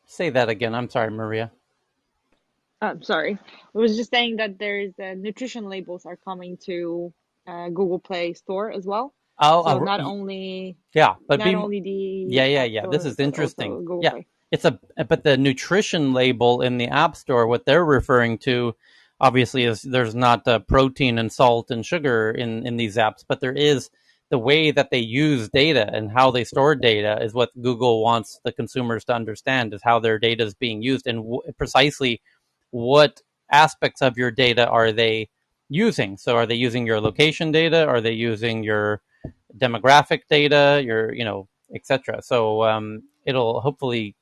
Say that again. I'm sorry, Maria. Sorry. I was just saying that there's nutrition labels are coming to Google Play Store as well. So Oh, not only yeah, but not be only the yeah, yeah, App yeah. This Store is but interesting. also Google Yeah, Play. it's a but the nutrition label in the App Store, what they're referring to, obviously, is there's not protein and salt and sugar in these apps, but there is the way that they use data and how they store data is what Google wants the consumers to understand is how their data is being used and precisely what aspects of your data are they using. So, are they using your location data? Are they using your demographic data, your etc. So it'll hopefully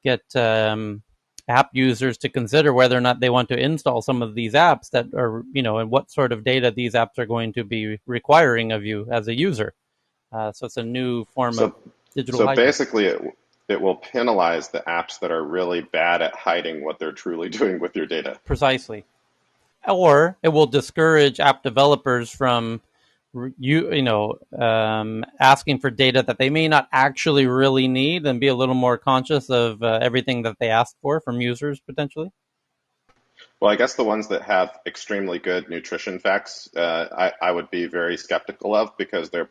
get app users to consider whether or not they want to install some of these apps that are and what sort of data these apps are going to be requiring of you as a user. So it's a new form of So, digital so hygiene. basically, it will penalize the apps that are really bad at hiding what they're truly doing with your data. Precisely. Or it will discourage app developers from asking for data that they may not actually really need and be a little more conscious of everything that they ask for from users potentially. Well, I guess the ones that have extremely good nutrition facts, I would be very skeptical of because that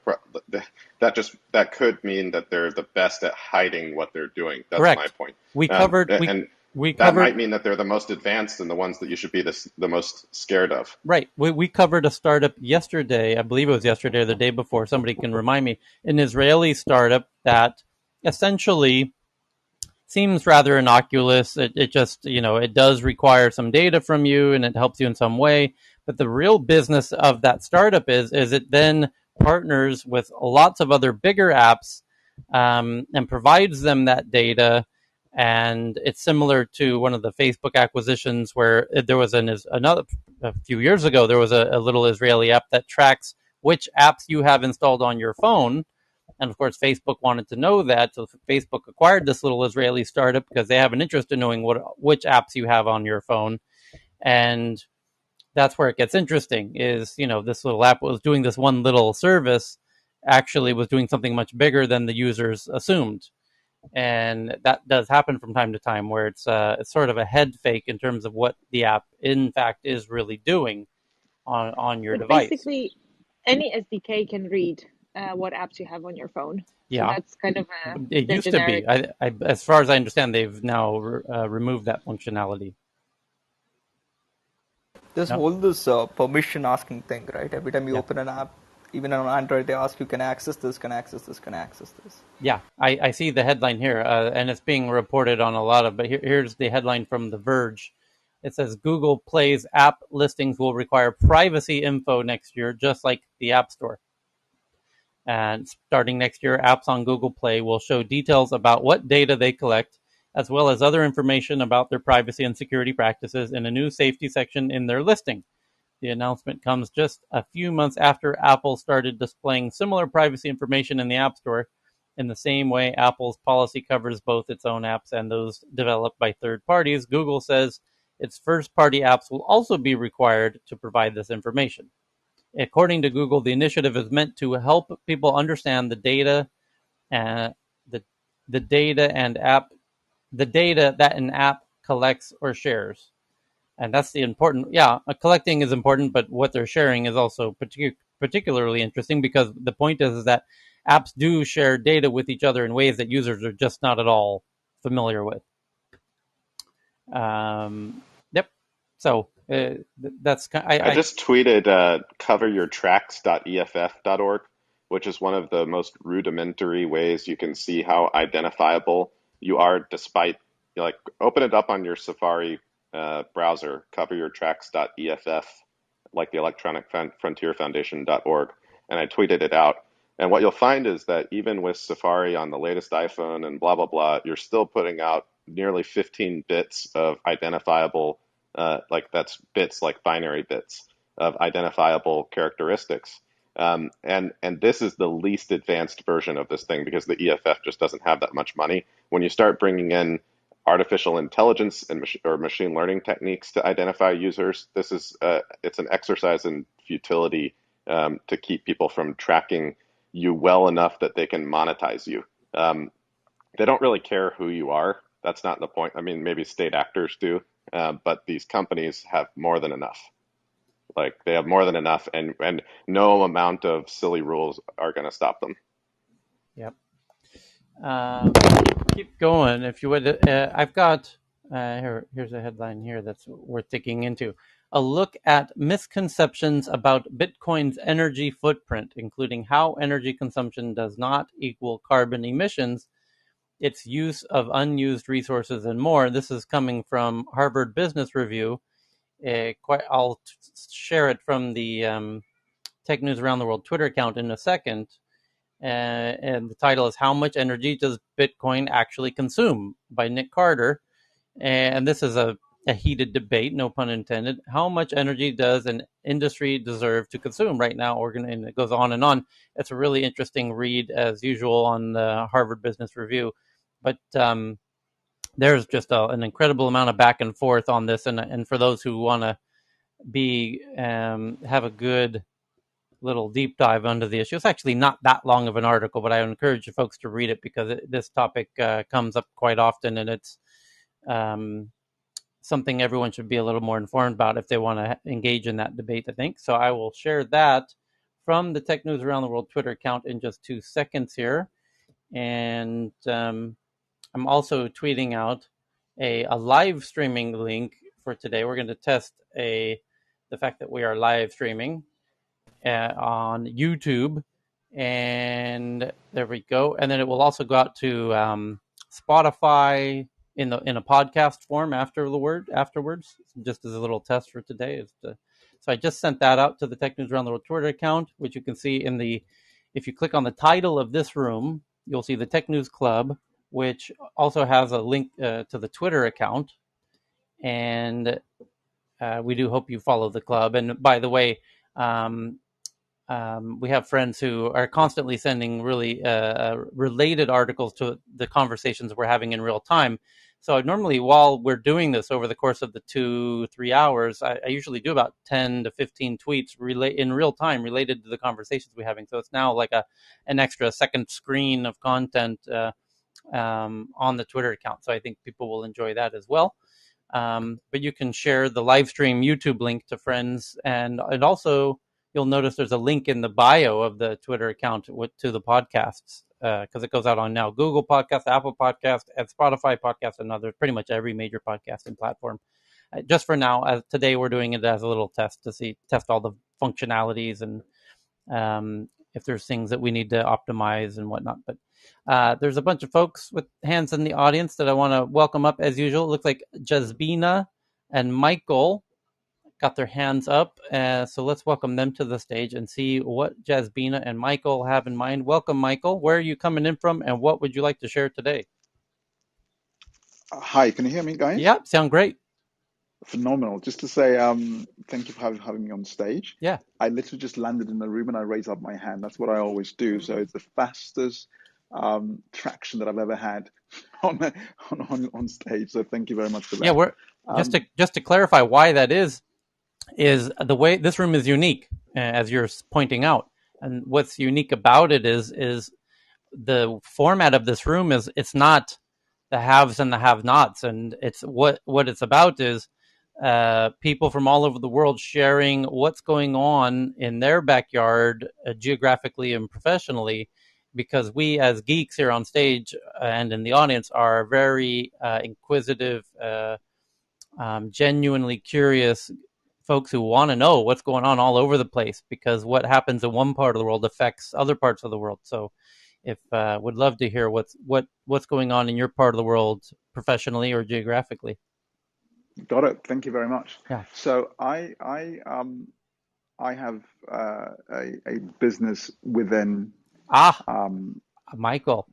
could mean that they're the best at hiding what they're doing. That's my Correct. point. we covered we And we that covered might mean that they're the most advanced and the ones that you should be the most scared of. right, we covered a startup yesterday. I believe it was yesterday or the day before, somebody can remind me, an Israeli startup that essentially seems rather innocuous. It just, it does require some data from you and it helps you in some way. But the real business of that startup is it then partners with lots of other bigger apps and provides them that data. And it's similar to one of the Facebook acquisitions where there was another, a few years ago, there was a little Israeli app that tracks which apps you have installed on your phone, and of course, Facebook wanted to know that. So Facebook acquired this little Israeli startup because they have an interest in knowing which apps you have on your phone. And that's where it gets interesting is, this little app was doing this one little service, actually was doing something much bigger than the users assumed. And that does happen from time to time where it's sort of a head fake in terms of what the app in fact is really doing on your But device. basically, any SDK can read what apps you have on your phone. So Yeah, that's kind of it the used to be. generic. As far as I understand, they've now removed that functionality. There's No, whole this permission asking thing, right? Every time you yeah, open an app, even on Android, they ask you can access this, can access this, can access this. yeah. I see the headline here, and it's being reported on a lot of. But here's the headline from The Verge. It says Google Play's app listings will require privacy info next year, just like the App Store. And starting next year, apps on Google Play will show details about what data they collect, as well as other information about their privacy and security practices in a new safety section in their listing. The announcement comes just a few months after Apple started displaying similar privacy information in the App Store. In the same way Apple's policy covers both its own apps and those developed by third parties, Google says its first party apps will also be required to provide this information. According to Google, the initiative is meant to help people understand uh, the, the data and app the data that an app collects or shares. And that's the important. Yeah, collecting is important, but what they're sharing is also particularly interesting because the point is that apps do share data with each other in ways that users are just not at all familiar with. Yep. So that's I just tweeted coveryourtracks.eff.org, which is one of the most rudimentary ways you can see how identifiable you are despite, open it up on your Safari browser, coveryourtracks.eff, like the Electronic Frontier Foundation.org, and I tweeted it out. And what you'll find is that even with Safari on the latest iPhone and blah, blah, blah, you're still putting out nearly 15 bits of identifiable like that's bits like binary bits of identifiable characteristics. And this is the least advanced version of this thing because the EFF just doesn't have that much money. When you start bringing in artificial intelligence and or machine learning techniques to identify users, this is it's an exercise in futility to keep people from tracking you well enough that they can monetize you. Um, they don't really care who you are. That's not the point. I mean, maybe state actors do, but these companies have more than enough. Like they have more than enough, and no amount of silly rules are going to stop them. Yep. Keep going if you would. I've got here's a headline here that's worth digging into. A look at misconceptions about Bitcoin's energy footprint, including how energy consumption does not equal carbon emissions, its use of unused resources, and more. This is coming from Harvard Business Review. I'll share it from the Tech News Around the World Twitter account in a second. And the title is "How Much Energy Does Bitcoin Actually Consume?" by Nick Carter. And this is a heated debate, no pun intended. How much energy does an industry deserve to consume right now? And it goes on and on. It's a really interesting read, as usual, on the Harvard Business Review. But there's just an incredible amount of back and forth on this. And for those who want to have a good little deep dive into the issue. It's actually not that long of an article, but I encourage you folks to read it because this topic comes up quite often, and it's something everyone should be a little more informed about if they want to engage in that debate, I think. So I will share that from the Tech News Around the World Twitter account in just 2 seconds here. And I'm also tweeting out a live streaming link for today. We're going to test the fact that we are live streaming on YouTube, and there we go. And then it will also go out to Spotify in a podcast form afterwards, just as a little test for today. So I just sent that out to the Tech News Around the World Twitter account, which you can see if you click on the title of this room, you'll see the Tech News Club, which also has a link to the Twitter account. And we do hope you follow the club. And by the way, we have friends who are constantly sending really related articles to the conversations we're having in real time. So normally, while we're doing this over the course of the 2-3 hours, I usually do about 10 to 15 tweets in real time related to the conversations we're having. So it's now like an extra second screen of content on the Twitter account. So I think people will enjoy that as well. But you can share the live stream YouTube link to friends, and also you'll notice there's a link in the bio of the Twitter account to the podcasts because it goes out on now Google Podcast, Apple Podcast, and Spotify Podcast, and other pretty much every major podcasting platform. Just for now, today we're doing it as a little test to test all the functionalities and if there's things that we need to optimize and whatnot. But there's a bunch of folks with hands in the audience that I want to welcome up as usual. It looks like Jasbina and Michael got their hands up. So let's welcome them to the stage and see what Jasbina and Michael have in mind. Welcome, Michael. Where are you coming in from, and what would you like to share today? Hi, can you hear me, guys? Yeah, sound great. Phenomenal. Just to say, thank you for having me on stage. Yeah. I literally just landed in the room and I raised up my hand. That's what I always do. So it's the fastest traction that I've ever had on stage. So thank you very much for that. Yeah, just to clarify why that is the way this room is unique, as you're pointing out. And what's unique about it is the format of this room is it's not the haves and the have-nots, and it's what it's about is people from all over the world sharing what's going on in their backyard, geographically and professionally, because we as geeks here on stage and in the audience are very inquisitive, genuinely curious folks who want to know what's going on all over the place, because what happens in one part of the world affects other parts of the world. So if would love to hear what's going on in your part of the world professionally or geographically. Got it. Thank you very much. Yeah. So I have a business within Michael,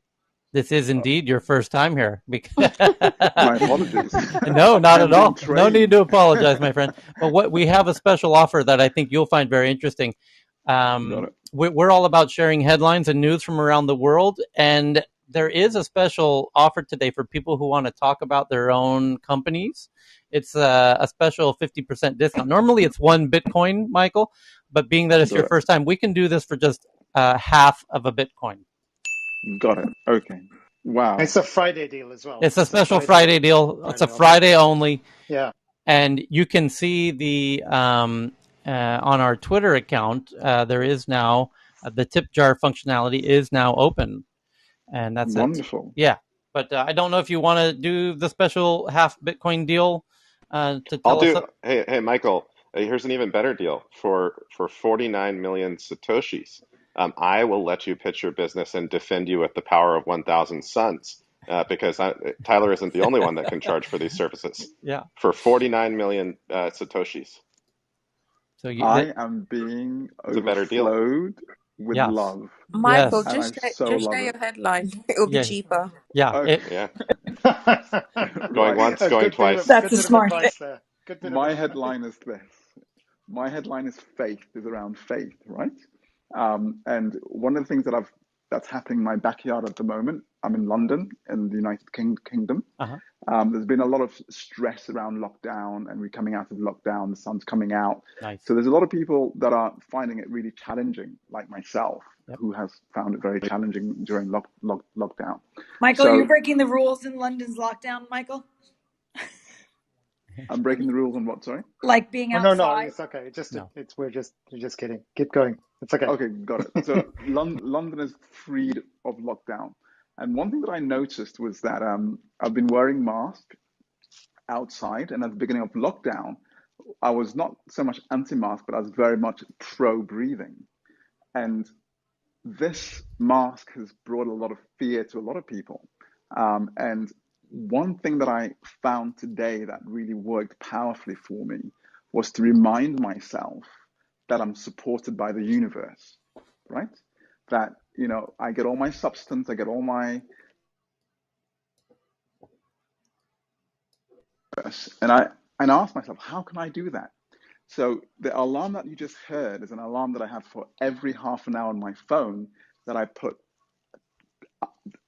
this is indeed your first time here. My apologies. No, not at all. No need to apologize, my friend. But we have a special offer that I think you'll find very interesting. We're all about sharing headlines and news from around the world, and there is a special offer today for people who want to talk about their own companies. It's a special 50% discount. Normally it's 1 Bitcoin, Michael, but being that it's your first time, we can do this for just half of a Bitcoin. Got it. Okay. Wow. It's a Friday deal as well. It's a special Friday deal. It's a Friday only. Yeah. And you can see the on our Twitter account, there is now the tip jar functionality is now open. And that's wonderful. Yeah. But I don't know if you want to do the special half Bitcoin deal to tell I'll us. do. Hey, Michael. Here's an even better deal for 49 million satoshis. I will let you pitch your business and defend you with the power of 1,000 suns, because Tyler isn't the only one that can charge for these services. Yeah. For 49 million satoshis. So I am being It's a better deal. overflowed with Yes. love. Michael, Yes. just So just love share it. your headline. It'll be Yeah. cheaper. Yeah. Okay. Yeah. Going Right. once, going Good bit twice. of, That's good a bit of smart. advice there. Good bit of My advice. headline is this. My headline is faith, is around faith, right? And one of the things that's happening in my backyard at the moment, I'm in London in the United Kingdom. Uh-huh. There's been a lot of stress around lockdown, and we're coming out of lockdown, the sun's coming out. Nice. So there's a lot of people that are finding it really challenging, like myself, Yep. who has found it very challenging during lockdown. Michael, So you're breaking the rules in London's lockdown, Michael? I'm breaking the rules on what, sorry? Like being Oh, no, outside? it's okay. No. You're just kidding. Keep going. It's okay. Okay, got it. So London is freed of lockdown. And one thing that I noticed was that I've been wearing masks outside, and at the beginning of lockdown, I was not so much anti-mask, but I was very much pro-breathing. And this mask has brought a lot of fear to a lot of people. And one thing that I found today that really worked powerfully for me was to remind myself that I'm supported by the universe, right? That, I get all my substance, I get all my, and I ask myself, how can I do that? So the alarm that you just heard is an alarm that I have for every half an hour on my phone that I put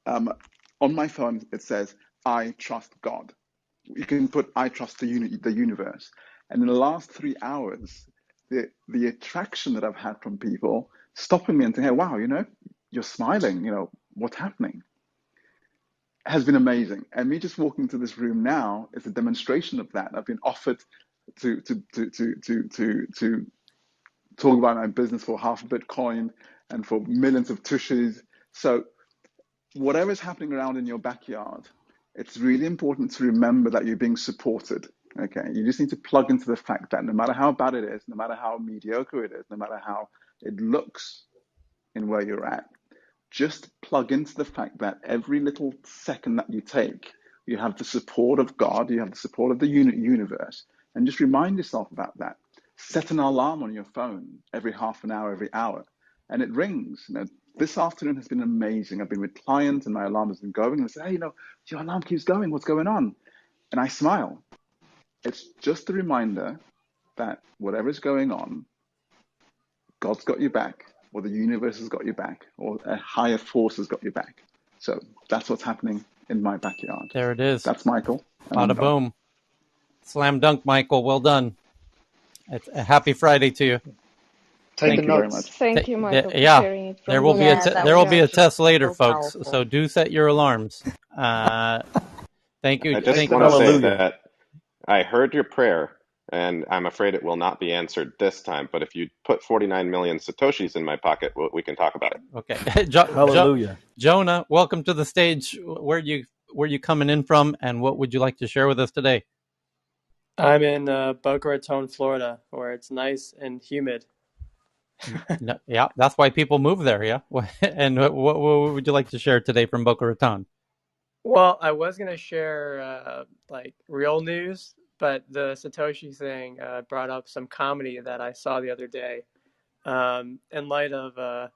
on my phone. It says, I trust God. You can put, I trust the universe. And in the last 3 hours, the attraction that I've had from people stopping me and saying, hey, wow, you're smiling, what's happening? Has been amazing. And me just walking into this room now is a demonstration of that. I've been offered to talk about my business for half a Bitcoin and for millions of tushes. So whatever is happening around in your backyard, it's really important to remember that you're being supported. Okay, you just need to plug into the fact that no matter how bad it is, no matter how mediocre it is, no matter how it looks in where you're at, just plug into the fact that every little second that you take, you have the support of God, you have the support of the universe, and just remind yourself about that. Set an alarm on your phone every half an hour, every hour, and it rings. This afternoon has been amazing. I've been with clients and my alarm has been going, and I say, hey, your alarm keeps going. What's going on? And I smile. It's just a reminder that whatever is going on, God's got your back, or the universe has got your back, or a higher force has got your back. So that's what's happening in my backyard. There it is. That's Michael. Bada boom. Slam dunk, Michael. Well done. It's a happy Friday to you. Thank you very much. Thank you, Michael, for Yeah, sharing it from there will be London. there will be a test later, so folks. powerful. So do set your alarms. Thank you. I just Thank want you. to say Hallelujah. that I heard your prayer, and I'm afraid it will not be answered this time. But if you put 49 million satoshis in my pocket, we can talk about it. Okay, Hallelujah. Jonah, welcome to the stage. Where you coming in from, and what would you like to share with us today? I'm in Boca Raton, Florida, where it's nice and humid. No, yeah, that's why people move there. Yeah, and what would you like to share today from Boca Raton? Well, I was going to share like real news, but the Satoshi thing brought up some comedy that I saw the other day in light of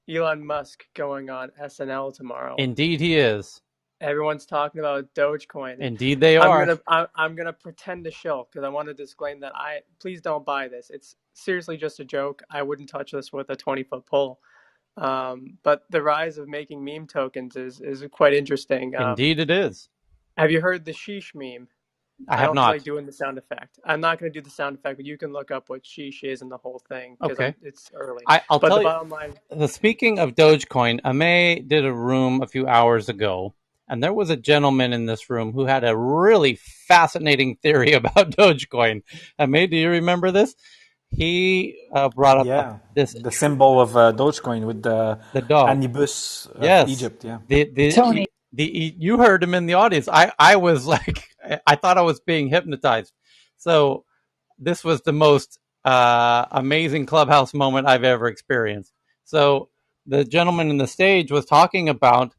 Elon Musk going on SNL tomorrow. Indeed, he is. Everyone's talking about Dogecoin. Indeed, they are. I'm gonna pretend to shill because I want to disclaim that please don't buy this. It's seriously just a joke. I wouldn't touch this with a 20-foot pole. But the rise of making meme tokens is quite interesting. Indeed, it is. Have you heard the sheesh meme? I have don't not. feel like doing the sound effect. I'm not going to do the sound effect, but you can look up what sheesh is in the whole thing because Okay. it's early. I'll but tell the you. bottom line. Speaking of Dogecoin, Ame did a room a few hours ago, And there was a gentleman in this room who had a really fascinating theory about Dogecoin. May, do you remember this? He brought up Yeah, this the symbol of Dogecoin with the the dog. Anubis of Yes, Egypt. Yeah. Tony. you heard him in the audience. I was like, I thought I was being hypnotized. So this was the most amazing clubhouse moment I've ever experienced. So the gentleman in the stage was talking about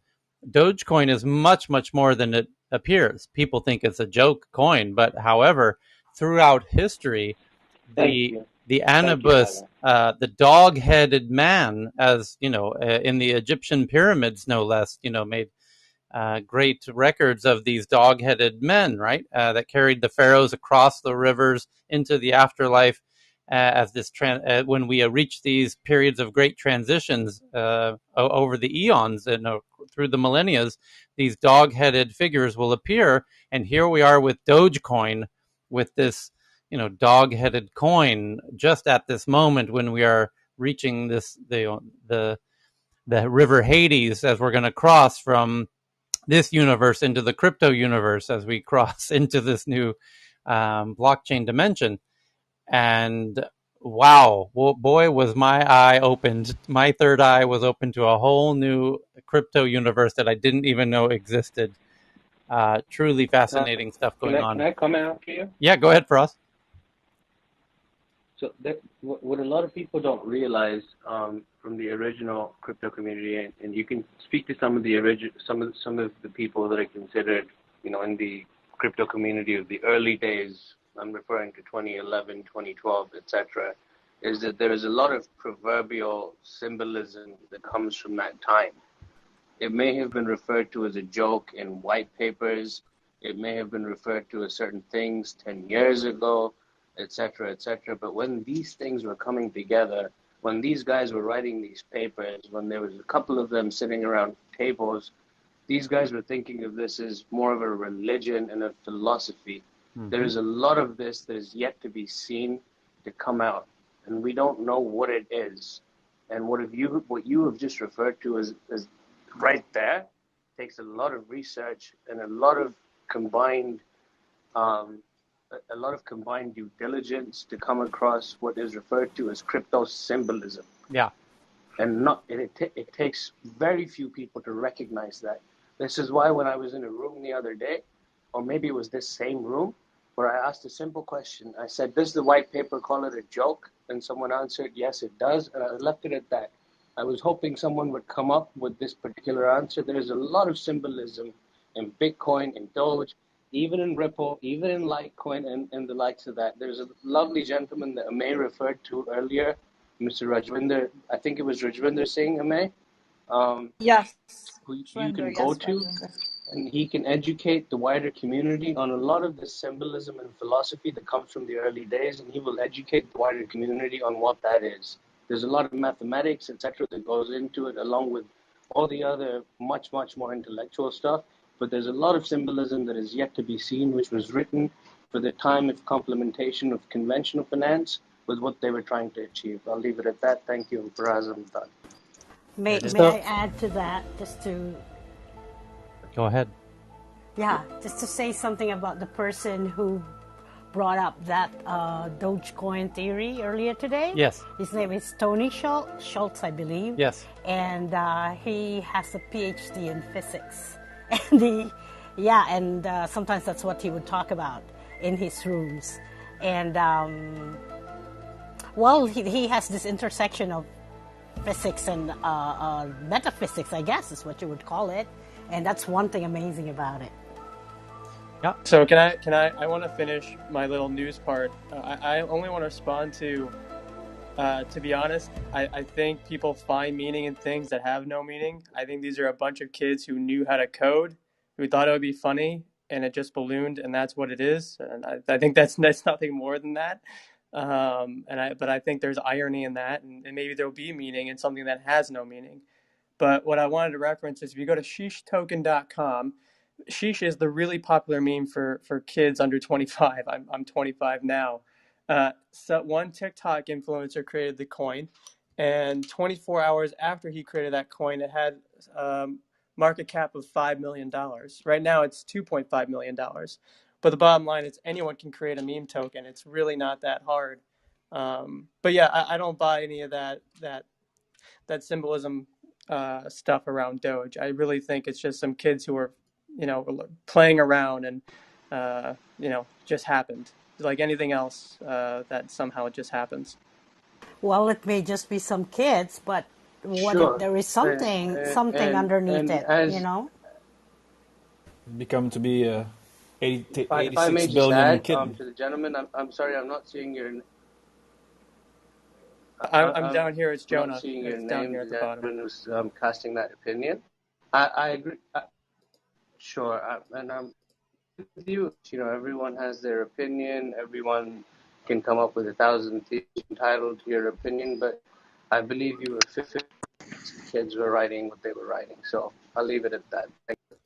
Dogecoin is much, much more than it appears. People think it's a joke coin, but however, throughout history, Thank the you. the Thank you, Anubis, Alan. the dog-headed man, as you know, in the Egyptian pyramids, no less, made great records of these dog-headed men, right, that carried the pharaohs across the rivers into the afterlife. As this when we reach these periods of great transitions over the eons and through the millennia, these dog-headed figures will appear, and here we are with Dogecoin, with this dog-headed coin, just at this moment when we are reaching this the river Hades, as we're going to cross from this universe into the crypto universe as we cross into this new blockchain dimension. And wow, boy, was my eye opened. My third eye was open to a whole new crypto universe that I didn't even know existed. Truly fascinating stuff going Can on. I comment after you? Yeah, go ahead, Frost. So what a lot of people don't realize from the original crypto community, and you can speak to some of the some of the people that are considered, in the crypto community of the early days. I'm referring to 2011, 2012, etc. Is that there is a lot of proverbial symbolism that comes from that time. It may have been referred to as a joke in white papers. It may have been referred to as certain things 10 years ago, etc., etc. But when these things were coming together, when these guys were writing these papers, when there was a couple of them sitting around tables, these guys were thinking of this as more of a religion and a philosophy. Mm-hmm. There is a lot of this that is yet to be seen to come out, and we don't know what it is. And what you have just referred to as right there takes a lot of research and a lot of combined due diligence to come across what is referred to as crypto symbolism. Yeah. And it takes very few people to recognize that. This is why when I was in a room the other day, or maybe it was this same room, where I asked a simple question. I said, does the white paper call it a joke? And someone answered, yes, it does. And I left it at that. I was hoping someone would come up with this particular answer. There is a lot of symbolism in Bitcoin, in Doge, even in Ripple, even in Litecoin, and the likes of that. There's a lovely gentleman that Amay referred to earlier, Mr. Rajwinder, I think it was Rajwinder Singh, Amay, Yes. who you can go to, and he can educate the wider community on a lot of the symbolism and philosophy that comes from the early days, and he will educate the wider community on what that is. There's a lot of mathematics, etc., that goes into it, along with all the other much, much more intellectual stuff. But there's a lot of symbolism that is yet to be seen, which was written for the time of complementation of conventional finance with what they were trying to achieve. I'll leave it at that. Thank you, and Faraz, I'm done. May I add to that, just to... Go ahead. Yeah, just to say something about the person who brought up that Dogecoin theory earlier today. Yes. His name is Tony Schultz, I believe. Yes. And he has a PhD in physics. And sometimes that's what he would talk about in his rooms. And, he has this intersection of physics and metaphysics, I guess is what you would call it. And that's one thing amazing about it. Yeah. So I want to finish my little news part. I only want to respond to be honest, I think people find meaning in things that have no meaning. I think these are a bunch of kids who knew how to code, who thought it would be funny, and it just ballooned, and that's what it is. And I think that's nothing more than that. But I think there's irony in that, and maybe there'll be meaning in something that has no meaning. But what I wanted to reference is if you go to sheeshtoken.com, sheesh is the really popular meme for kids under 25. I'm 25 now. So one TikTok influencer created the coin, and 24 hours after he created that coin, it had market cap of $5 million. Right now it's $2.5 million. But the bottom line is anyone can create a meme token. It's really not that hard. But yeah, I don't buy any of that symbolism stuff around Doge. I really think it's just some kids who are, playing around and, just happened. Like anything else that somehow it just happens. Well, it may just be some kids, but what if Sure. there is something underneath it, as Become to be if I 86 may just billion add kid. to the gentleman, I'm sorry, I'm not seeing your. I'm down here. It's I'm Jonah. not seeing your It's down name. here at the The bottom. gentleman who's casting that opinion. I agree. Sure, and I'm with you. Everyone has their opinion. Everyone can come up with 1,000 things entitled to your opinion, but I believe you were 50 kids were writing what they were writing. So I'll leave it at that. Thank you.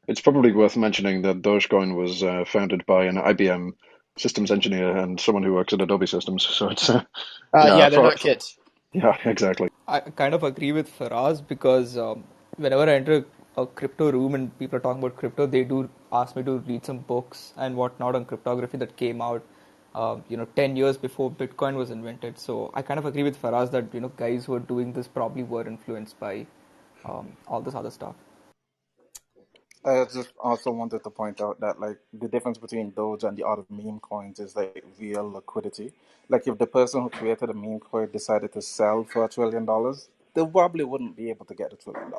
It's probably worth mentioning that Dogecoin was founded by an IBM systems engineer and someone who works at Adobe Systems. So it's Yeah, they're not kids. yeah, exactly. I kind of agree with Faraz because whenever I enter a crypto room and people are talking about crypto, they do ask me to read some books and whatnot on cryptography that came out, 10 years before Bitcoin was invented. So I kind of agree with Faraz that, guys who are doing this probably were influenced by all this other stuff. I just also wanted to point out that like the difference between Doge and the other meme coins is like real liquidity. Like if the person who created a meme coin decided to sell for $1 trillion, they probably wouldn't be able to get the $1 trillion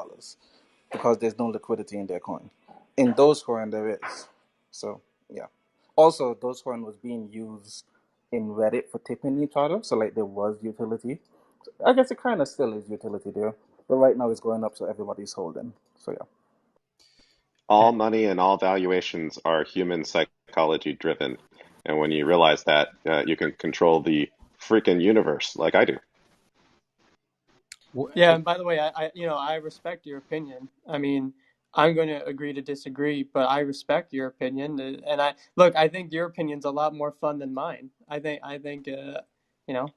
because there's no liquidity in their coin. In Dogecoin there is. So yeah. Also Dogecoin was being used in Reddit for tipping each other, so like there was utility. I guess it kind of still is utility there, but right now it's going up, so everybody's holding. So yeah. All money and all valuations are human psychology driven. And when you realize that, you can control the freaking universe like I do. Yeah, and by the way, I respect your opinion. I mean, I'm going to agree to disagree, but I respect your opinion. And I think your opinion's a lot more fun than mine. I think, Well, no,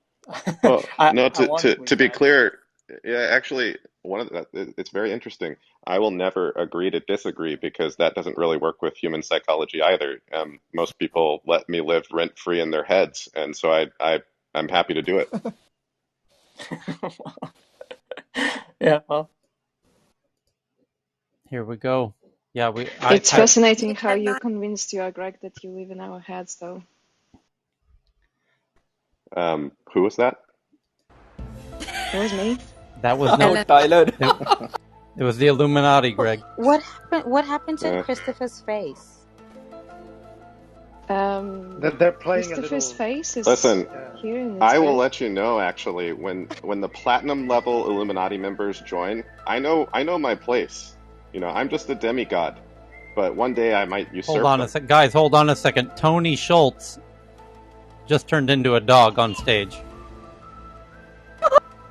I want to to believe be that. clear, yeah, actually, it's very interesting. I will never agree to disagree because that doesn't really work with human psychology either. Most people let me live rent free in their heads, and so I'm happy to do it. Yeah, well, here we go. Yeah, It's fascinating how you convinced you, Greg, that you live in our heads, though. Who was that? It was me. That was no Tyler. It was the Illuminati, Greg. What happened to Christopher's face? They're playing Christopher's face is Listen, here in his I will head. let you know actually when the platinum level Illuminati members join, I know my place. I'm just a demigod, but one day I might usurp Hold on them. a sec, guys. Hold on a second. Tony Schultz just turned into a dog on stage.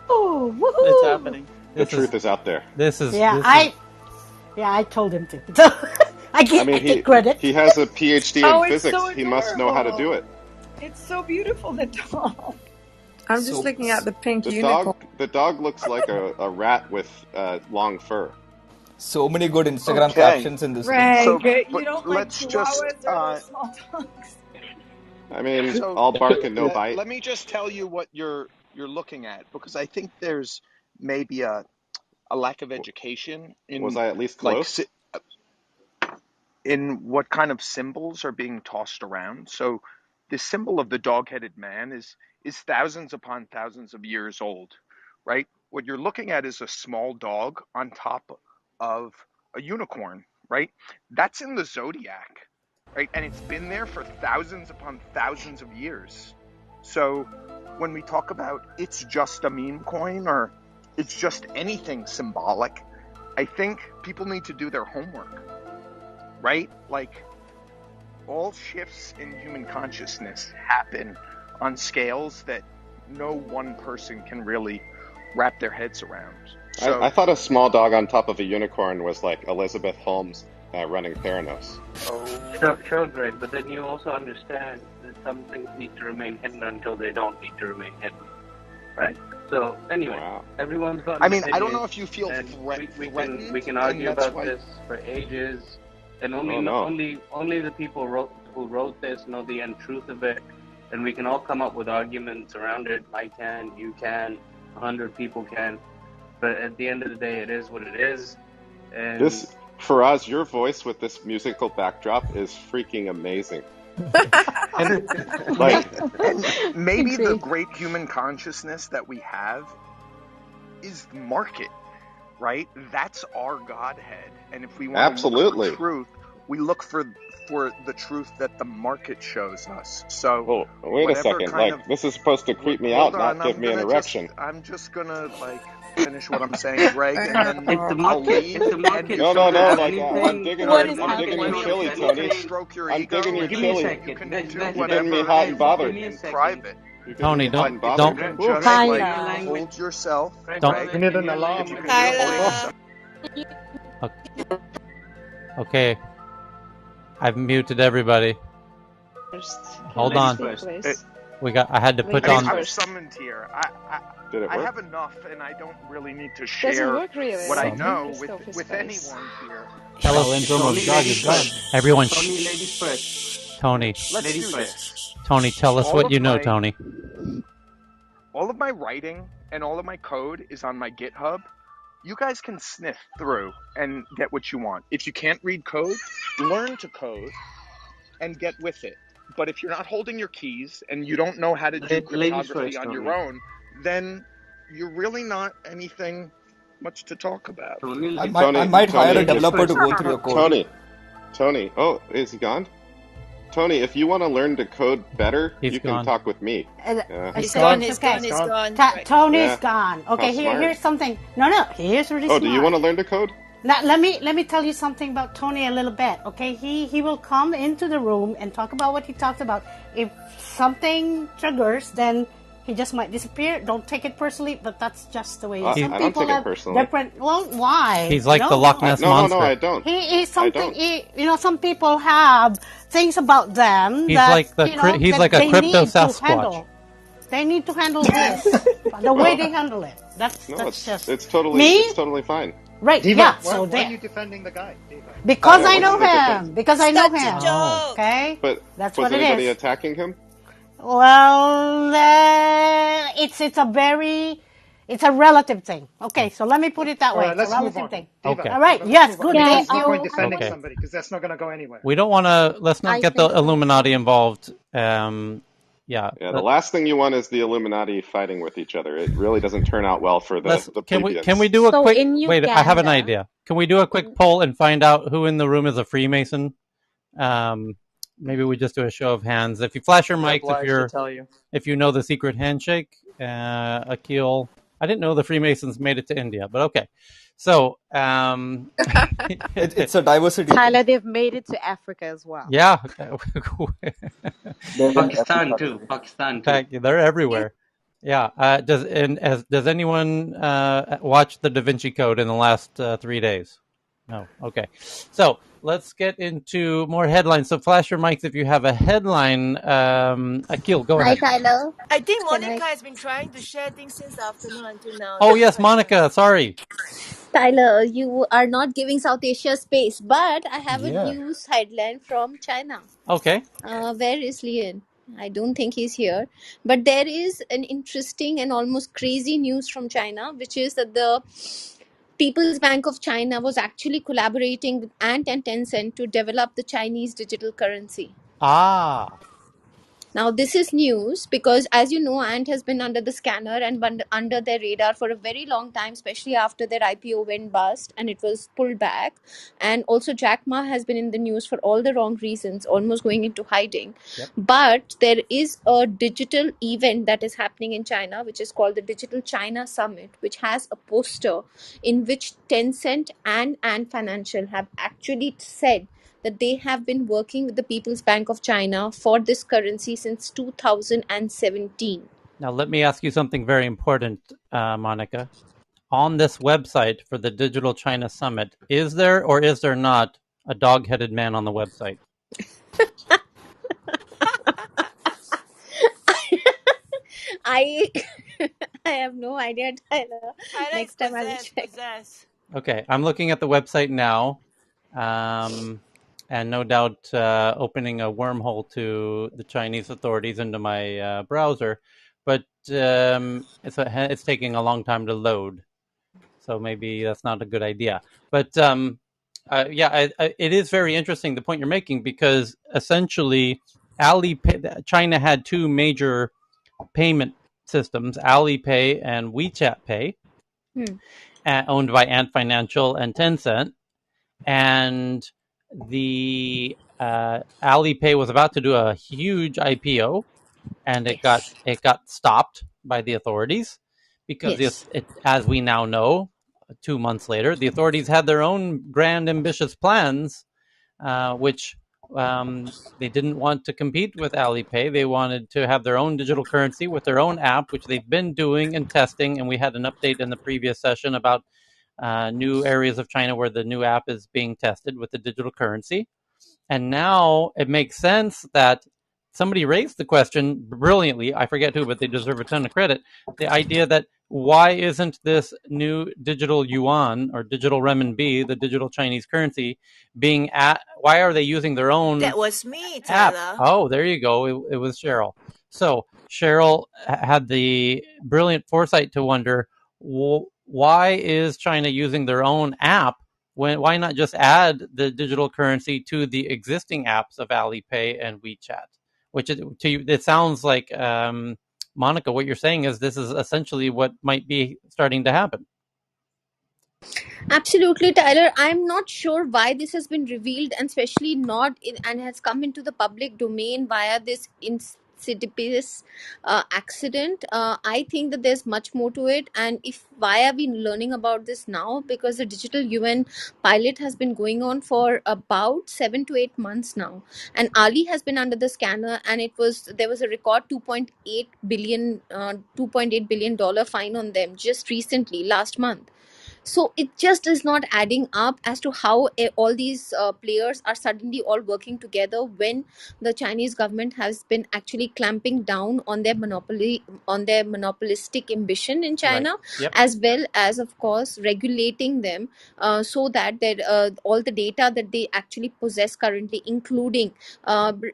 Oh, woohoo! It's happening. The truth is out there. I told him to. I get credit. He has a PhD in physics. So he must know how to do it. It's so beautiful, the dog. I'm just looking at the pink unicorn. The dog looks like a rat with long fur. So many good Instagram captions in this. Greg, So, you don't like chihuahuas or small dogs? I mean, all bark and no bite. Let me just tell you what you're looking at, because I think there's maybe a lack of education in. Was I at least close? In what kind of symbols are being tossed around. So the symbol of the dog-headed man is thousands upon thousands of years old, right? What you're looking at is a small dog on top of a unicorn, right? That's in the zodiac, right? And it's been there for thousands upon thousands of years. So when we talk about it's just a meme coin or it's just anything symbolic, I think people need to do their homework. Right? Like, all shifts in human consciousness happen on scales that no one person can really wrap their heads around. So, I thought a small dog on top of a unicorn was like Elizabeth Holmes running Theranos. Sure, Greg, but then you also understand that some things need to remain hidden until they don't need to remain hidden, right? So anyway, wow. Everyone's got I an mean, I don't opinion, know if you feel and threatened, we can and argue that's about why. this for ages, and Oh no. only the people who wrote this know the end truth of it, and we can all come up with arguments around it. I can, you can, 100 people can, but at the end of the day, it is what it is. And This, Faraz, your voice with this musical backdrop is freaking amazing. And Like, and maybe the Agreed. great human consciousness that we have is the market, right? That's our Godhead. And if we want to look absolutely. for truth, we look for the truth that the market shows us. So Oh, wait a whatever second. kind Like, of this is supposed to creep me hold out, on, not give me an erection. I'm just gonna like finish what I'm saying, Greg, and then if the I'll market, leave. if the market No, shows like, I'm anything, digging, if I'm, the I'm market digging your shows chili, us Tony. You can anything, stroke your I'm ego, digging your give me a chili. second. you can Guys, do You're getting whatever me hot and bothered. give me a in second. private. You're getting Tony, me hot and But if bothered. you can Woo. just Greg, like can you language? hold yourself, Don't. Greg, We need an Can you alarm. if you can language? just hold yourself. Okay, I've muted everybody. First. Hold Ladies on. first. Please. I had to put I mean, on. I was summoned here. Did it I work? have enough, and I don't really need to Doesn't share work really. what I Like, know Christoph is with face. anyone here. Tell us, Syndrome of God is gone. everyone. Tony, Shh. ladies first. Tony. Let's Ladies do first. this. Tony, tell us what you know, Tony. All of my writing and all of my code is on my GitHub. You guys can sniff through and get what you want. If you can't read code, learn to code and get with it. But if you're not holding your keys and you don't know how to do Ladies cryptography first, on your Tony. own, then you're really not anything much to talk about. Tony, I ladies. might hire a Tony, developer to go through your code. Tony. Oh, is he gone? Tony, if you want to learn to code better, He's you gone. can talk with me. It's gone. okay. He's gone. Tony's Yeah. gone. How Okay, smart. here's something. No, here's really Oh, smart. do you want to learn to code? Now, let me tell you something about Tony a little bit. Okay, he will come into the room and talk about what he talked about. If something triggers, then he just might disappear. Don't take it personally, but that's just the way it is. Some I don't people take it have personally. different. Well, why? He's like the Loch Ness monster. No, I don't. He's I something. don't. Some people have things about them He's that like he's that like a they crypto need to Sasquatch. handle. They need to handle this the way they handle it. That's just it's me. totally fine. Right? Diva, Yeah. why So are you defending the guy, Diva? because I what's know the him. difference? Because I know him. Oh. Okay. But that's was what it anybody is. attacking him? Well, it's a relative thing. Okay, so let me put it that way. All right, it's a let's move relative on. thing. Okay. All right. Let's Yes. move on. Good. Because Thank there's no point you. defending Okay. somebody because that's not going to go anywhere. We don't want to. Let's not get the Illuminati involved. Yeah. Yeah, the last thing you want is the Illuminati fighting with each other. It really doesn't turn out well for the plebeians. Can we do a quick wait? I have an Uganda- idea. Can we do a quick poll and find out who in the room is a Freemason? Maybe we just do a show of hands. If you flash your mics, if you know the secret handshake, Akil. I didn't know the Freemasons made it to India, but okay. So it's a diversity. Tyler, they've made it to Africa as well. Yeah. Pakistan too. Pakistan too. They're everywhere. Yeah. Does anyone watch the Da Vinci Code in the last 3 days? No. Okay. So let's get into more headlines. So flash your mics if you have a headline. Akil, go ahead. Hi, Tyler. I think Monica has been trying to share things since the afternoon until now. Oh, yes, Monica. Sorry. Tyler, you are not giving South Asia space, but I have a news headline from China. Okay. Where is Lian? I don't think he's here. But there is an interesting and almost crazy news from China, which is that the People's Bank of China was actually collaborating with Ant and Tencent to develop the Chinese digital currency. Ah. Now, this is news because, as you know, Ant has been under the scanner and under their radar for a very long time, especially after their IPO went bust and it was pulled back. And also, Jack Ma has been in the news for all the wrong reasons, almost going into hiding. Yep. But there is a digital event that is happening in China, which is called the Digital China Summit, which has a poster in which Tencent and Ant Financial have actually said that they have been working with the People's Bank of China for this currency since 2017. Now, let me ask you something very important, Monica. On this website for the Digital China Summit, is there or is there not a dog-headed man on the website? I I have no idea, Tyler. Next time I will check. Okay, I'm looking at the website now, and no doubt opening a wormhole to the Chinese authorities into my browser, but it's taking a long time to load, so maybe that's not a good idea. But it is very interesting the point you're making, because essentially, China had two major payment systems, Alipay and WeChat Pay, owned by Ant Financial and Tencent. And the Alipay was about to do a huge IPO, and it Yes. got stopped by the authorities because Yes. as we now know, 2 months later, the authorities had their own grand, ambitious plans, which they didn't want to compete with Alipay. They wanted to have their own digital currency with their own app, which they've been doing and testing. And we had an update in the previous session about new areas of China where the new app is being tested with the digital currency. And now it makes sense that somebody raised the question brilliantly. I forget who, but they deserve a ton of credit. The idea that why isn't this new digital yuan or digital renminbi, the digital Chinese currency, why are they using their own That was me, app? Tyler. Oh, there you go. It was Cheryl. So Cheryl had the brilliant foresight to wonder, why is China using their own app? Why not just add the digital currency to the existing apps of Alipay and WeChat? Which it sounds like, Monica, what you're saying is this is essentially what might be starting to happen. Absolutely, Tyler. I'm not sure why this has been revealed, and especially and has come into the public domain via this insidious accident. I think that there's much more to it. And why are we learning about this now? Because the digital UN pilot has been going on for about 7 to 8 months now, and Ali has been under the scanner, and there was a record 2.8 billion fine on them just recently, last month. So it just is not adding up as to how all these players are suddenly all working together when the Chinese government has been actually clamping down on their monopolistic ambition in China. Right. Yep. As well as, of course, regulating them, so that all the data that they actually possess currently, including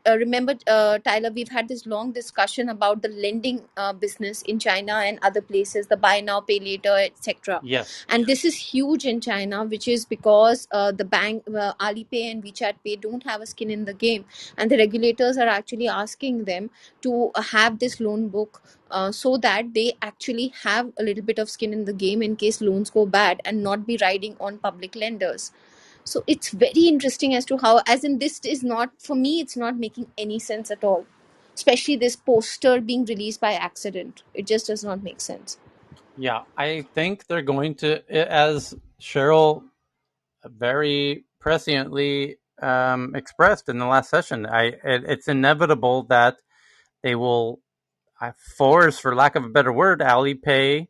remember, Tyler, we've had this long discussion about the lending business in China and other places, the buy now pay later, etc. Yes. And this is huge in China, which is because the bank Alipay and WeChat Pay don't have a skin in the game, and the regulators are actually asking them to have this loan book, so that they actually have a little bit of skin in the game in case loans go bad, and not be riding on public lenders. So it's very interesting as to how, as in, this is not, for me, it's not making any sense at all, especially this poster being released by accident. It just does not make sense. Yeah, I think they're going to, as Cheryl very presciently expressed in the last session, it's inevitable that they will force, for lack of a better word, Alipay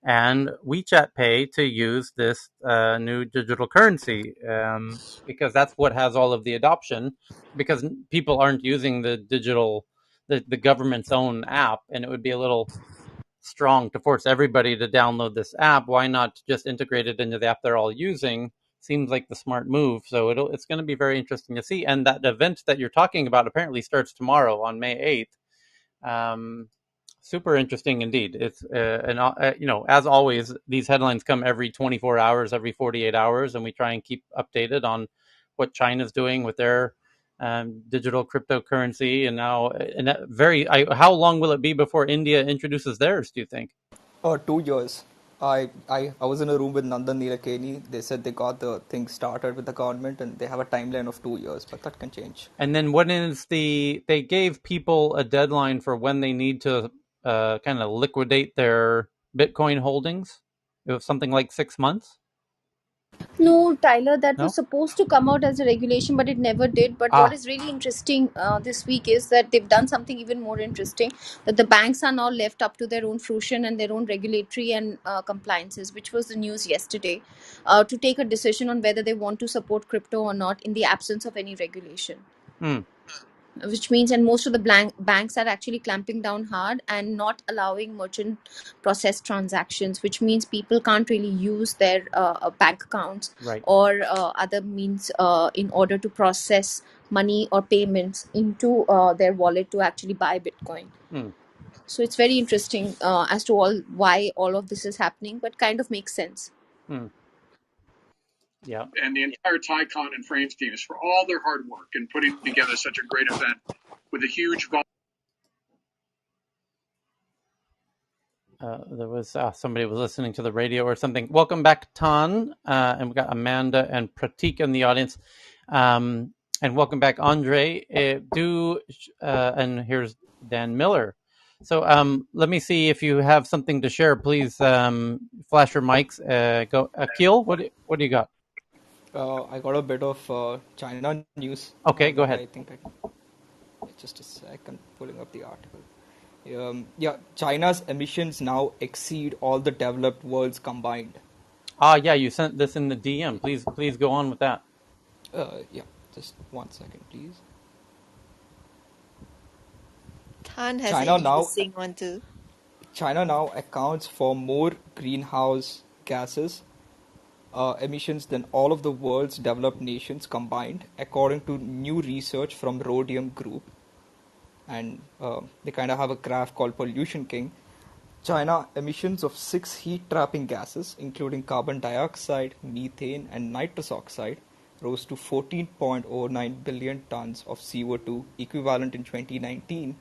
and WeChat Pay to use this new digital currency, because that's what has all of the adoption, because people aren't using the government's own app, and it would be a little strong to force everybody to download this app. Why not just integrate it into the app they're all using? Seems like the smart move. So it's going to be very interesting to see. And that event that you're talking about apparently starts tomorrow on May 8th. Super interesting indeed. It's as always, these headlines come every 24 hours, every 48 hours, and we try and keep updated on what China's doing with their digital cryptocurrency. And now, how long will it be before India introduces theirs, do you think? 2 years. I was in a room with Nandan Nilekani. They said they got the thing started with the government and they have a timeline of 2 years, but that can change. And then they gave people a deadline for when they need to kind of liquidate their Bitcoin holdings? It was something like 6 months? No, Tyler, that No? was supposed to come out as a regulation, but it never did. But what is really interesting this week is that they've done something even more interesting, that the banks are now left up to their own fruition and their own regulatory and compliances, which was the news yesterday, to take a decision on whether they want to support crypto or not in the absence of any regulation. which means, and most of the banks are actually clamping down hard and not allowing merchant process transactions, which means people can't really use their bank accounts Right. or other means in order to process money or payments into their wallet to actually buy Bitcoin. So it's very interesting as to why all of this is happening, but kind of makes sense. Yeah. And the entire TICON and Frames teams for all their hard work in putting together such a great event with a huge volume. There was somebody was listening to the radio or something. Welcome back, Tan, and we got Amanda and Pratik in the audience, and welcome back, Andre. And here's Dan Miller. So let me see if you have something to share. Please flash your mics. Go, Akil. What do you got? I got a bit of China news. Okay, go ahead. I think just a sec. I'm pulling up the article. China's emissions now exceed all the developed worlds combined. Yeah, you sent this in the DM. Please go on with that. Just 1 second, please. Tan has an interesting one too. China now accounts for more greenhouse gases emissions than all of the world's developed nations combined, according to new research from Rhodium Group. And they kind of have a graph called Pollution King. China emissions of 6 heat-trapping gases, including carbon dioxide, methane, and nitrous oxide, rose to 14.09 billion tons of CO2 equivalent in 2019,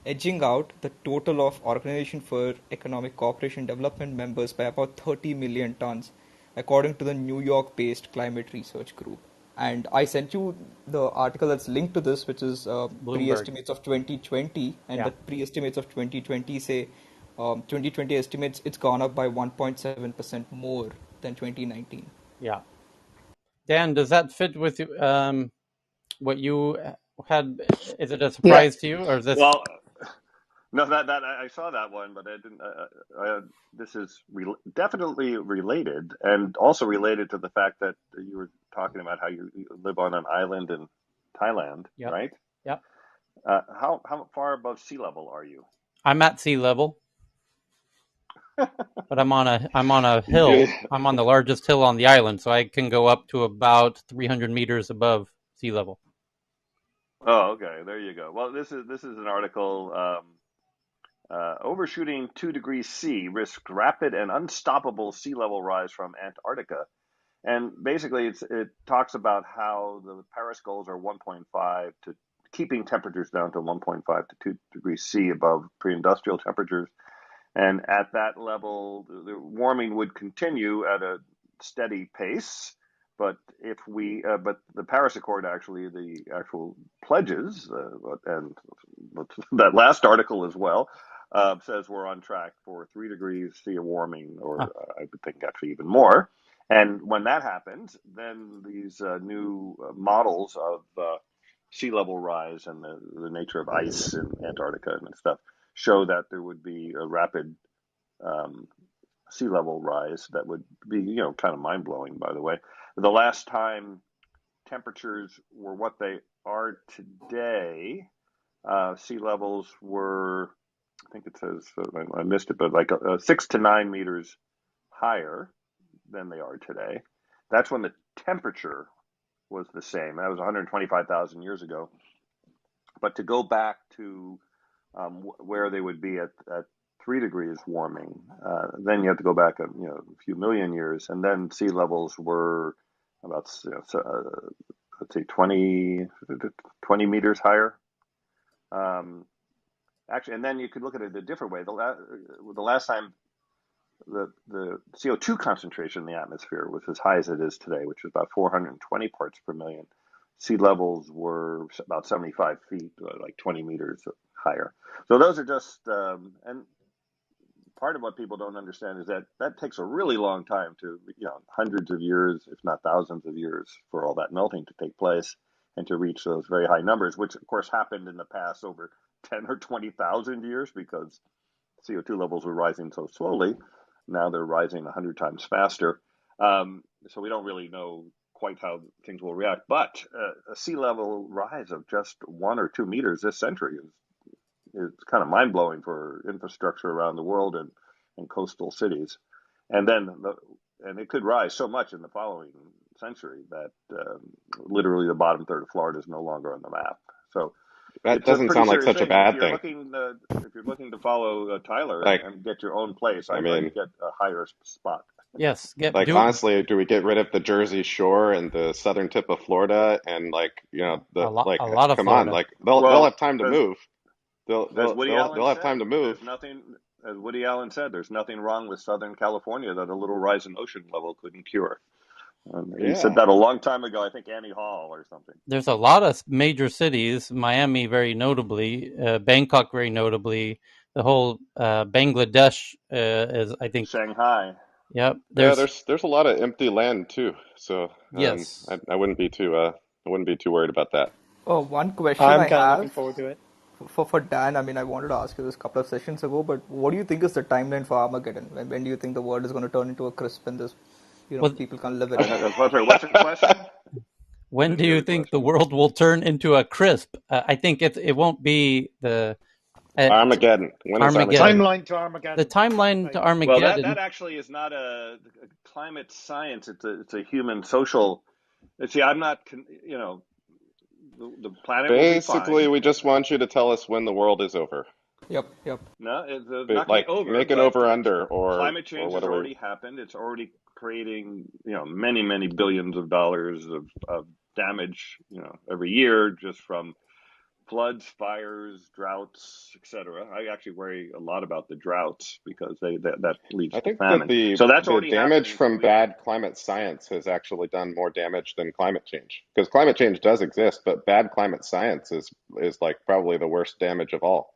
edging out the total of Organization for Economic Cooperation and Development members by about 30 million tons, according to the New York-based climate research group. And I sent you the article that's linked to this, which is pre-estimates of 2020, and the pre-estimates of 2020 say 2020 estimates it's gone up by 1.7% more than 2019. Yeah. Dan, does that fit with what you had? Is it a surprise to you, or is this? Well, no, that I saw that one, but I didn't. This is definitely related, and also related to the fact that you were talking about how you live on an island in Thailand, right? Yeah. How far above sea level are you? I'm at sea level, but I'm on a hill. I'm on the largest hill on the island, so I can go up to about 300 meters above sea level. Oh, okay. There you go. Well, this is an article. Overshooting 2 degrees C risks rapid and unstoppable sea level rise from Antarctica. And basically, it talks about how the Paris goals are 1.5 to keeping temperatures down to 1.5 to 2 degrees C above pre-industrial temperatures. And at that level, the warming would continue at a steady pace. But but the Paris Accord actually, the actual pledges, and that last article as well, says we're on track for 3 degrees C of warming, or I would think actually even more. And when that happens, then these new models of sea level rise and the nature of ice in Antarctica and stuff show that there would be a rapid sea level rise that would be, kind of mind blowing, by the way. The last time temperatures were what they are today, sea levels were, I think it says, I missed it, but like 6 to 9 meters higher than they are today. That's when the temperature was the same. That was 125,000 years ago. But to go back to where they would be at 3 degrees warming, then you have to go back a few million years, and then sea levels were about let's say 20 meters higher. Actually, and then you could look at it a different way. The last time the CO2 concentration in the atmosphere was as high as it is today, which is about 420 parts per million. Sea levels were about 75 feet, like 20 meters higher. So those are just, and part of what people don't understand is that takes a really long time to, hundreds of years, if not thousands of years, for all that melting to take place and to reach those very high numbers, which of course happened in the past over 10 or 20,000 years because CO2 levels were rising so slowly. Now they're rising 100 times faster. So we don't really know quite how things will react. But a sea level rise of just 1 or 2 meters this century is kind of mind blowing for infrastructure around the world and coastal cities. And it could rise so much in the following century that literally the bottom third of Florida is no longer on the map. So that doesn't sound like such a bad thing. If you're looking to follow Tyler and get your own place, I'd get a higher spot. Yes. Honestly, do we get rid of the Jersey Shore and the southern tip of Florida and a lot of come Florida. on, they'll have time to move. They'll have time to move. As Woody Allen said, there's nothing wrong with Southern California that a little rise in ocean level couldn't cure. He said that a long time ago, I think Annie Hall or something. There's a lot of major cities, Miami very notably, Bangkok very notably, the whole Bangladesh is, I think. Shanghai. Yep. There's a lot of empty land too. So yes. I wouldn't be too worried about that. Oh, one question I'm I kind of have looking forward to it. For Dan, I mean, I wanted to ask you this a couple of sessions ago, but what do you think is the timeline for Armageddon? When do you think the world is going to turn into a crisp and this, people can't live in it? What's the question? When do you think the world will turn into a crisp? I think it won't be the Armageddon. When is Armageddon? Timeline to Armageddon. The timeline to Armageddon. Well, that actually is not a climate science. It's a human social. See, I'm not. The planet. Basically, we just want you to tell us when the world is over. Yep. No, it's not over. Make an over/under or climate change has already happened. It's already creating many billions of dollars of damage every year just from floods, fires, droughts, etc. I actually worry a lot about the droughts because that leads to famine. So that's the damage from bad climate science has actually done more damage than climate change, because climate change does exist, but bad climate science is like probably the worst damage of all.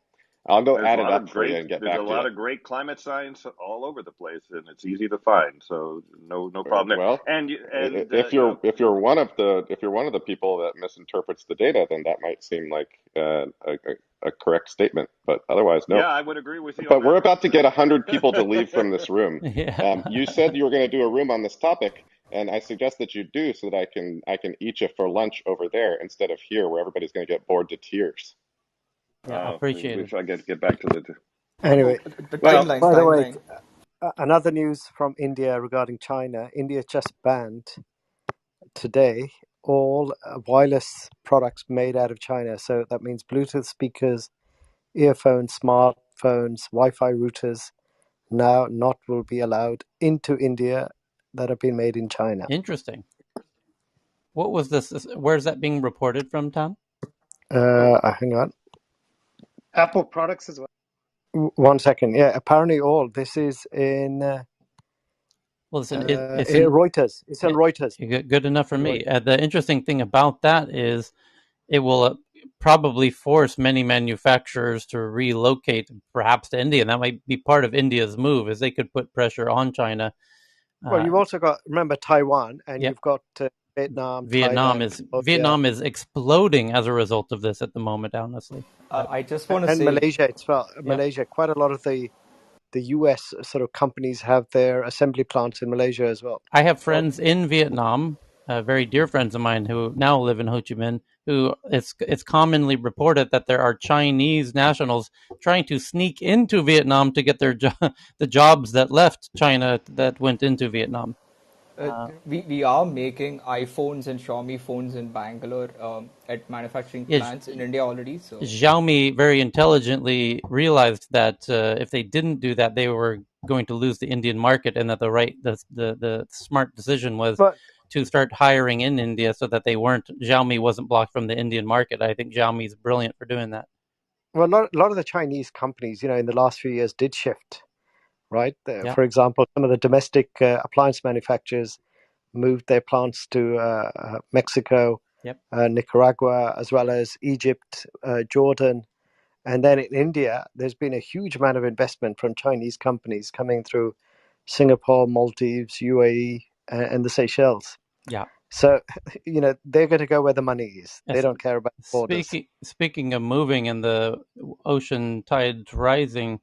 I'll go add it up for you and get back to you. There's a lot of great climate science all over the place, and it's easy to find. So no problem there. Well, if you're one of the people that misinterprets the data, then that might seem like a correct statement. But otherwise, no. Yeah, I would agree with you. But we're about to get 100 people to leave from this room. Yeah. You said you were going to do a room on this topic, and I suggest that you do so that I can eat you for lunch over there instead of here, where everybody's going to get bored to tears. Yeah, I appreciate it. I get back to the. Anyway, by the way, another news from India regarding China. India just banned today all wireless products made out of China. So that means Bluetooth speakers, earphones, smartphones, Wi-Fi routers now will be allowed into India that have been made in China. Interesting. What was this? Where's that being reported from, Tom? Hang on. Apple products as well. 1 second. Yeah, apparently all this is in. Well, it's in Reuters. It's in Reuters. Good enough for me. The interesting thing about that is it will probably force many manufacturers to relocate, perhaps to India. And that might be part of India's move, as they could put pressure on China. Well, you've also got, remember, Taiwan, and you've got Vietnam. Vietnam Thailand, is exploding as a result of this at the moment, honestly. I just want to say, Malaysia as well. Malaysia, quite a lot of the US sort of companies have their assembly plants in Malaysia as well. I have friends in Vietnam, very dear friends of mine who now live in Ho Chi Minh, who it's commonly reported that there are Chinese nationals trying to sneak into Vietnam to get their the jobs that left China that went into Vietnam. We are making iPhones and Xiaomi phones in Bangalore at manufacturing plants in India already. So Xiaomi very intelligently realized that if they didn't do that, they were going to lose the Indian market, and that the smart decision was to start hiring in India so that Xiaomi wasn't blocked from the Indian market. I think Xiaomi is brilliant for doing that. Well, a lot of the Chinese companies, in the last few years did shift. Right. For example, some of the domestic appliance manufacturers moved their plants to Mexico, Nicaragua, as well as Egypt, Jordan. And then in India, there's been a huge amount of investment from Chinese companies coming through Singapore, Maldives, UAE, and the Seychelles. Yeah. So, they're going to go where the money is. They don't care about borders. Speaking of moving and the ocean tides rising,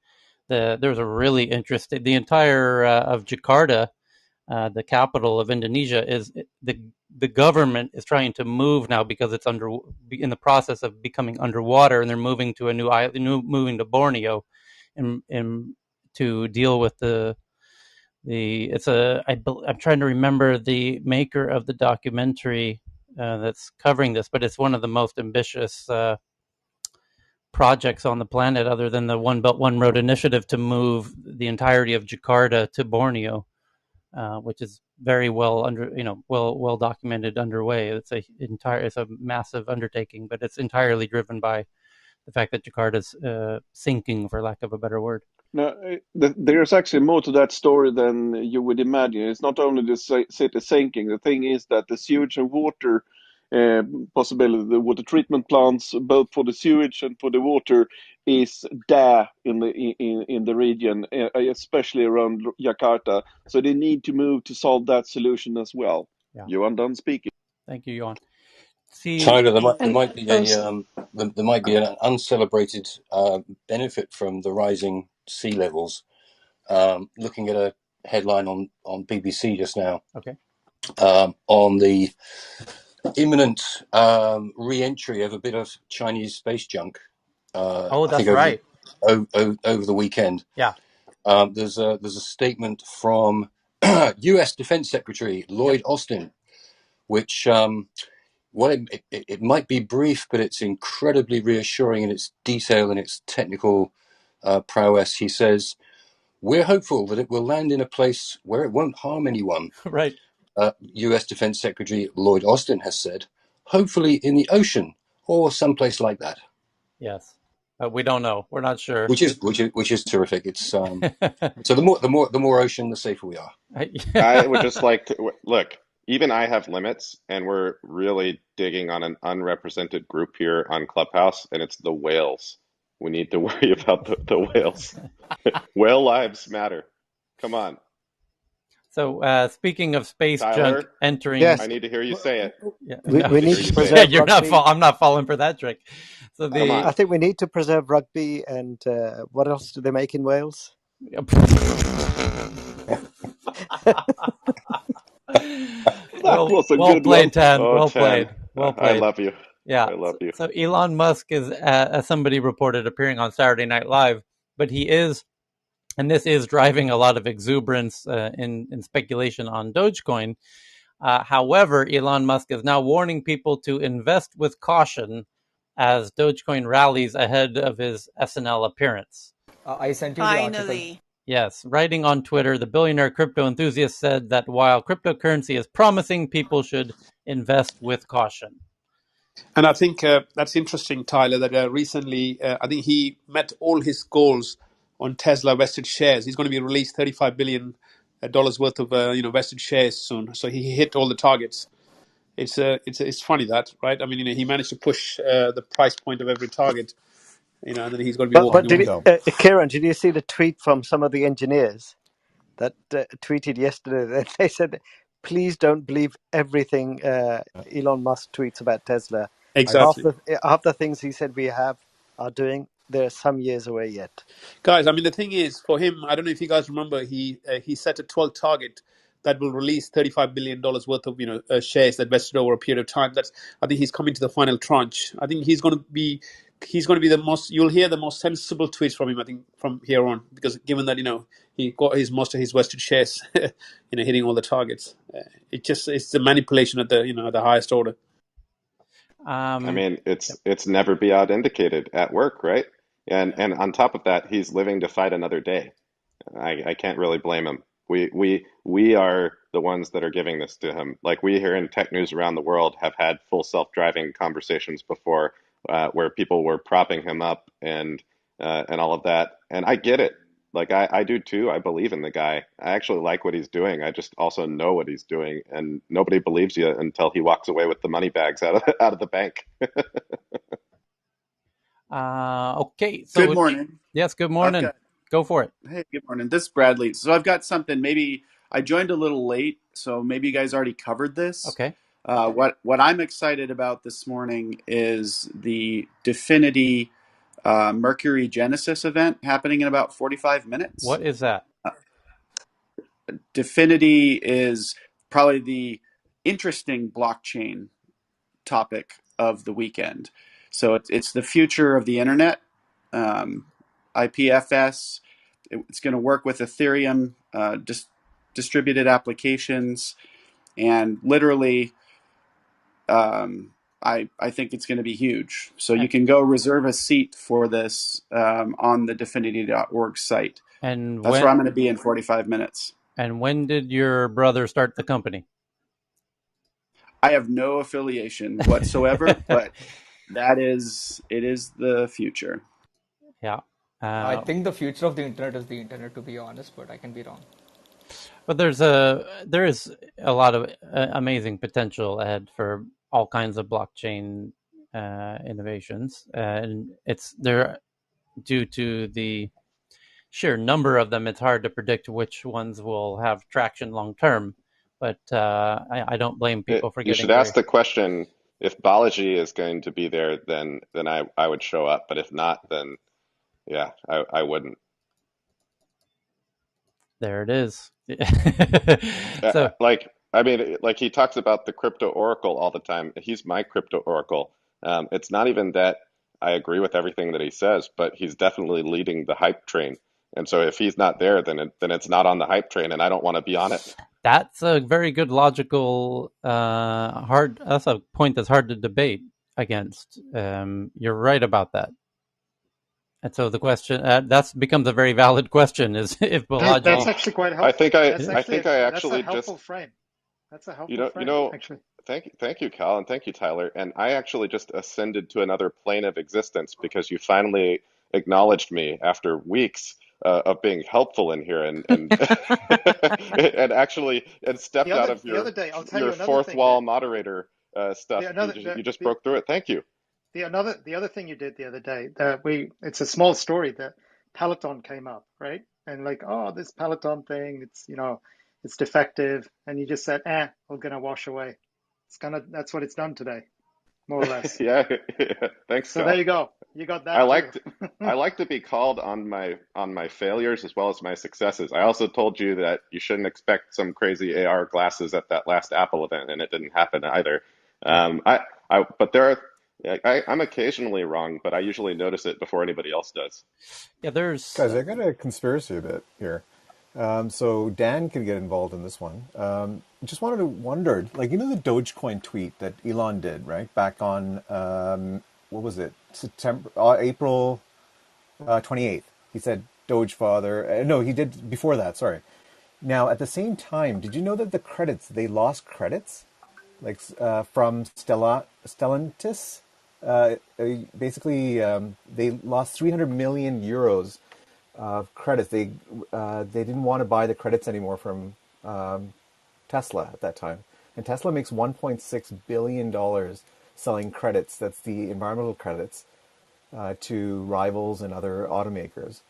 there's a really interesting, the entire of Jakarta, the capital of Indonesia, is the the government is trying to move now because it's in the process of becoming underwater, and they're moving to a new island, moving to Borneo, and to deal with I'm trying to remember the maker of the documentary that's covering this, but it's one of the most ambitious projects on the planet, other than the One Belt One Road initiative, to move the entirety of Jakarta to Borneo, which is very well documented underway. It's a massive undertaking, but it's entirely driven by the fact that Jakarta's sinking, for lack of a better word. No, there's actually more to that story than you would imagine. It's not only the city sinking. The thing is that the sewage and water possibility, the water treatment plants, both for the sewage and for the water, is there in the region, especially around Jakarta. So they need to move to solve that solution as well. Yeah. Johan, done speaking. Thank you, Johan. Tyler, there might be an uncelebrated benefit from the rising sea levels. Looking at a headline on BBC just now. Okay. On the imminent re-entry of a bit of Chinese space junk. That's right. Over the weekend. Yeah. There's a statement from U.S. Defense Secretary Lloyd Austin, which it might be brief, but it's incredibly reassuring in its detail and its technical prowess. He says, "We're hopeful that it will land in a place where it won't harm anyone." Right. U.S. Defense Secretary Lloyd Austin has said, "Hopefully in the ocean or someplace like that." Yes, but we don't know. We're not sure. Which is terrific. It's so the more ocean, the safer we are. I would just like to look. Even I have limits, and we're really digging on an unrepresented group here on Clubhouse, and it's the whales. We need to worry about the whales. Whale lives matter. Come on. So speaking of space Tyler, junk entering, yes. I need to hear you say it. Yeah, we need to preserve rugby. I'm not falling for that trick. So I think we need to preserve rugby, and what else do they make in Wales? Well played, Tan. Oh, well Tan. played. Well played. I love you. Yeah, I love you. So Elon Musk is, as somebody reported, appearing on Saturday Night Live, but he is, and this is driving a lot of exuberance in speculation on Dogecoin. However, Elon Musk is now warning people to invest with caution as Dogecoin rallies ahead of his SNL appearance. I sent you the article. Yes, writing on Twitter, the billionaire crypto enthusiast said that while cryptocurrency is promising, people should invest with caution. And I think that's interesting, Tyler, that recently, I think he met all his goals on Tesla vested shares. He's going to be released $35 billion worth of vested shares soon. So he hit all the targets. It's funny that, right? I mean, he managed to push the price point of every target, and then he's going to be walking away. Kieran, did you see the tweet from some of the engineers that tweeted yesterday? They said, "Please don't believe everything Elon Musk tweets about Tesla. Exactly. Half the things he said we are doing, they're some years away yet." Guys, I mean, the thing is, for him, I don't know if you guys remember, he set a 12 target that will release $35 billion worth of shares that vested over a period of time. I think he's coming to the final tranche. I think he's going to be the most. You'll hear the most sensible tweets from him, I think, from here on, because given that he got most of his vested shares, hitting all the targets. It's the manipulation at the highest order. I mean, it's never beyond indicated at work, right? And on top of that, he's living to fight another day. I can't really blame him. We are the ones that are giving this to him. Like, we here in tech news around the world have had full self-driving conversations before, where people were propping him up and all of that. And I get it. Like, I do too. I believe in the guy. I actually like what he's doing. I just also know what he's doing, and nobody believes you until he walks away with the money bags out of the bank. Okay. So good morning. Yes, good morning. Go for it. Hey, good morning. This is Bradley. So I've got something. Maybe I joined a little late, so maybe you guys already covered this. Okay. What I'm excited about this morning is the Definity Mercury Genesis event happening in about 45 minutes. What is that? Definity is probably interesting blockchain topic of the weekend. So it's the future of the internet, IPFS. It's going to work with Ethereum, distributed applications, and literally, I think it's going to be huge. So you can go reserve a seat for this on the Dfinity.org site. And That's where I'm going to be in 45 minutes. And when did your brother start the company? I have no affiliation whatsoever, but it is the future. Yeah. I think the future of the internet is the internet, to be honest, but I can be wrong. But there is a lot of amazing potential ahead for all kinds of blockchain innovations, and it's there due to the sheer number of them. It's hard to predict which ones will have traction long term. But I don't blame people for You getting should very. ask the question, if Balaji is going to be there, then I would show up. But if not, then yeah, I wouldn't. There it is. Like, I mean, like he talks about the crypto oracle all the time. He's my crypto oracle. It's not even that I agree with everything that he says, but he's definitely leading the hype train. And so if he's not there, then it's not on the hype train, and I don't want to be on it. That's a very good logical that's a point that's hard to debate against. You're right about that. And so the question that becomes a very valid question: is if Balaji? That's actually quite helpful. I think I That's a actually helpful just frame. That's a helpful frame, actually. thank you, Cal, and thank you, Tyler. And I actually just ascended to another plane of existence because you finally acknowledged me after weeks of being helpful in here and and actually stepped out of The other day, I'll tell you your another fourth thing wall that moderator stuff. You just broke through it. Thank you. the other thing you did the other day that it's a small story that Peloton came up, right? And like, oh, this Peloton thing, it's defective, and you just said, we're gonna wash away. That's what it's done today, more or less. Yeah, thanks, So Cal. there you go. You got I that too. like I like to be called on my failures as well as my successes. I also told you that you shouldn't expect some crazy AR glasses at that last Apple event, and it didn't happen either. But I'm occasionally wrong, but I usually notice it before anybody else does. Yeah, there's guys. I got a conspiracy a bit here. So Dan can get involved in this one. Just wondered, like, the Dogecoin tweet that Elon did, right? Back on, what was it? April 28th. He said, Doge father. No, he did before that, sorry. Now, at the same time, did you know that they lost credits? Like, from Stellantis? Basically, they lost 300 million euros of credits. They didn't want to buy the credits anymore from Tesla at that time, and Tesla makes $1.6 billion selling credits. That's the environmental credits to rivals and other automakers.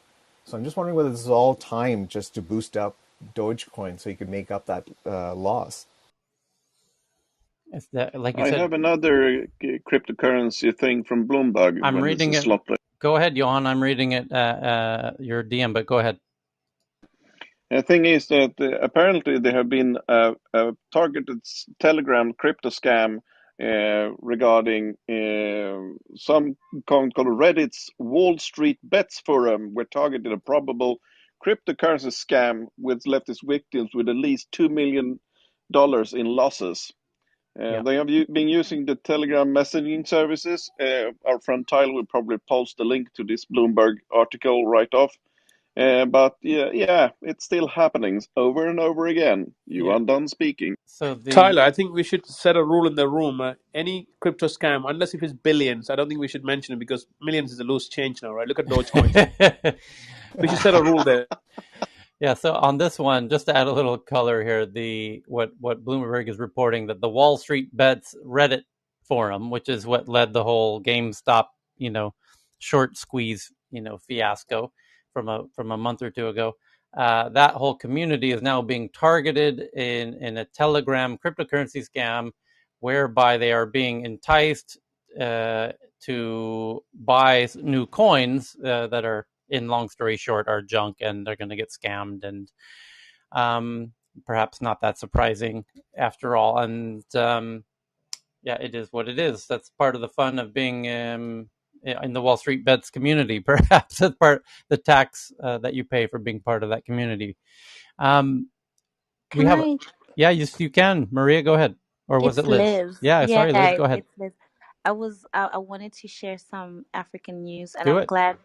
So I'm just wondering whether this is all timed just to boost up Dogecoin so you could make up that loss. Is that, like you I said, have another cryptocurrency thing from Bloomberg. I'm when reading it's it. a slot. Go ahead, Johan. I'm reading it. Your DM, but go ahead. The thing is that apparently there have been a targeted Telegram crypto scam regarding some coin called Reddit's Wall Street Bets Forum, where targeted a probable cryptocurrency scam which left its victims with at least $2 million in losses. They have been using the Telegram messaging services. Our friend Tyler will probably post the link to this Bloomberg article right off. But yeah, it's still happening over and over again. You are done speaking. So Tyler, I think we should set a rule in the room. Any crypto scam, unless if it's billions, I don't think we should mention it because millions is a loose change now, right? Look at Dogecoin. We should set a rule there. Yeah, so on this one, just to add a little color here, what Bloomberg is reporting, that the Wall Street Bets Reddit forum, which is what led the whole GameStop, short squeeze, fiasco from a month or two ago. That whole community is now being targeted in a Telegram cryptocurrency scam, whereby they are being enticed to buy new coins that are, in long story short, are junk, and they're going to get scammed. And perhaps not that surprising after all. And yeah, it is what it is. That's part of the fun of being in the Wall Street Bets community. Perhaps that's part the tax that you pay for being part of that community. We Can have, I? yeah, you can. Maria, go ahead. Or was it It's Liz? Liz. Yeah, sorry, Liz, Yeah, go ahead. it's Liz. I wanted to share some African news, and Do I'm it. glad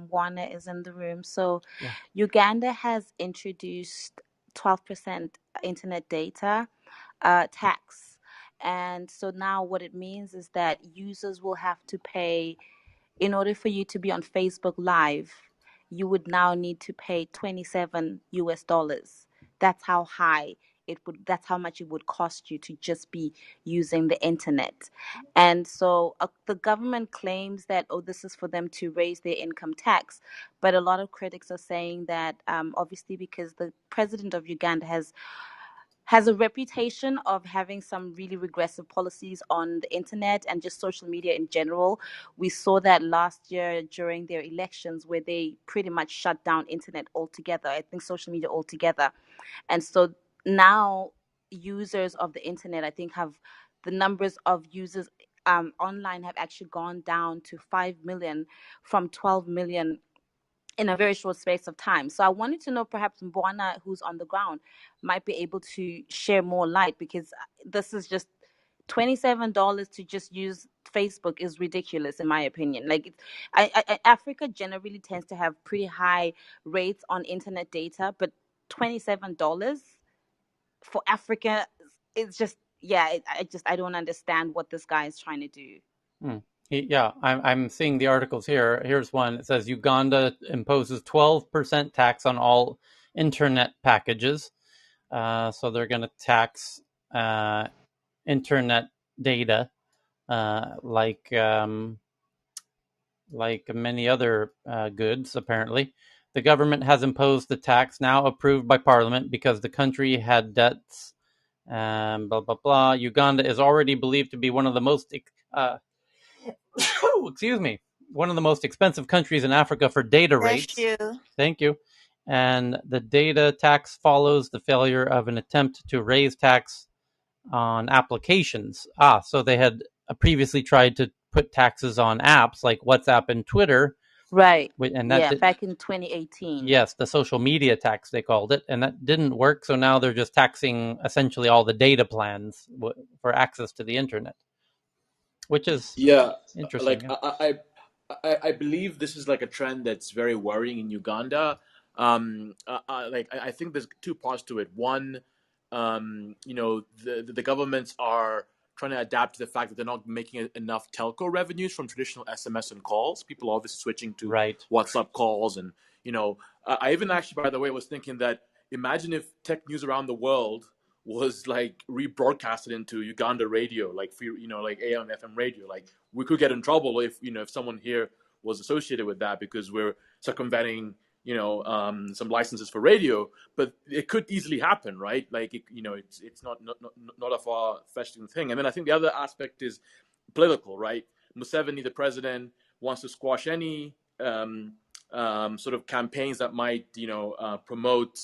Juana is in the room. So, Yeah. Uganda has introduced 12% internet data tax, and so now what it means is that users will have to pay in order for you to be on Facebook Live. You would now need to pay 27 US dollars. That's how high it would, that's how much it would cost you to just be using the internet. And so the government claims that, oh, this is for them to raise their income tax. But a lot of critics are saying that obviously because the president of Uganda has a reputation of having some really regressive policies on the internet and just social media in general. We saw that last year during their elections where they pretty much shut down internet altogether, I think social media altogether. And so now users of the internet, I think, have the numbers of users online have actually gone down to 5 million from 12 million in a very short space of time. So I wanted to know, perhaps Mbwana, who's on the ground, might be able to share more light, because this is just $27 to just use Facebook is ridiculous in my opinion. Like Africa generally tends to have pretty high rates on internet data, but $27 for Africa is just, yeah, I don't understand what this guy is trying to do. Yeah, I'm seeing the articles here. Here's one. It says Uganda imposes 12% tax on all internet packages. So they're going to tax internet data like many other goods, apparently. The government has imposed the tax, now approved by Parliament, because the country had debts. Blah, blah, blah. Uganda is already believed to be one of the most excuse me, one of the most expensive countries in Africa for data Bless rates. you. Thank you. And the data tax follows the failure of an attempt to raise tax on applications. So they had previously tried to put taxes on apps like WhatsApp and Twitter. Right. And yeah, back in 2018. Yes, the social media tax, they called it, and that didn't work. So now they're just taxing essentially all the data plans for access to the internet, which is interesting. Like I believe this is like a trend that's very worrying in Uganda. I think there's two parts to it. One, the governments are trying to adapt to the fact that they're not making enough telco revenues from traditional SMS and calls. People are obviously switching to WhatsApp calls, and I even actually, by the way, was thinking that imagine if tech news around the world was like rebroadcasted into Uganda radio, like like AM FM radio. Like we could get in trouble if if someone here was associated with that because we're circumventing some licenses for radio. But it could easily happen, right? Like it's not a far-fetched thing. And then I think the other aspect is political, right? Museveni, the president, wants to squash any sort of campaigns that might promote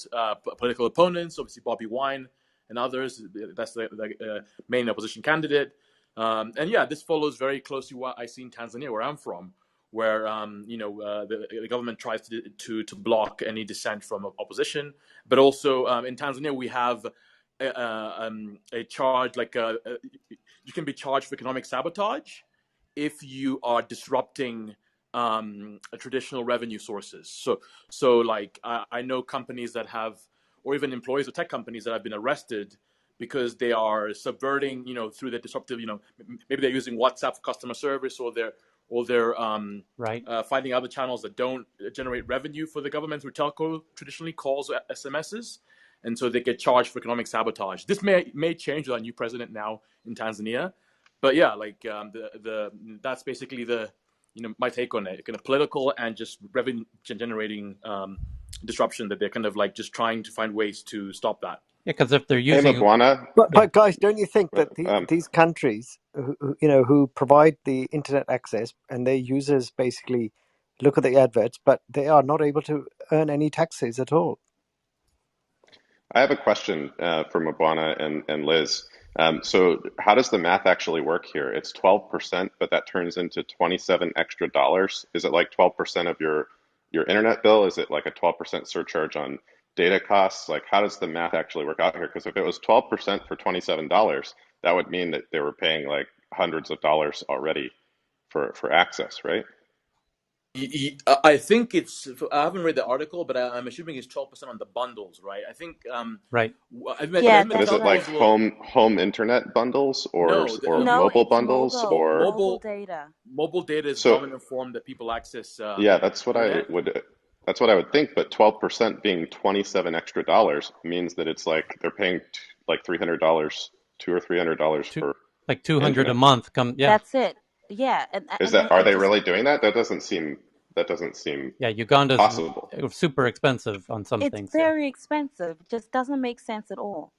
political opponents. Obviously, Bobby Wine and others. That's the main opposition candidate. And yeah, this follows very closely what I see in Tanzania, where I'm from, where the government tries to block any dissent from opposition. But also in Tanzania, we have a charge you can be charged for economic sabotage if you are disrupting traditional revenue sources. So like I know companies that have, or even employees of tech companies that have been arrested because they are subverting, through the disruptive, maybe they're using WhatsApp for customer service, or they're finding other channels that don't generate revenue for the government through telco, traditionally calls or SMSs, and so they get charged for economic sabotage. This may change with our new president now in Tanzania, but yeah, like that's basically my take on it, kind of political and just revenue generating disruption that they're kind of like just trying to find ways to stop that. Yeah, because if they're using, but guys, don't you think that these countries, who provide the internet access and their users basically look at the adverts, but they are not able to earn any taxes at all? I have a question for Mabwana and Liz. So how does the math actually work here? It's 12%, but that turns into 27 extra dollars. Is it like 12% of your internet bill? Is it like a 12% surcharge on data costs? Like how does the math actually work out here? Because if it was 12% for $27, that would mean that they were paying like hundreds of dollars already for access, right? I think it's. I haven't read the article, but I'm assuming it's 12% on the bundles, right? I think. Right. I think Yeah, But the is that's it like right. telcos will. home internet bundles No, or No, mobile it's bundles or mobile mobile data. mobile data is so dominant form that people access yeah, internet. that's what I would think, but 12% being 27 extra dollars means that it's like they're paying like $300, $200 or $300 for like 200 a internet. month. Yeah. That's it. Yeah, Is and that, I are they just really doing that? That doesn't seem Yeah, Uganda's possible. super expensive on some it's things. Yeah. very expensive. It just doesn't make sense at all.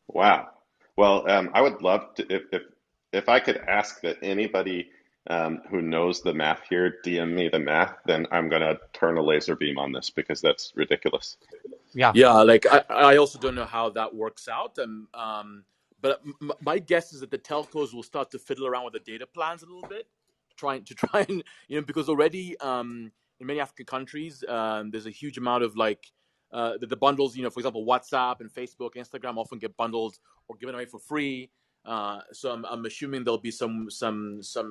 Wow. Well, I would love to if I could ask that anybody who knows the math here DM me the math, then I'm gonna turn a laser beam on this because that's ridiculous. Yeah. Yeah, like I also don't know how that works out, and but my guess is that the telcos will start to fiddle around with the data plans a little bit, try and because already in many African countries there's a huge amount of like the bundles, for example, WhatsApp and Facebook, Instagram often get bundled or given away for free. So I'm assuming there'll be some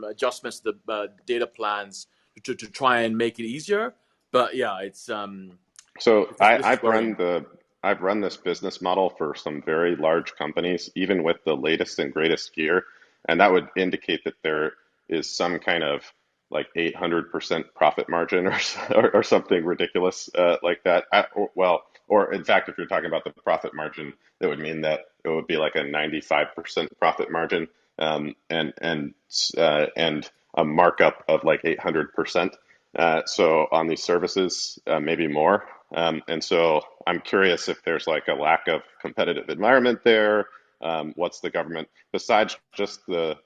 adjustments to the data plans to try and make it easier. But yeah, So this is worrying. I've run this business model for some very large companies, even with the latest and greatest gear, and that would indicate that there is some kind of like 800% profit margin or something ridiculous like that. Or in fact, if you're talking about the profit margin, it would mean that it would be like a 95% profit margin, and a markup of like 800%. So on these services, maybe more. And so I'm curious if there's like a lack of competitive environment there. What's the government, besides just the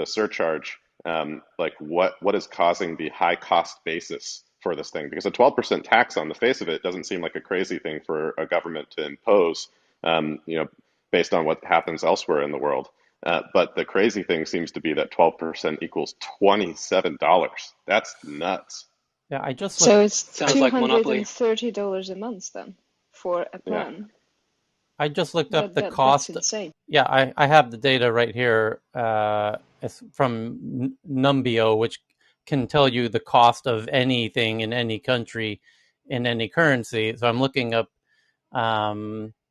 surcharge, like what is causing the high cost basis for this thing? Because a 12% tax on the face of it doesn't seem like a crazy thing for a government to impose, based on what happens elsewhere in the world. But the crazy thing seems to be that 12% equals $27. That's nuts. Yeah, I just looked. So it's Sounds like monopoly. $230 a month then for a Yeah. plan. I just looked up the That's cost. insane. Yeah, I have the data right here. It's from Numbeo, which can tell you the cost of anything in any country in any currency. So I'm looking up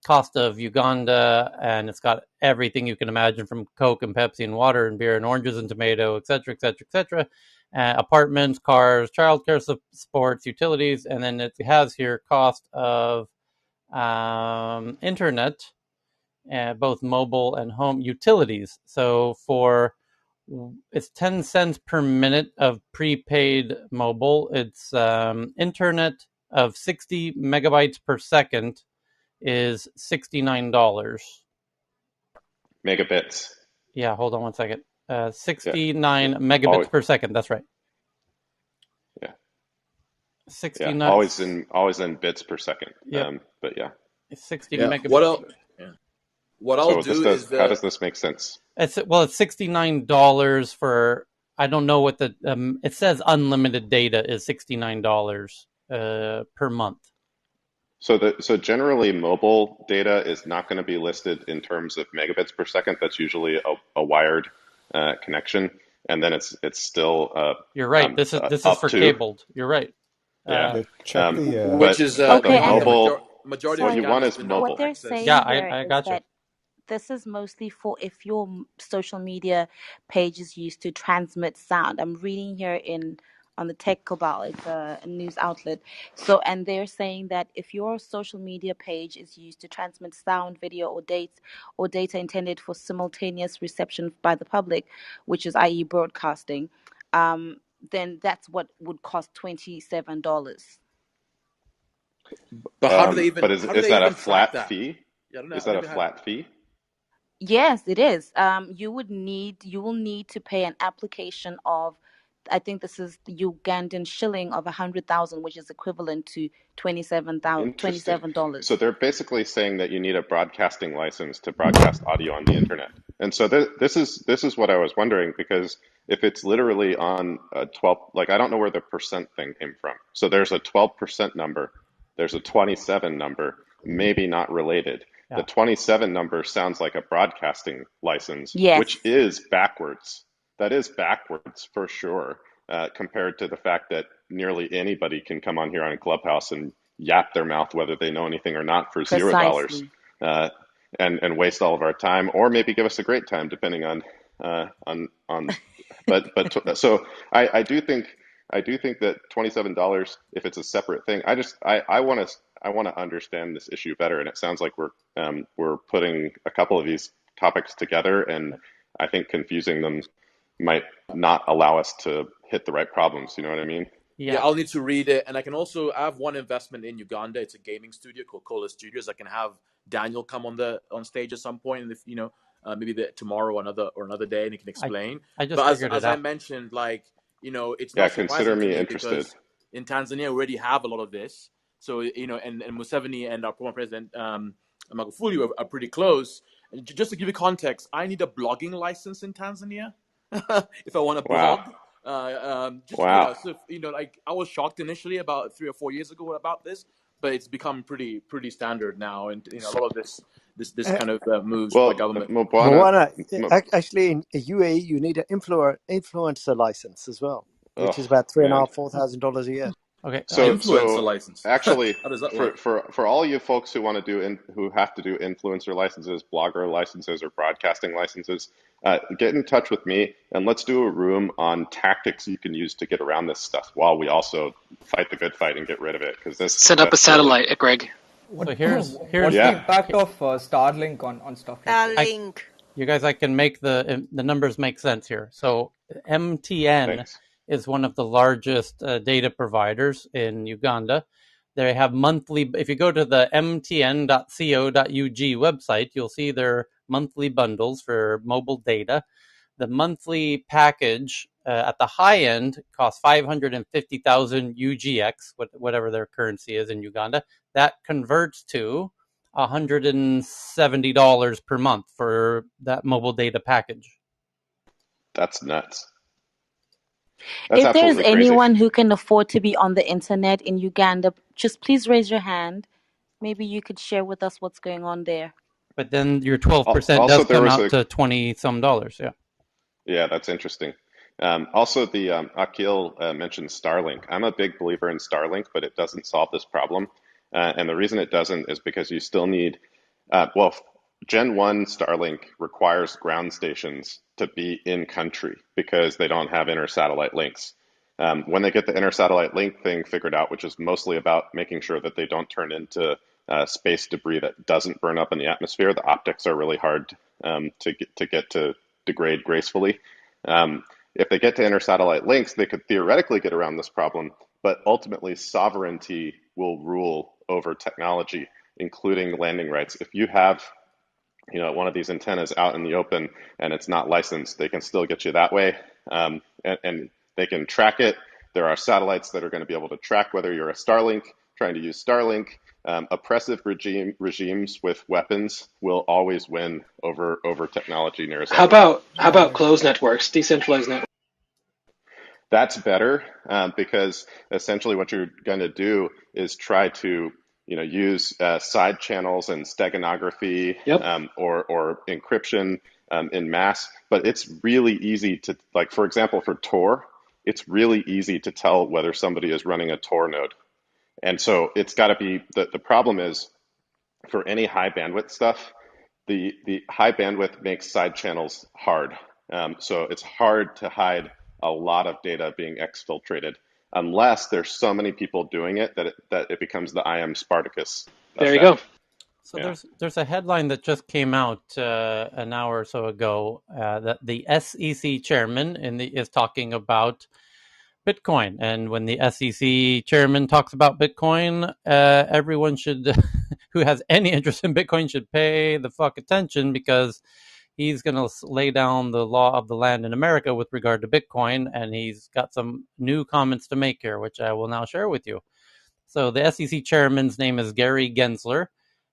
cost of Uganda, and it's got everything you can imagine from Coke and Pepsi and water and beer and oranges and tomato, et cetera, et cetera, et cetera. Apartments, cars, childcare, sports, utilities, and then it has here cost of internet, both mobile and home utilities. So it's 10 cents per minute of prepaid mobile. It's internet of 60 megabytes per second is $69. Megabits. Yeah, hold on one second. Yeah. 69 Yeah. megabits per second. That's right. Yeah. 69. Always in bits per second. Yep. But yeah. 60 Yeah. megabits. What I'll So do is how does this make sense? It's $69 for. I don't know what the. It says unlimited data is $69 per month. So generally mobile data is not going to be listed in terms of megabits per second. That's usually a wired connection, and then it's still You're right. This is up for to. cabled. You're right. Yeah. Yeah, check the. which is But the Okay, I think the and mobile, majority of what you sorry, want Ugandans is do not what mobile. they're access. Yeah, saying here I is gotcha. that this is mostly for if your social media page is used to transmit sound. I'm reading here on the Tech Cabal, it's a news outlet. So, and they're saying that if your social media page is used to transmit sound, video, or data intended for simultaneous reception by the public, which is i.e. broadcasting, then that's what would cost $27. But But how do is they that a even track flat that? fee? Yeah, I don't know. Is I that a never had. flat fee? Yes, it is. You will need to pay an application of I think this is the Ugandan shilling of 100,000, which is equivalent to Interesting. So $27. they're basically saying that you need a broadcasting license to broadcast audio on the internet. And so this is what I was wondering, because if it's literally on a 12, like I don't know where the percent thing came from. So there's a 12% number, there's a 27 number, maybe not related. Yeah. The 27 number sounds like a broadcasting license, Yes. which is backwards. That is backwards for sure, compared to the fact that nearly anybody can come on here on Clubhouse and yap their mouth whether they know anything or not for $0, Precisely. and waste all of our time, or maybe give us a great time depending on. But so I do think that $27, if it's a separate thing, I want to understand this issue better, and it sounds like we're putting a couple of these topics together, and I think confusing them might not allow us to hit the right problems. You know what I mean? Yeah, I'll need to read it. And I have one investment in Uganda. It's a gaming studio called Cola Studios. I can have Daniel come on stage at some point, and if maybe tomorrow or another day, and he can explain. I just but figured as it out. I mentioned, it's Yeah, not consider surprising to me me interested. because in Tanzania we already have a lot of this. So and Museveni and our former president Magufuli are pretty close. And just to give you context, I need a blogging license in Tanzania if I want to blog. Wow. So I was shocked initially about 3 or 4 years ago about this, but it's become pretty standard now, and a lot of this kind of moves by Well, government. Mobwana, Actually, in UAE, you need an influencer license as well, which is about man. $3,500 a year. Okay. Influencer license. Actually, How does that work? for all you folks who want to who have to do influencer licenses, blogger licenses, or broadcasting licenses, get in touch with me and let's do a room on tactics you can use to get around this stuff while we also fight the good fight and get rid of it. Because set up a satellite at Greg. So here's what's the impact of Starlink on stuff like Starlink. You guys, I can make the numbers make sense here. So MTN is one of the largest data providers in Uganda. They have monthly, if you go to the mtn.co.ug website, you'll see their monthly bundles for mobile data. The monthly package at the high end costs 550,000 UGX, whatever their currency is in Uganda. That converts to $170 per month for that mobile data package. That's nuts. That's if there's absolutely anyone crazy. who can afford to be on the internet in Uganda, just please raise your hand. Maybe you could share with us what's going on there. But then your 12% does come out to $20-some. Yeah. Yeah, that's interesting. Also, the Akil mentioned Starlink. I'm a big believer in Starlink, but it doesn't solve this problem. And the reason it doesn't is because you still need, Gen 1 Starlink requires ground stations to be in country because they don't have inter-satellite links. When they get the inter-satellite link thing figured out, which is mostly about making sure that they don't turn into space debris that doesn't burn up in the atmosphere, the optics are really hard to get to degrade gracefully. If they get to inter-satellite links, they could theoretically get around this problem, but ultimately sovereignty will rule over technology, including landing rights. If you have one of these antennas out in the open and it's not licensed, they can still get you that way, and they can track it. There are satellites that are going to be able to track whether you're a Starlink trying to use Starlink. Oppressive regimes with weapons will always win over technology near as How about closed networks, decentralized networks? That's better because essentially what you're going to do is try to use side channels and steganography, or encryption in mass. But it's really easy to, like, for example, for Tor, it's really easy to tell whether somebody is running a Tor node. And so it's got to be, the problem is for any high bandwidth stuff, the high bandwidth makes side channels hard. So it's hard to hide a lot of data being exfiltrated unless there's so many people doing it that it becomes the I am Spartacus. There you go. So there's a headline that just came out an hour or so ago that the SEC chairman is talking about Bitcoin, and when the SEC chairman talks about Bitcoin, everyone should who has any interest in Bitcoin should pay the fuck attention, because he's going to lay down the law of the land in America with regard to Bitcoin, and he's got some new comments to make here, which I will now share with you. So the SEC chairman's name is Gary Gensler,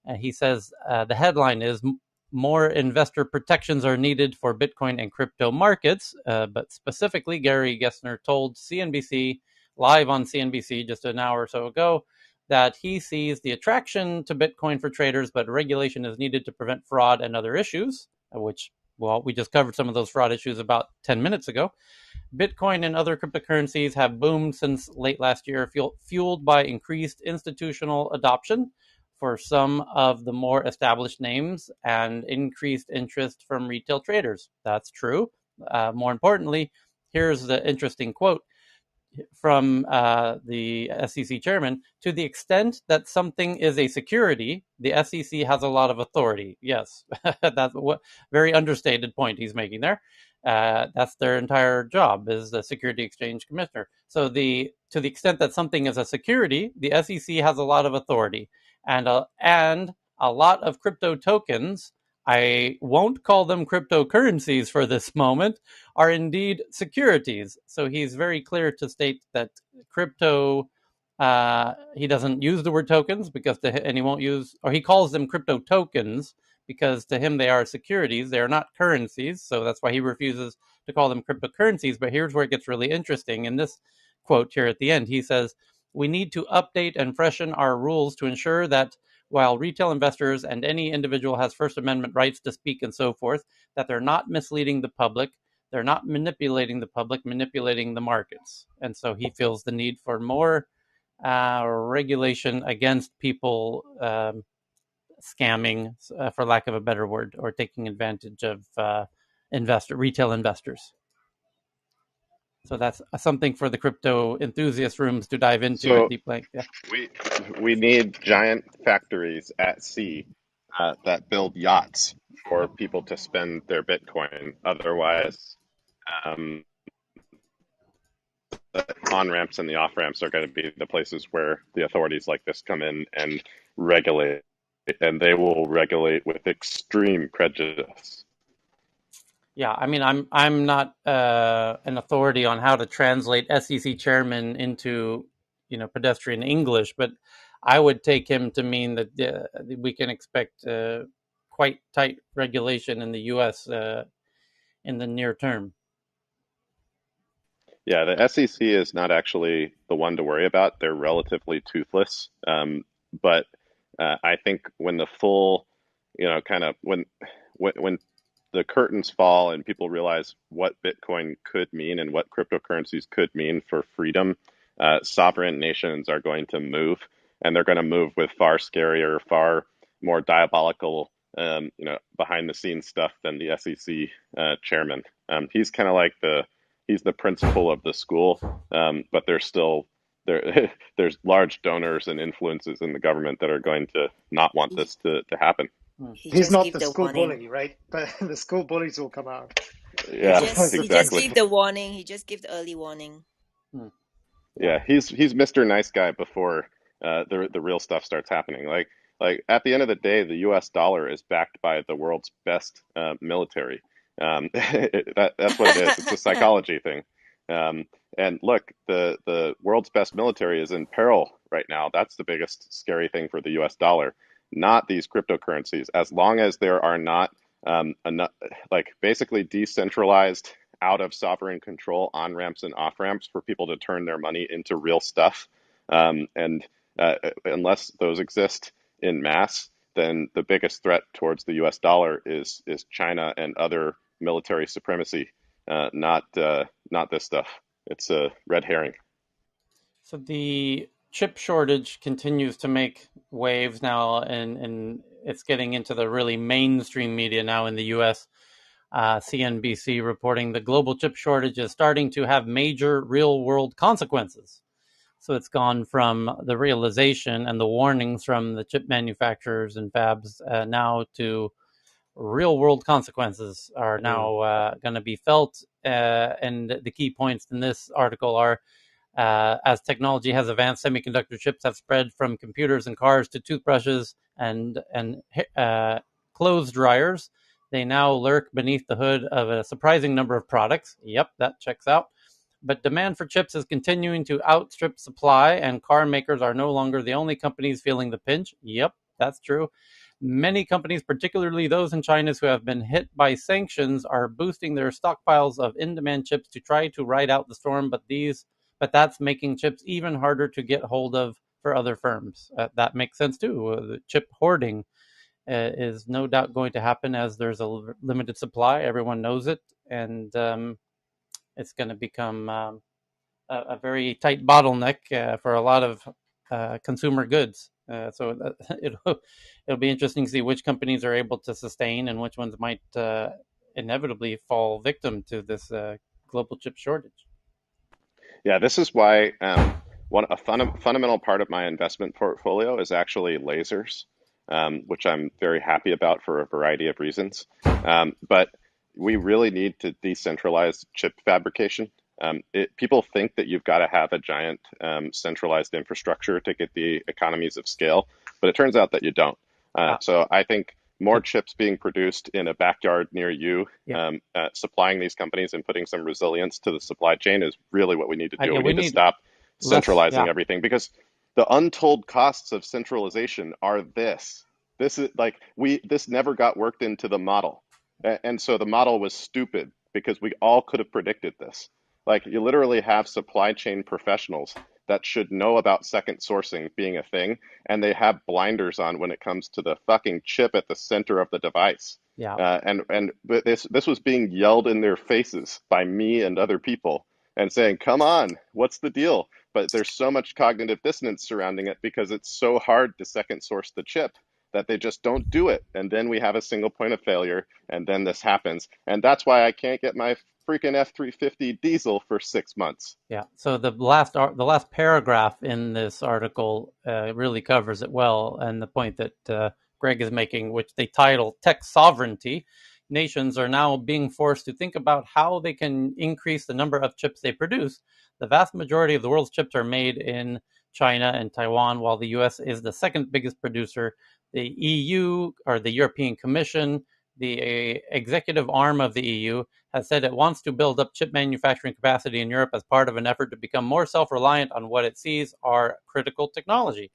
and he says the headline is more investor protections are needed for Bitcoin and crypto markets. But specifically, Gary Gensler told CNBC, live on CNBC just an hour or so ago, that he sees the attraction to Bitcoin for traders, but regulation is needed to prevent fraud and other issues, which, well, we just covered some of those fraud issues about 10 minutes ago. Bitcoin and other cryptocurrencies have boomed since late last year, fueled by increased institutional adoption for some of the more established names and increased interest from retail traders. That's true. More importantly, here's the interesting quote from the SEC chairman: to the extent that something is a security, the SEC has a lot of authority. Yes, that's what very understated point he's making there. That's their entire job, is the Security Exchange Commissioner. So to the extent that something is a security, the SEC has a lot of authority, and a lot of crypto tokens, I won't call them cryptocurrencies for this moment, are indeed securities. So he's very clear to state that crypto, he doesn't use the word tokens and he won't use, or he calls them crypto tokens because to him they are securities. They are not currencies. So that's why he refuses to call them cryptocurrencies. But here's where it gets really interesting. In this quote here at the end, he says, we need to update and freshen our rules to ensure that while retail investors and any individual has First Amendment rights to speak and so forth, that they're not misleading the public, they're not manipulating the public, manipulating the markets. And so he feels the need for more regulation against people scamming, for lack of a better word, or taking advantage of retail investors. So that's something for the crypto enthusiast rooms to dive into at Deep Link. Yeah. We need giant factories at sea that build yachts for people to spend their Bitcoin. Otherwise, the on-ramps and the off-ramps are going to be the places where the authorities like this come in and regulate, and they will regulate with extreme prejudice. Yeah, I mean, I'm not an authority on how to translate SEC chairman into, pedestrian English, but I would take him to mean that we can expect quite tight regulation in the U.S. In the near term. Yeah, the SEC is not actually the one to worry about. They're relatively toothless, but I think when the full, when the curtains fall and people realize what Bitcoin could mean and what cryptocurrencies could mean for freedom, sovereign nations are going to move, and they're going to move with far scarier, far more diabolical, behind the scenes stuff than the SEC chairman. He's kind of like he's the principal of the school, but there's large donors and influences in the government that are going to not want this to happen. He's not the school bully, right? But the school bullies will come out. Yeah, He just give the warning. He just give the early warning. Yeah, he's Mr. Nice Guy before the real stuff starts happening. Like at the end of the day, the U.S. dollar is backed by the world's best military. That's what it is. It's a psychology thing. And look, the world's best military is in peril right now. That's the biggest scary thing for the U.S. dollar, not these cryptocurrencies. As long as there are not enough, like basically decentralized, out of sovereign control on ramps and off ramps for people to turn their money into real stuff, and unless those exist in mass, then the biggest threat towards the U.S. dollar is China and other military supremacy, not this stuff. It's a red herring. So the chip shortage continues to make waves now, and it's getting into the really mainstream media now in the U.S. CNBC reporting the global chip shortage is starting to have major real-world consequences. So it's gone from the realization and the warnings from the chip manufacturers and fabs now to real-world consequences are now going to be felt. And the key points in this article are, as technology has advanced, semiconductor chips have spread from computers and cars to toothbrushes and clothes dryers. They now lurk beneath the hood of a surprising number of products. Yep, that checks out. But demand for chips is continuing to outstrip supply, and car makers are no longer the only companies feeling the pinch. Yep, that's true. Many companies, particularly those in China who have been hit by sanctions, are boosting their stockpiles of in-demand chips to try to ride out the storm, but that's making chips even harder to get hold of for other firms. That makes sense too. The chip hoarding is no doubt going to happen as there's a limited supply. Everyone knows it, and it's going to become a very tight bottleneck for a lot of consumer goods. So it'll be interesting to see which companies are able to sustain and which ones might inevitably fall victim to this global chip shortage. Yeah, this is why fundamental part of my investment portfolio is actually lasers, which I'm very happy about for a variety of reasons. But we really need to decentralize chip fabrication. People think that you've got to have a giant centralized infrastructure to get the economies of scale, but it turns out that you don't. So I think more chips being produced in a backyard near you, supplying these companies and putting some resilience to the supply chain is really what we need to do. We need to stop centralizing everything, because the untold costs of centralization are this. This is like this never got worked into the model. And so the model was stupid because we all could have predicted this. Like, you literally have supply chain professionals that should know about second sourcing being a thing, and they have blinders on when it comes to the fucking chip at the center of the device. But this was being yelled in their faces by me and other people and saying, "Come on, what's the deal?" But there's so much cognitive dissonance surrounding it because it's so hard to second source the chip that they just don't do it. And then we have a single point of failure, and then this happens. And that's why I can't get my freaking F-350 diesel for 6 months. Yeah. So the last paragraph in this article really covers it well, and the point that Greg is making, which they title "Tech Sovereignty." Nations are now being forced to think about how they can increase the number of chips they produce. The vast majority of the world's chips are made in China and Taiwan, while the U.S. is the second biggest producer. The EU, or the European Commission, the executive arm of the EU, has said it wants to build up chip manufacturing capacity in Europe as part of an effort to become more self-reliant on what it sees are critical technology.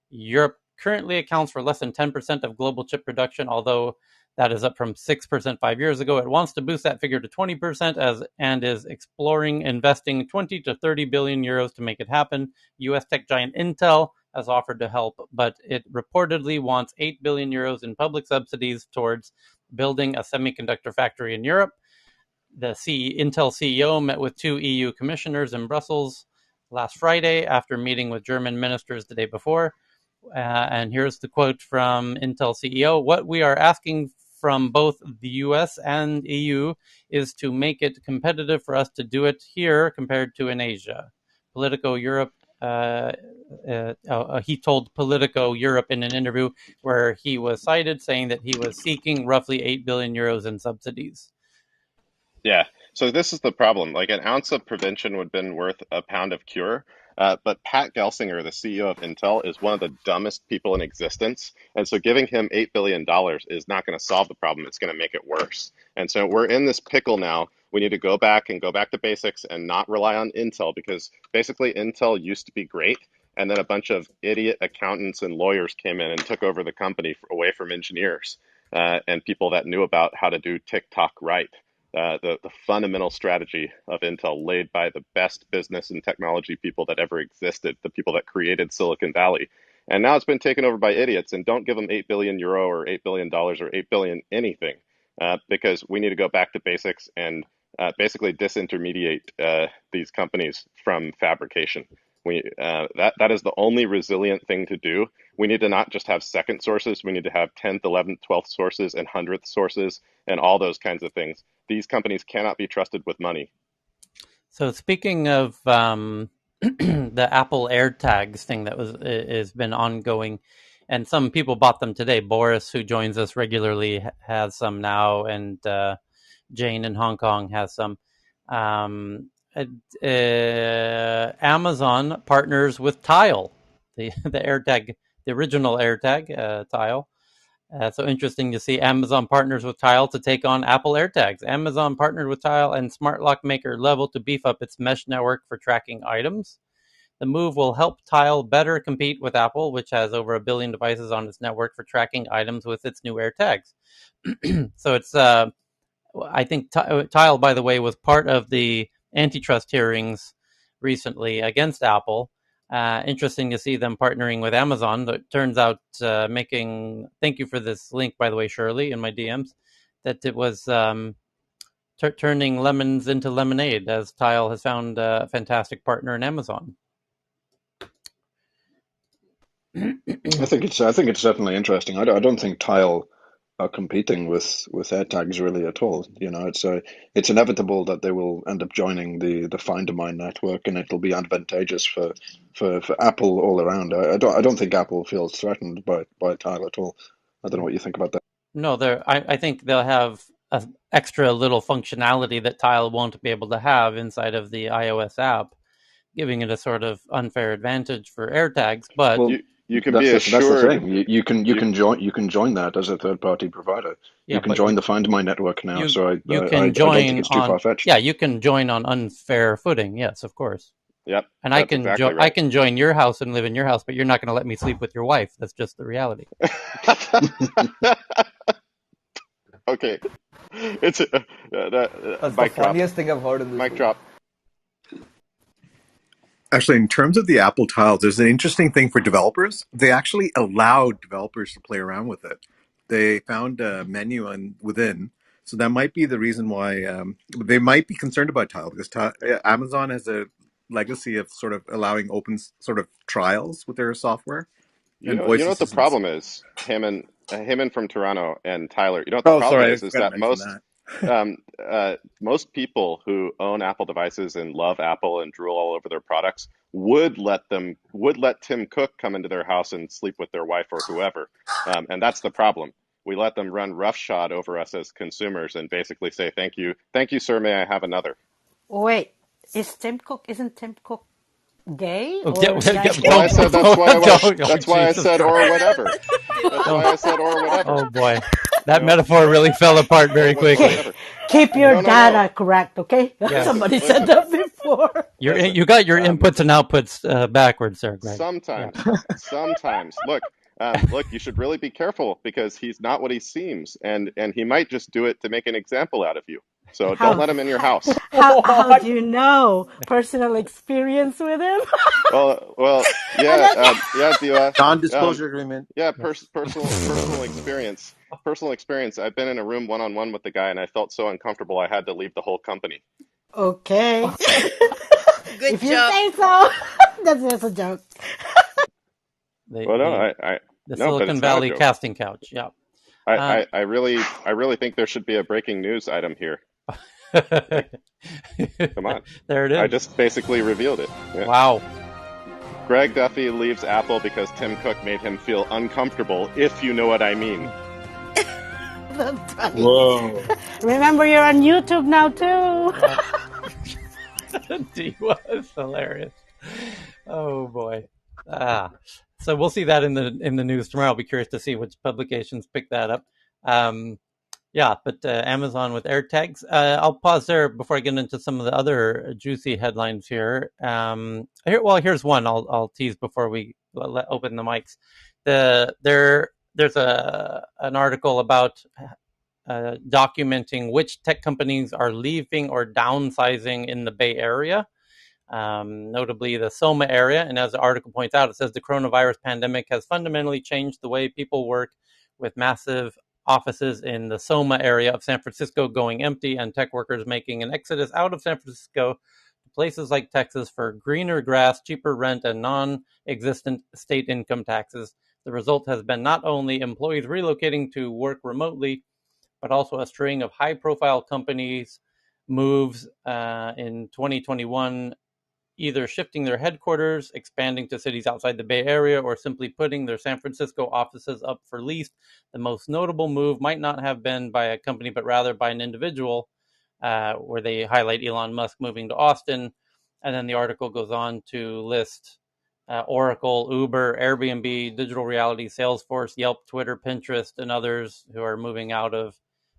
Europe currently accounts for less than 10% of global chip production, although that is up from 6% 5 years ago. It wants to boost that figure to 20% and is exploring investing 20 to 30 billion euros to make it happen. US tech giant Intel has offered to help, but it reportedly wants 8 billion euros in public subsidies towards building a semiconductor factory in Europe. The Intel CEO met with 2 EU commissioners in Brussels last Friday after meeting with German ministers the day before. And here's the quote from Intel CEO. "What we are asking from both the US and EU is to make it competitive for us to do it here compared to in Asia." Politico Europe, he told Politico Europe in an interview where he was cited saying that he was seeking roughly 8 billion euros in subsidies. Yeah. So this is the problem. Like, an ounce of prevention would have been worth a pound of cure. But Pat Gelsinger, the CEO of Intel, is one of the dumbest people in existence. And so giving him $8 billion is not going to solve the problem. It's going to make it worse. And so we're in this pickle now. We need to go back to basics and not rely on Intel, because basically Intel used to be great. And then a bunch of idiot accountants and lawyers came in and took over the company away from engineers and people that knew about how to do TikTok right. The fundamental strategy of Intel laid by the best business and technology people that ever existed, the people that created Silicon Valley. And now it's been taken over by idiots, and don't give them 8 billion euro or $8 billion or 8 billion anything, because we need to go back to basics and basically disintermediate these companies from fabrication. That is the only resilient thing to do. We need to not just have second sources. We need to have 10th, 11th, 12th sources and 100th sources and all those kinds of things. These companies cannot be trusted with money. So speaking of the Apple AirTags thing that has been ongoing, and some people bought them today. Boris, who joins us regularly, has some now, and Jane in Hong Kong has some. Amazon partners with Tile, the AirTag, the original AirTag Tile, So interesting to see Amazon partners with Tile to take on Apple AirTags. Amazon partnered with Tile and smart lock maker Level to beef up its mesh network for tracking items. The move will help Tile better compete with Apple, which has over 1 billion devices on its network for tracking items with its new AirTags. So it's, I think Tile, by the way, was part of the antitrust hearings recently against Apple. Interesting to see them partnering with Amazon. That turns out making. Thank you for this link, by the way, Shirley, in my DMs. That it was turning lemons into lemonade, as Tile has found a fantastic partner in Amazon. I think it's definitely interesting. I don't think Tile are competing with AirTags really at all. You know, it's inevitable that they will end up joining the Find My network, and it'll be advantageous for Apple all around. I don't think Apple feels threatened by Tile at all. I don't know what you think about that. No, I think they'll have an extra little functionality that Tile won't be able to have inside of the iOS app, giving it a sort of unfair advantage for AirTags. But Well, you can be that's the assured thing. You can join that as a third party provider. yeah, You can but join the Find My network now. you So you I can don't think join it's too on far fetched. yeah, you can join on unfair footing. Yes, of course. Yep, And that's exactly I right. can join your house and live in your house, but you're not going to let me sleep with your wife. That's just the reality. Okay, it's That's the mic drop. funniest thing I've heard in this Mic room. drop. Actually, in terms of the Apple Tile, there's an interesting thing for developers. They actually allow developers to play around with it. They found a menu within, so that might be the reason why they might be concerned about Tile, because Amazon has a legacy of sort of allowing open sort of trials with their software and You voice know what the assistants. problem is, Hammond from Toronto and Tyler. You know what the Oh, problem sorry, I is forgot to that mention that. most people who own Apple devices and love Apple and drool all over their products would let Tim Cook come into their house and sleep with their wife or whoever, and that's the problem. We let them run roughshod over us as consumers and basically say, thank you, sir, may I have another? Wait, isn't Tim Cook gay Oh, or did I Well, I get said that? that's why I Jesus said or Christ. whatever. That's why I said or whatever. Oh boy, You that know, metaphor really fell apart very or quickly. whatever. Keep your No. data correct, okay? Yes, Somebody said Listen, that before. listen. you got your Um, inputs and outputs backwards, sir, Greg. Yeah. sometimes. Look. You should really be careful because he's not what he seems, and he might just do it to make an example out of you. So don't How let him in your house. how do What? you know? Personal experience with him? Yeah, yeah, Dila. Non-disclosure agreement. Yeah, Yes. personal experience. Personal experience. I've been in a room one-on-one with the guy, and I felt so uncomfortable I had to leave the whole company. Okay. Good If you job. say so. That's just a joke. Well, no, The the no, but Silicon it's not a Valley joke. casting couch. Yeah. I really think there should be a breaking news item here. Like, come on. There it I is. just basically revealed it. Yeah. Wow. Greg Duffy leaves Apple because Tim Cook made him feel uncomfortable, if you know what I mean. That's funny. Whoa. Remember, you're on YouTube now too. Yeah. D was hilarious. Oh boy. So we'll see that in the news tomorrow. I'll be curious to see which publications pick that up. Yeah, but Amazon with AirTags. I'll pause there before I get into some of the other juicy headlines here. Here's one I'll tease before we open the mics. There's an article about documenting which tech companies are leaving or downsizing in the Bay Area, notably the Soma area. And as the article points out, it says the coronavirus pandemic has fundamentally changed the way people work, with massive offices in the Soma area of San Francisco going empty and tech workers making an exodus out of San Francisco to places like Texas for greener grass, cheaper rent, and non-existent state income taxes. The result has been not only employees relocating to work remotely, but also a string of high-profile companies moves in 2021, either shifting their headquarters, expanding to cities outside the Bay Area, or simply putting their San Francisco offices up for lease. The most notable move might not have been by a company, but rather by an individual, where they highlight Elon Musk moving to Austin. And then the article goes on to list Oracle, Uber, Airbnb, Digital Reality, Salesforce, Yelp, Twitter, Pinterest, and others who are moving out of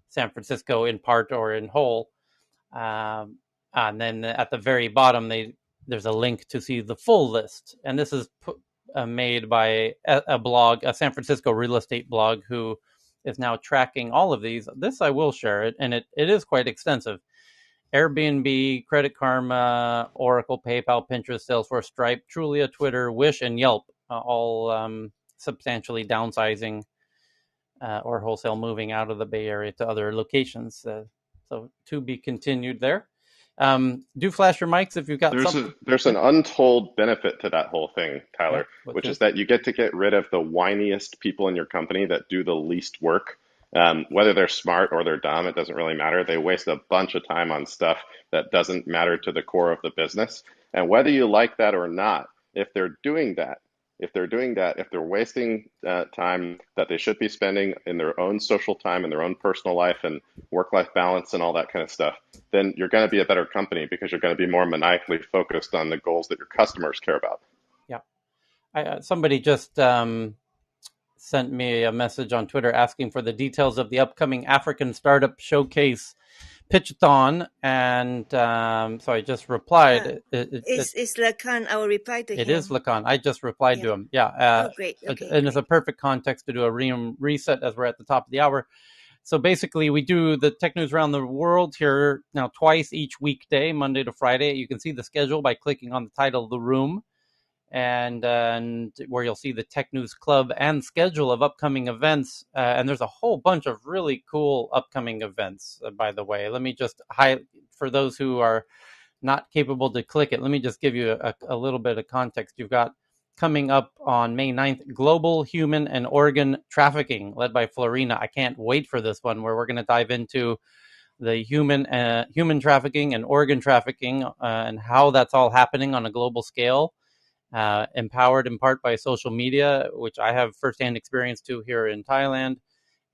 San Francisco in part or in whole. And then at the very bottom, there's a link to see the full list. And this is made by a blog, a San Francisco real estate blog, who is now tracking all of these. This I will share it, and it is quite extensive. Airbnb, Credit Karma, Oracle, PayPal, Pinterest, Salesforce, Stripe, Trulia, Twitter, Wish, and Yelp, all substantially downsizing or wholesale moving out of the Bay Area to other locations. So to be continued there. Do flash your mics if you've got something. There's an untold benefit to that whole thing, Tyler, Yeah, which is that you get to get rid of the whiniest people in your company that do the least work. Whether they're smart or they're dumb, it doesn't really matter. They waste a bunch of time on stuff that doesn't matter to the core of the business. And whether you like that or not, if they're doing that, if they're wasting time that they should be spending in their own social time, in their own personal life and work-life balance and all that kind of stuff, then you're going to be a better company because you're going to be more maniacally focused on the goals that your customers care about. Yeah. Somebody just sent me a message on Twitter asking for the details of the upcoming African Startup Showcase Pitchathon, and so I just replied. Is Lacan? I will reply to him. It is Lacan. I just replied to him. Yeah. Great. Okay. And it's a perfect context to do a reset as we're at the top of the hour. So basically, we do the tech news around the world here now twice each weekday, Monday to Friday. You can see the schedule by clicking on the title of the room, and where you'll see the Tech News Club and schedule of upcoming events. And there's a whole bunch of really cool upcoming events, by the way. Let me just highlight, for those who are not capable to click it, let me just give you a little bit of context. You've got coming up on May 9th, Global Human and Organ Trafficking, led by Florina. I can't wait for this one, where we're going to dive into the human trafficking and organ trafficking and how that's all happening on a global scale. Empowered in part by social media, which I have firsthand experience to here in Thailand.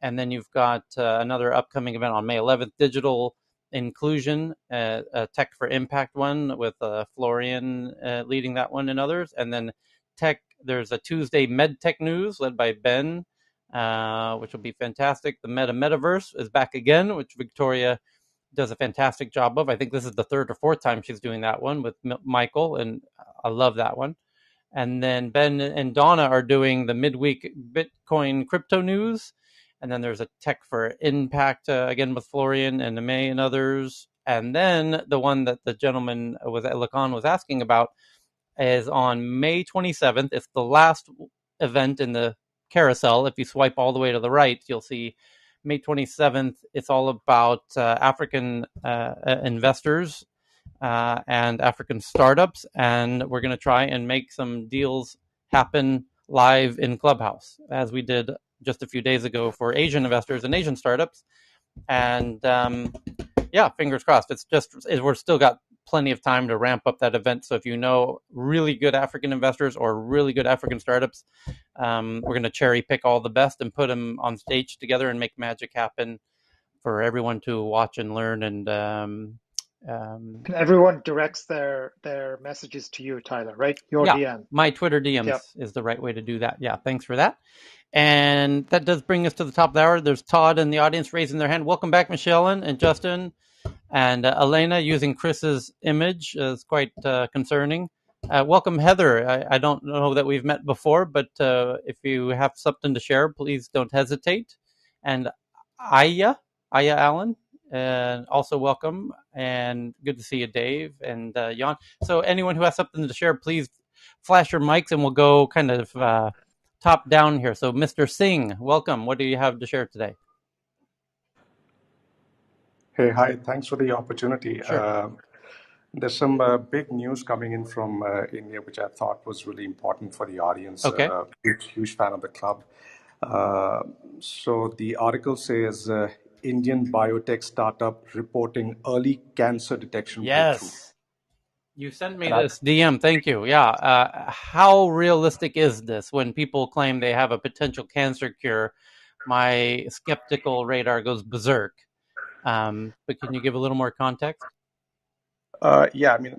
And then you've got another upcoming event on May 11th, Digital Inclusion, a Tech for Impact one with Florian leading that one and others. And then there's a Tuesday MedTech News led by Ben, which will be fantastic. The Metaverse is back again, which Victoria does a fantastic job of. I think this is the third or fourth time she's doing that one with Michael, and I love that one. And then Ben and Donna are doing the midweek Bitcoin crypto news. And then there's a Tech for Impact, again with Florian and May and others. And then the one that the gentleman Lacan was asking about is on May 27th. It's the last event in the carousel. If you swipe all the way to the right, you'll see May 27th. It's all about African investors and African startups, and we're going to try and make some deals happen live in Clubhouse, as we did just a few days ago for Asian investors and Asian startups. And yeah, fingers crossed. We're still got plenty of time to ramp up that event. So if you know really good African investors or really good African startups, we're going to cherry pick all the best and put them on stage together and make magic happen for everyone to watch and learn. And everyone directs their messages to you, Tyler, right? Your DM. My Twitter DMs is the right way to do that. Yeah, thanks for that. And that does bring us to the top of the hour. There's Todd in the audience raising their hand. Welcome back, Michelle and Justin. And Elena using Chris's image is quite concerning. Welcome, Heather. I don't know that we've met before, but if you have something to share, please don't hesitate. And Aya Allen, and also welcome. And good to see you, Dave and Jan. So anyone who has something to share, please flash your mics and we'll go kind of top down here. So Mr. Singh, welcome. What do you have to share today? Hey, hi. Thanks for the opportunity. Sure. There's some big news coming in from India, which I thought was really important for the audience. Okay. Huge fan of the club. So the article says Indian biotech startup reporting early cancer detection breakthrough. You sent me this DM. Thank you. Yeah. How realistic is this when people claim they have a potential cancer cure? My skeptical radar goes berserk. But can you give a little more context? Yeah, I mean,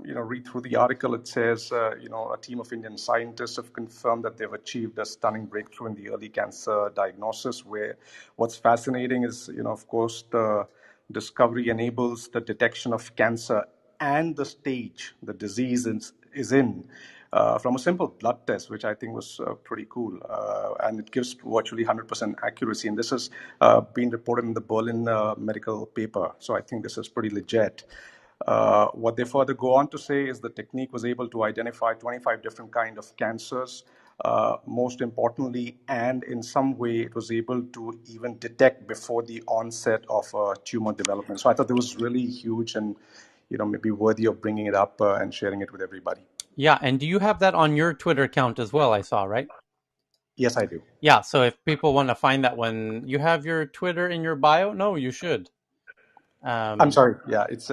read through the article. It says, a team of Indian scientists have confirmed that they've achieved a stunning breakthrough in the early cancer diagnosis. Where what's fascinating is, of course, the discovery enables the detection of cancer and the stage the disease is in. From a simple blood test, which I think was pretty cool. And it gives virtually 100% accuracy. And this has been reported in the Berlin medical paper. So I think this is pretty legit. What they further go on to say is the technique was able to identify 25 different kinds of cancers, most importantly, and in some way it was able to even detect before the onset of tumor development. So I thought that was really huge and maybe worthy of bringing it up and sharing it with everybody. Yeah, and do you have that on your Twitter account as well? I saw, right? Yes, I do. Yeah, so if people want to find that one, you have your Twitter in your bio? No, you should. I'm sorry. Yeah, it's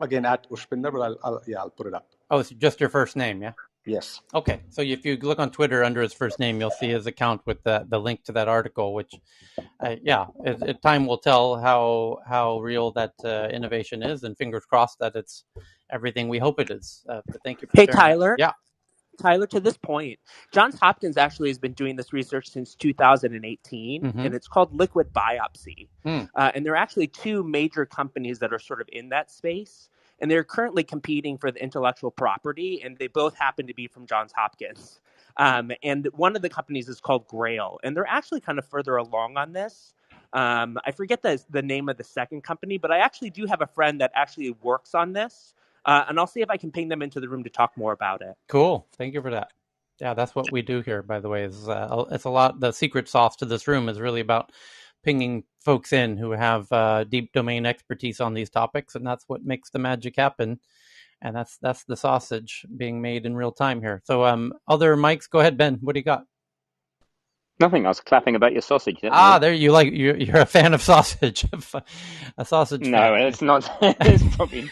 again at Ushpinder, but I'll put it up. Oh, it's just your first name, yeah? Yes. Okay, so if you look on Twitter under his first name, you'll see his account with the link to that article. Which, time will tell how real that innovation is, and fingers crossed that it's everything we hope it is. But thank you for Hey, sharing that. Tyler. Yeah. Tyler, to this point, Johns Hopkins actually has been doing this research since 2018, and it's called liquid biopsy. And there are actually two major companies that are sort of in that space, and they're currently competing for the intellectual property, and they both happen to be from Johns Hopkins. And one of the companies is called Grail, and they're actually kind of further along on this. I forget the name of the second company, but I actually do have a friend that actually works on this. And I'll see if I can ping them into the room to talk more about it. Cool. Thank you for that. Yeah, that's what we do here, by the way. Is it's a lot. The secret sauce to this room is really about pinging folks in who have deep domain expertise on these topics, and that's what makes the magic happen. And that's the sausage being made in real time here. So, other mics, go ahead, Ben. What do you got? Nothing. I was clapping about your sausage. There you're a fan of sausage, a sausage. No, fan. It's not. It's probably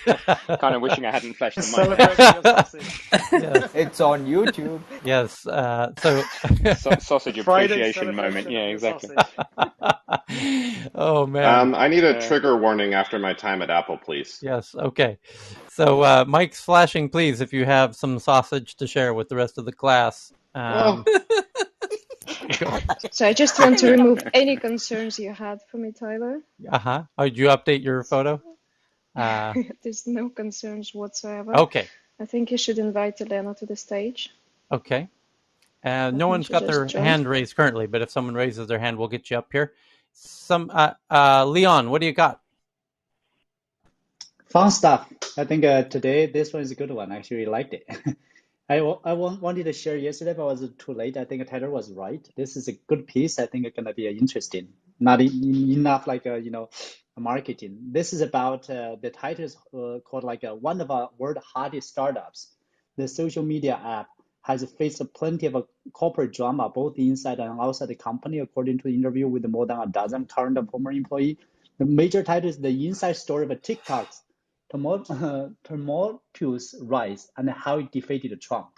kind of wishing I hadn't flashed the mic. Celebrating your sausage. Yes. It's on YouTube. Yes. Sausage appreciation moment. Yeah, exactly. Oh man. I need a trigger warning after my time at Apple, please. Yes. Okay. So Mike's flashing, please, if you have some sausage to share with the rest of the class. So I just want to remove any concerns you had for me, Tyler. Oh, did you update your photo? There's no concerns whatsoever. Okay. I think you should invite Elena to the stage. Okay. No one's got their hand raised currently, but if someone raises their hand, we'll get you up here. Leon, what do you got? Fun stuff. I think today this one is a good one. I actually liked it. I wanted to share yesterday, but it was too late. I think Tyler was right. This is a good piece. I think it's gonna be interesting. Not enough like marketing. This is about the title is called like one of our world hottest startups. The social media app has faced plenty of corporate drama, both inside and outside the company, according to the interview with more than a dozen current and former employees. The major title is the inside story of TikTok's tumultuous rise and how it defeated Trump.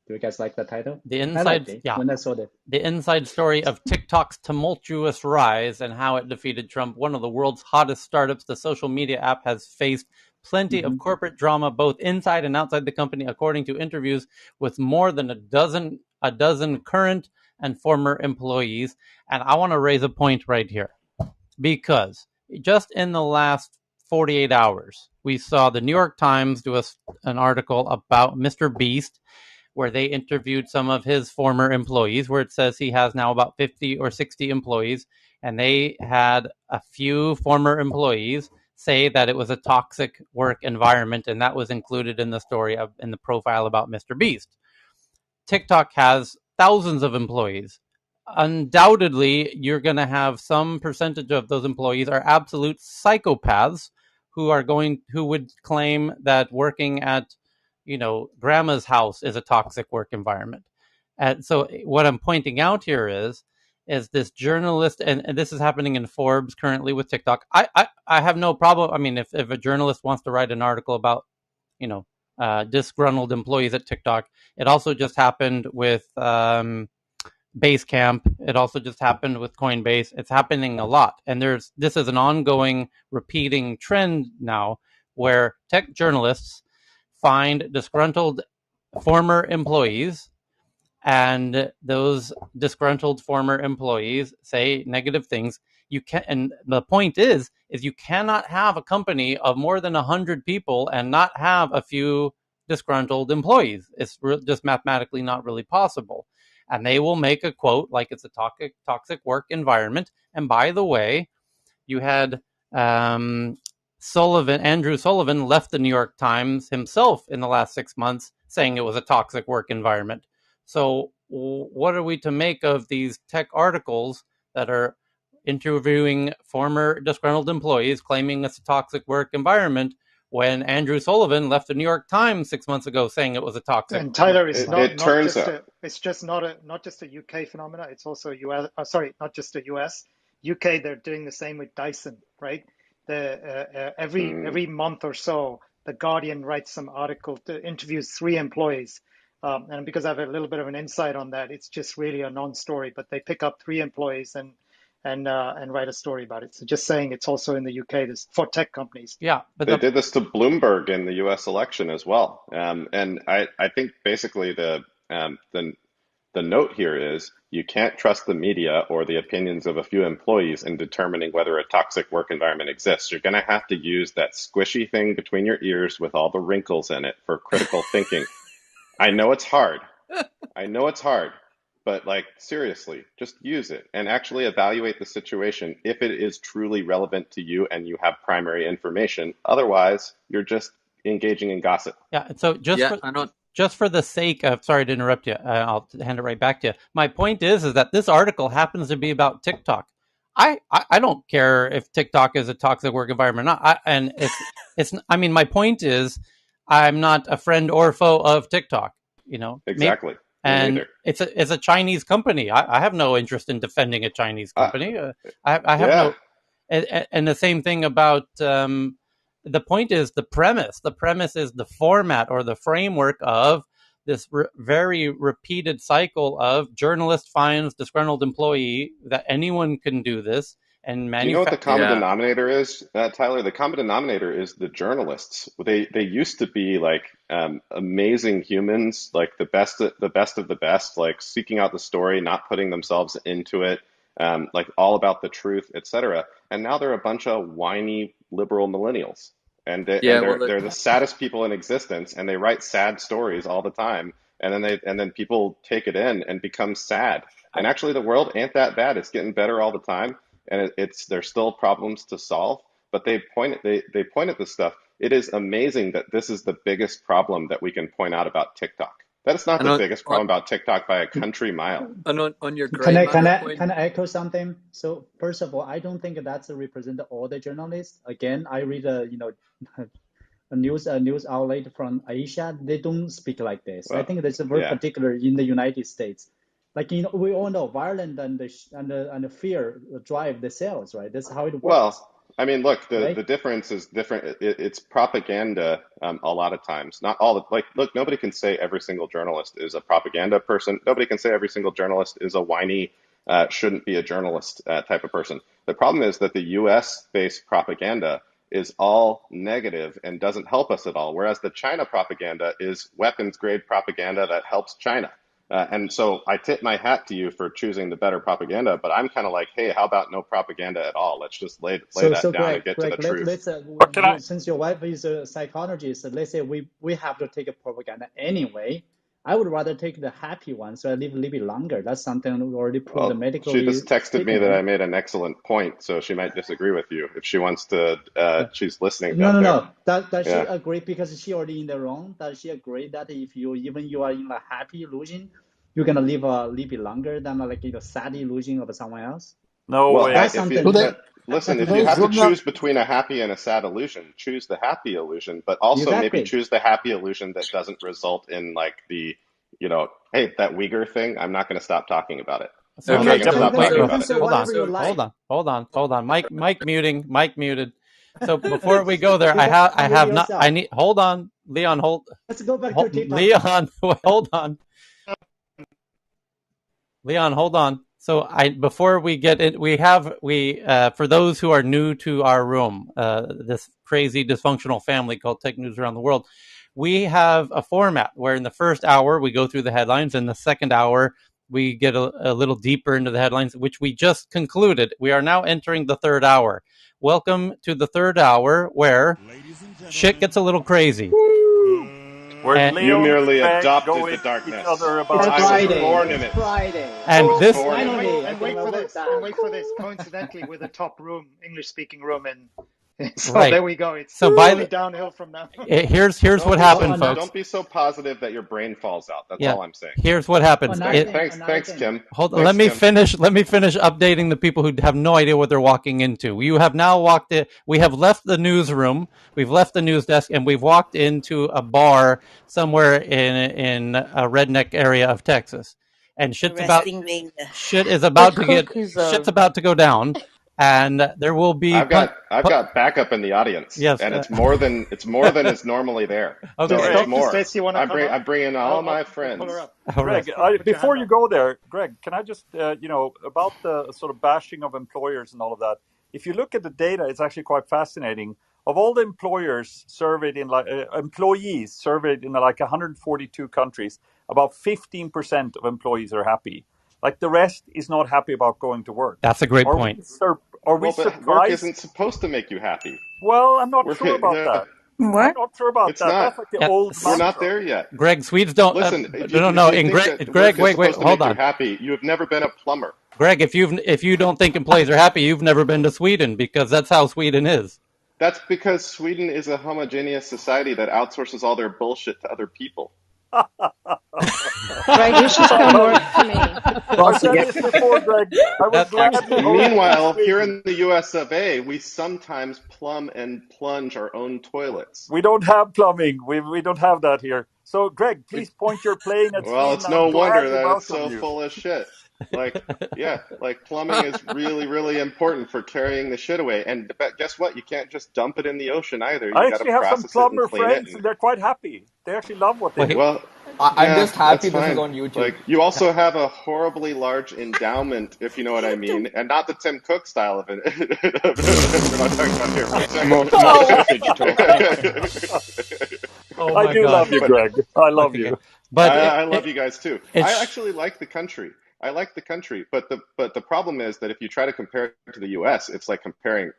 Do you guys like the title? The inside, when I saw the inside story of TikTok's tumultuous rise and how it defeated Trump. One of the world's hottest startups, the social media app has faced plenty of corporate drama, both inside and outside the company, according to interviews with more than a dozen current and former employees. And I want to raise a point right here, because just in the last 48 hours, we saw the New York Times do an article about Mr. Beast, where they interviewed some of his former employees, where it says he has now about 50 or 60 employees, and they had a few former employees say that it was a toxic work environment, and that was included in the story in the profile about Mr. Beast. TikTok has thousands of employees. Undoubtedly, you're going to have some percentage of those employees are absolute psychopaths who would claim that working at grandma's house is a toxic work environment. And so what I'm pointing out here is this journalist, and this is happening in Forbes currently with TikTok. I have no problem. I mean, if a journalist wants to write an article about, disgruntled employees at TikTok, it also just happened with Basecamp. It also just happened with Coinbase. It's happening a lot. And this is an ongoing, repeating trend now where tech journalists find disgruntled former employees, and those disgruntled former employees say negative things. And the point is you cannot have a company of more than 100 people and not have a few disgruntled employees. It's just mathematically not really possible. And they will make a quote like it's a toxic work environment. And by the way, you had Andrew Sullivan left the New York Times himself in the last 6 months saying it was a toxic work environment. So what are we to make of these tech articles that are interviewing former disgruntled employees claiming it's a toxic work environment when Andrew Sullivan left the New York Times 6 months ago saying it was a toxic? And Tyler, it's It turns out. it's just not just a UK phenomena. It's also US. Sorry, not just a US. UK, they're doing the same with Dyson, right? Every month or so, the Guardian writes some article to interviews 3 employees, and because I have a little bit of an insight on that, it's just really a non-story. But they pick up 3 employees and write a story about it. So just saying, it's also in the UK. This for tech companies. Yeah, but they did this to Bloomberg in the U.S. election as well. And I think basically the note here is you can't trust the media or the opinions of a few employees in determining whether a toxic work environment exists. You're going to have to use that squishy thing between your ears with all the wrinkles in it for critical thinking. I know it's hard. But like, seriously, just use it and actually evaluate the situation if it is truly relevant to you and you have primary information. Otherwise, you're just engaging in gossip. Yeah. So just for the sake of, sorry to interrupt you, I'll hand it right back to you. My point is that this article happens to be about TikTok. I don't care if TikTok is a toxic work environment or not. I mean, my point is, I'm not a friend or foe of TikTok. Exactly. And it's a Chinese company. I have no interest in defending a Chinese company. I have no. And the same thing about the point is the premise. The premise is the format or the framework of this very repeated cycle of journalist finds disgruntled employee, that anyone can do this. And you know what the common denominator is, Tyler? The common denominator is the journalists. They used to be like amazing humans, like the best of the best, like seeking out the story, not putting themselves into it, like all about the truth, etc. And now they're a bunch of whiny liberal millennials, and they're the saddest people in existence, and they write sad stories all the time, and then people take it in and become sad. And actually, the world ain't that bad. It's getting better all the time. And there's still problems to solve, but they point at this stuff. It is amazing that this is the biggest problem that we can point out about TikTok. That is not the biggest problem about TikTok by a country mile. And on your can I echo something? So first of all, I don't think that's represent all the journalists. Again, I read a news outlet from Asia. They don't speak like this. I think that's very particular in the United States. Like, we all know violence and the fear drive the sales, right? That's how it works. Well, I mean, look, the difference is different. It's propaganda a lot of times. Not all. Look, nobody can say every single journalist is a propaganda person. Nobody can say every single journalist is a whiny, shouldn't be a journalist type of person. The problem is that the U.S.-based propaganda is all negative and doesn't help us at all, whereas the China propaganda is weapons-grade propaganda that helps China. And so I tip my hat to you for choosing the better propaganda, but I'm kind of like, hey, how about no propaganda at all? Let's just lay that down and get to the truth. Since your wife is a psychologist, let's say we have to take a propaganda anyway. I would rather take the happy one, so I live a little bit longer. That's something we already proved medically. She just texted me that I made an excellent point, so she might disagree with you if she wants to. She's listening. No. Does she agree because she already in the wrong? Does she agree that if you are in a happy illusion, you're gonna live a little bit longer than sad illusion of someone else? No way. Listen, if you have to choose between a happy and a sad illusion, choose the happy illusion, but also maybe choose the happy illusion that doesn't result in like the, hey, that Uyghur thing, I'm not going to stop talking about it. Hold on. Mike muted. So before we go there, hold on, Leon, let's go back to TikTok. Leon, hold on. Leon, hold on. So before we get it, we for those who are new to our room, this crazy dysfunctional family called Tech News Around the World, we have a format where in the first hour we go through the headlines, and the second hour we get a little deeper into the headlines, which we just concluded. We are now entering the third hour. Welcome to the third hour, where shit gets a little crazy. Where You Leon merely and Greg adopted go the at each darkness. other It's about I was Twitter. Friday. born in It's it. Friday. And I was this born in it. Finally, I And can wait for avoid this. that. And wait for this. Coincidentally, with a top room, English speaking room, and so right. there we go. It's So by only the downhill from now. here's Don't what be so happened, folks. don't be so positive that your brain falls out. That's Yeah, all I'm saying. here's what happens. Another thing. Thanks, Kim. Hold on, Thanks, let me Kim. finish. Let me finish updating the people who have no idea what they're walking into. You have now walked in. We have left the newsroom. We've left the news desk, and we've walked into a bar somewhere in a redneck area of Texas. And shit is The about to get cookie shit's zone. about to go down, and there will be I've got backup in the audience, yes, and it's more than is normally there. okay. So it's Dr. more. Stacy, you want to come up? I bring in all my We'll pull her friends. up. All right. Just put your Before hand you up. go there, Greg, can I just, about the sort of bashing of employers and all of that? If you look at the data, it's actually quite fascinating. Of all the employers surveyed in employees surveyed in like 142 countries, about 15% of employees are happy. Like the rest is not happy about going to work. That's a great point. Are we Well, but work surprised? isn't supposed to make you happy. Well, I'm not sure about that. I'm What? not sure about It's that. not. That's like the Yeah, old We're not mantra. there yet. Greg, Swedes don't. Listen, No. if you In think that Greg, work is wait, supposed to hold make you on. happy, you have never been a plumber. Greg, if you don't think employees are happy, you've never been to Sweden, because that's how Sweden is. That's because Sweden is a homogeneous society that outsources all their bullshit to other people. Greg, you should come work for me. I've said this before, Greg. I would gladly host you in Meanwhile, here Sweden. in the US of A, we sometimes plumb and plunge our own toilets. We don't have plumbing. We don't have that here. So, Greg, please point your plane at Well, Sweden. it's I would no wonder gladly that it's welcome so you. full of shit. Like plumbing is really, really important for carrying the shit away. But guess what? You can't just dump it in the ocean either. I You got to actually have some process it and plumber clean it. friends, and they're quite happy. They actually love what they do. Well, I'm just that's happy this is fine. on YouTube. Like you also have a horribly large endowment, if you know what I mean, and not the Tim Cook style of it. We're not talking about here for a second. Oh I my do God. love you, Greg. I love you. But I love you guys too. I actually like the country. I like the country, but the problem is that if you try to compare it to the U.S., it's like comparing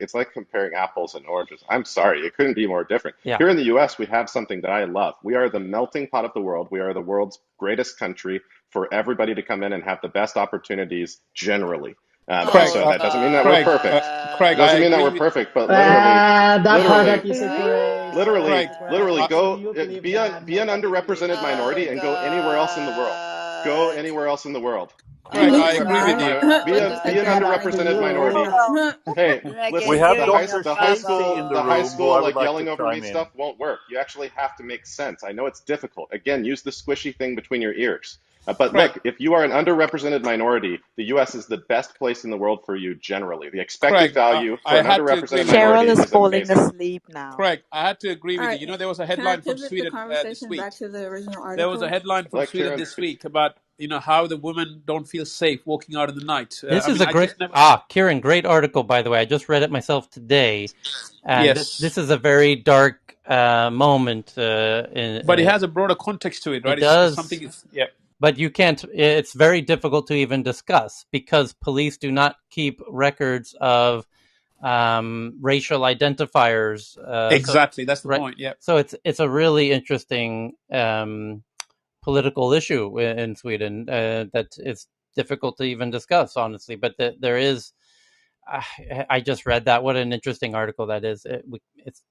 apples and oranges. I'm sorry, it couldn't be more different. Yeah. Here in the U.S., we have something that I love. We are the melting pot of the world. We are the world's greatest country for everybody to come in and have the best opportunities generally. Craig, So that doesn't mean that Craig, we're perfect. Craig, Doesn't I mean that agree we're with perfect, but That piece of grace. Craig. literally Do go you believe be that? an Nobody believes underrepresented that. minority and go anywhere else in the world. Go anywhere else in the world. Craig, Be I agree with you. an underrepresented minority. Hey, We listen, have the Dr. high Stacy in the high room, who school I would like like to yelling over me chime in. stuff won't work. You actually have to make sense. I know it's difficult. Again, use the squishy thing between your ears. But Craig, look, if you are an underrepresented minority, the U.S. is the best place in the world for you generally. The expected Craig, value for I an had to agree underrepresented with you. minority Cheryl is is falling amazing. asleep now. Craig, I had to agree All with you. right. You know, there was a Can I headline from pivot the Sweden this conversation week. back to the original There was a article? headline from Like Sweden Karen, this week about how the women don't feel safe walking out in the night. this I is mean, a I great just never. Kieran, great article, by the way. I just read it myself today, and this Yes, is a very dark moment. but it has a broader context to it, right? It It's does, something. Yeah, but you can't. It's very difficult to even discuss because police do not keep records of racial identifiers. exactly. That's the Right. point. Yeah. So it's a really interesting political issue in Sweden that it's difficult to even discuss, honestly. But there is. I just read that. What an interesting article that is.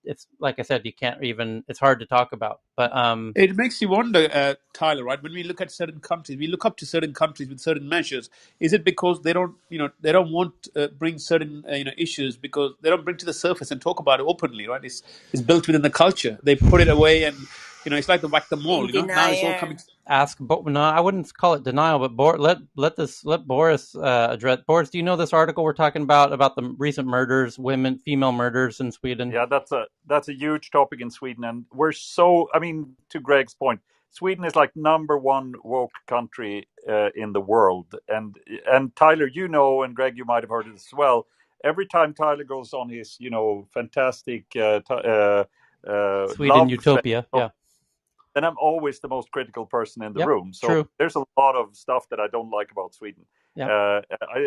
It's like I said, you can't even. It's hard to talk about. But It makes you wonder, Tyler. Right? When we look at certain countries, we look up to certain countries with certain measures. Is it because they don't, they don't want bring certain, issues because they don't bring to the surface and talk about it openly, right? It's built within the culture. They put it away, and it's like the whack the mole. Now it's all coming. No, I wouldn't call it denial, but let Boris address. Boris, do you know this article we're talking about the recent murders, female murders in Sweden? Yeah, that's a huge topic in Sweden, and we're so. I mean, to Greg's point, Sweden is like #1 woke country in the world, and Tyler, you know, and Greg, you might have heard it as well. Every time Tyler goes on his, fantastic Sweden love utopia, fest, then I'm always the most critical person in the Yep, room. So true. there's a lot of stuff that I don't like about Sweden. Yep.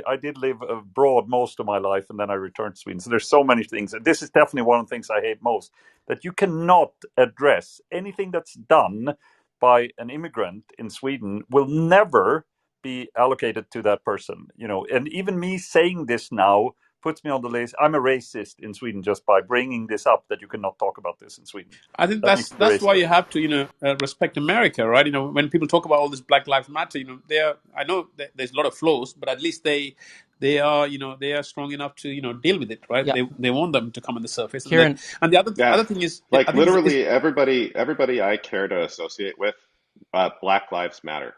I did live abroad most of my life, and then I returned to Sweden. So there's so many things, and this is definitely one of the things I hate most, that you cannot address anything that's done by an immigrant in Sweden will never be allocated to that person. And even me saying this now puts me on the list. I'm a racist in Sweden just by bringing this up, that you cannot talk about this in Sweden. I think That makes me that's why racist. you have to respect America, right? When people talk about all this Black Lives Matter, I know that there's a lot of flaws, but at least they are they are strong enough to deal with it, right? Yep. They want them to come on the surface. Kieran, and the other thing is, like I think is literally everybody I care to associate with, Black Lives Matter.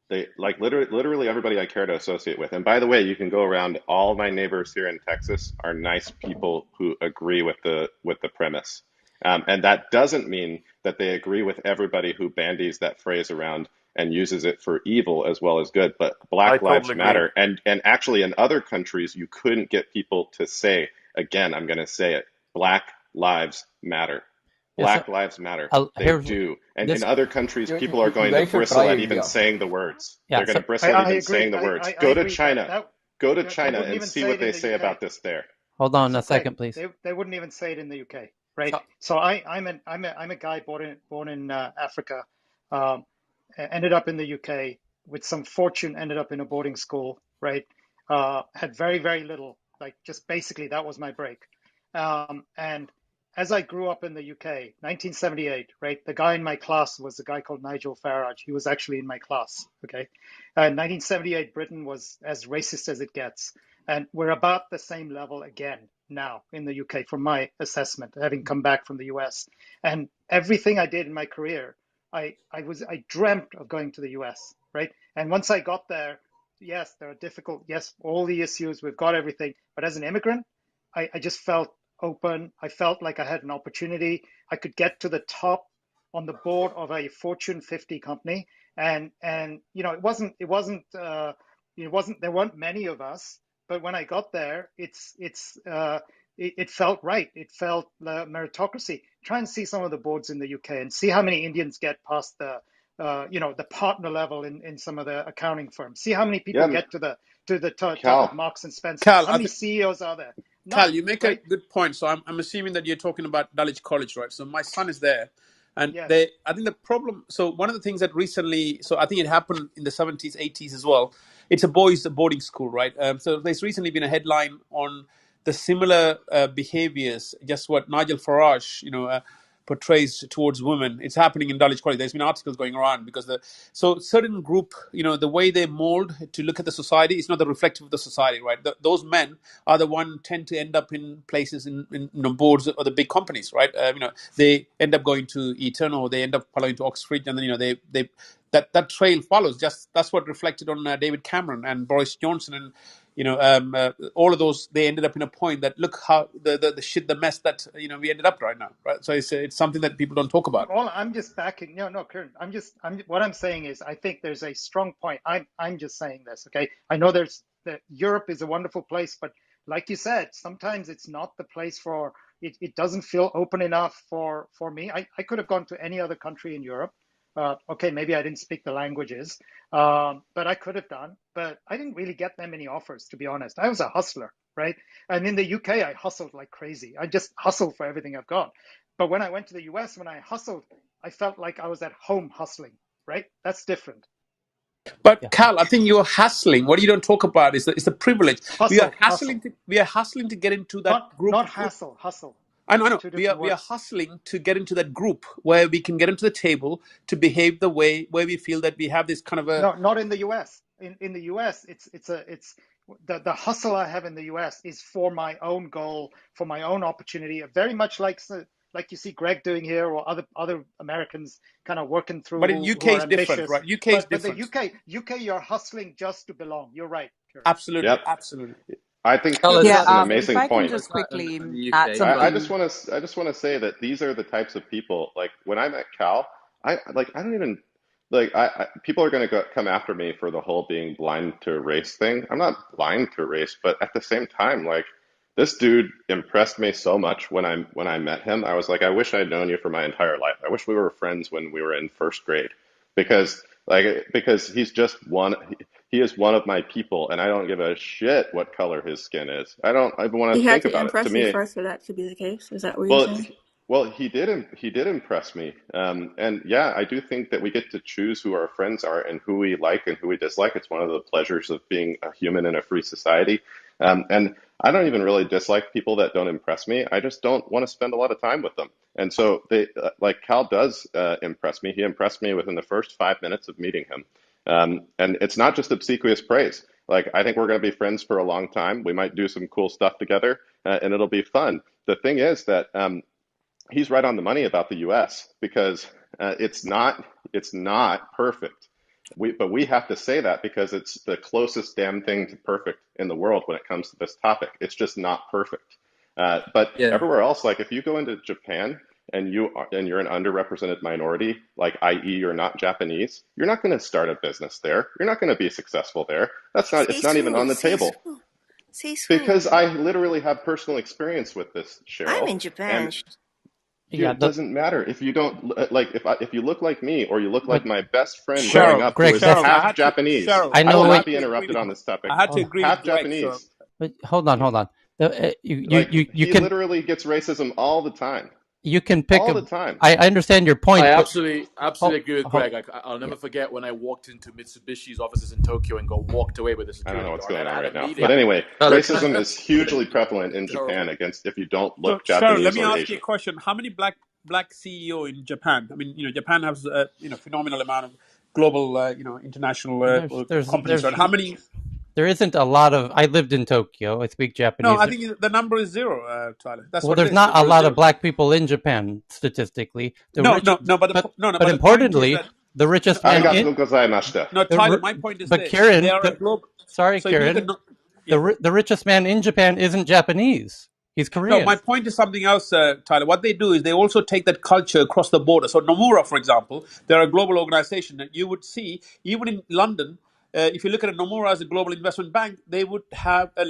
They like literally everybody I care to associate with. And by the way, you can go around. All my neighbors here in Texas are nice people who agree with the premise. And that doesn't mean that they agree with everybody who bandies that phrase around and uses it for evil as well as good. But I Black Lives totally agree. Matter, and actually in other countries you couldn't get people to say, again, I'm going to say it, Black Lives Matter. Black Lives Matter. They do. And in other countries, people are going to bristle at even saying the words. They're going to bristle at even saying the words. Go to China. Go to China and see what they say about this there. Hold on a second, please. They wouldn't even say it in the UK, right? So I'm a guy born in Africa, ended up in the UK with some fortune, ended up in a boarding school, right? Had very, very little, like just basically that was my break. And as I grew up in the UK, 1978, right? The guy in my class was a guy called Nigel Farage. He was actually in my class, okay? 1978, Britain was as racist as it gets. And we're about the same level again now in the UK, from my assessment, having come back from the US. And everything I did in my career, I dreamt of going to the US, right? And once I got there, yes, there are difficult, yes, all the issues, we've got everything. But as an immigrant, I just felt open. I felt like I had an opportunity. I could get to the top on the board of a Fortune 50 company. And it wasn't there weren't many of us, but when I got there, it felt right. It felt meritocracy. Try and see some of the boards in the UK and see how many Indians get past the partner level in some of the accounting firms. See how many people get to the top of Marks and Spencer. Cal, How many CEOs are there? Cal, None, you make a right? good point. So I'm assuming that you're talking about Dulwich College, right? So my son is there, and Yes. I think the problem. So one of the things that recently, so I think it happened in the 70s, 80s as well. It's a boys' boarding school, right? So there's recently been a headline on the similar behaviors, just what Nigel Farage, portrays towards women. It's happening in Dulwich College. There's been articles going around because so certain group, the way they mold to look at the society is not the reflective of the society, right? Those men are the one tend to end up in places in boards of the big companies, right? They end up going to Eton or they end up following to Oxford, and then they that trail follows. Just that's what reflected on David Cameron and Boris Johnson and all of those. They ended up in a point that look how the mess that we ended up right now, right? So it's something that people don't talk about. Well, I'm just backing. No, Kieran. What I'm saying is, I think there's a strong point. I'm just saying this, okay? I know Europe is a wonderful place, but like you said, sometimes it's not the place for it. It doesn't feel open enough for me. I could have gone to any other country in Europe. Okay, maybe I didn't speak the languages, but I could have done. But I didn't really get that many offers, to be honest. I was a hustler, right? And in the UK, I hustled like crazy. I just hustled for everything I've got. But when I went to the US, when I hustled, I felt like I was at home hustling, right? That's different. But Cal, I think you're hustling. What you don't talk about is the privilege. We are hustling to get into that group. Not hustle. I know. We are words. hustling to get into that group where we can get into the table to behave the way where we feel that we have this kind of a. No, not in the US. In the US, it's the hustle I have in the US is for my own goal, for my own opportunity. Very much like you see Greg doing here, or other Americans kind of working through. But in UK who are is different, ambitious. right? UK is different. But the UK, you're hustling just to belong. You're right. Kieran. Absolutely, Yep. absolutely. I think that's an amazing if I can point. just quickly add I something. just want to say that these are the types of people. Like when I met Cal, I don't even like people are going to come after me for the whole being blind to race thing. I'm not blind to race, but at the same time, like this dude impressed me so much when I met him. I was like, I wish I'd known you for my entire life. I wish we were friends when we were in first grade, because because he's just one. He is one of my people, and I don't give a shit what color his skin is. I don't even want He to had think to about it. To impress you me, first for that to be the case. Is that what you're well, saying? he did impress me, and yeah, I do think that we get to choose who our friends are and who we like and who we dislike. It's one of the pleasures of being a human in a free society, and I don't even really dislike people that don't impress me. I just don't want to spend a lot of time with them. And so they, like Cal does impress me. He impressed me within the first 5 minutes of meeting him, and it's not just obsequious praise. Like I think we're going to be friends for a long time. We might do some cool stuff together, and it'll be fun. The thing is that he's right on the money about the U.S. because it's not perfect. But we have to say that because it's the closest damn thing to perfect in the world when it comes to this topic. It's just not perfect. But Yeah. everywhere else, like if you go into Japan and you're an underrepresented minority, like i.e. you're not Japanese, you're not going to start a business there. You're not going to be successful there. It's Says not even who? on the Says table who? Says who? because I literally have personal experience with this, I'm Cheryl. in Japan. And dude, it doesn't matter if you don't like if you look like me or you look like But my best friend growing Greg, up who Greg, is that's half Japanese. I I will know. not Wait, be interrupted on this topic. I had to hold on. agree with Half Greg. So Japanese. But hold on, hold on. Like You he can literally gets racism all the time. pick All a. the time. I understand your I point, but absolutely agree with Greg. I'll yeah. never forget when I walked into Mitsubishi's offices in Tokyo and got walked away with a I don't know security what's guard. going I on had a right now. meeting. But anyway, Tyler, can racism is hugely prevalent in Japan Terrible. against if you don't So, look Sharon, let Japanese me or ask you a Asian. question. How many black CEO in Japan? I mean, Japan has phenomenal amount of global, international companies. Right? How many? There isn't a lot of. I lived in Tokyo. I speak No, Japanese. I think the number is zero, Tyler. That's Well, what it there's is. not a Number is lot of zero. black people in Japan statistically. The No, rich, no, no. No, no. but But the point is importantly, that the richest man in. Arigatou gozaimashita. no, The, Tyler. My point is but this: they Kieran, are a global. sorry, So if you look at, Kieran, yeah. the richest man in Japan isn't Japanese. He's No, my Korean. point is something else, Tyler. What they do is they also take that culture across the border. So Nomura, for example, they're a global organization that you would see even in London. If you look at a Nomura as a global investment bank, they would have a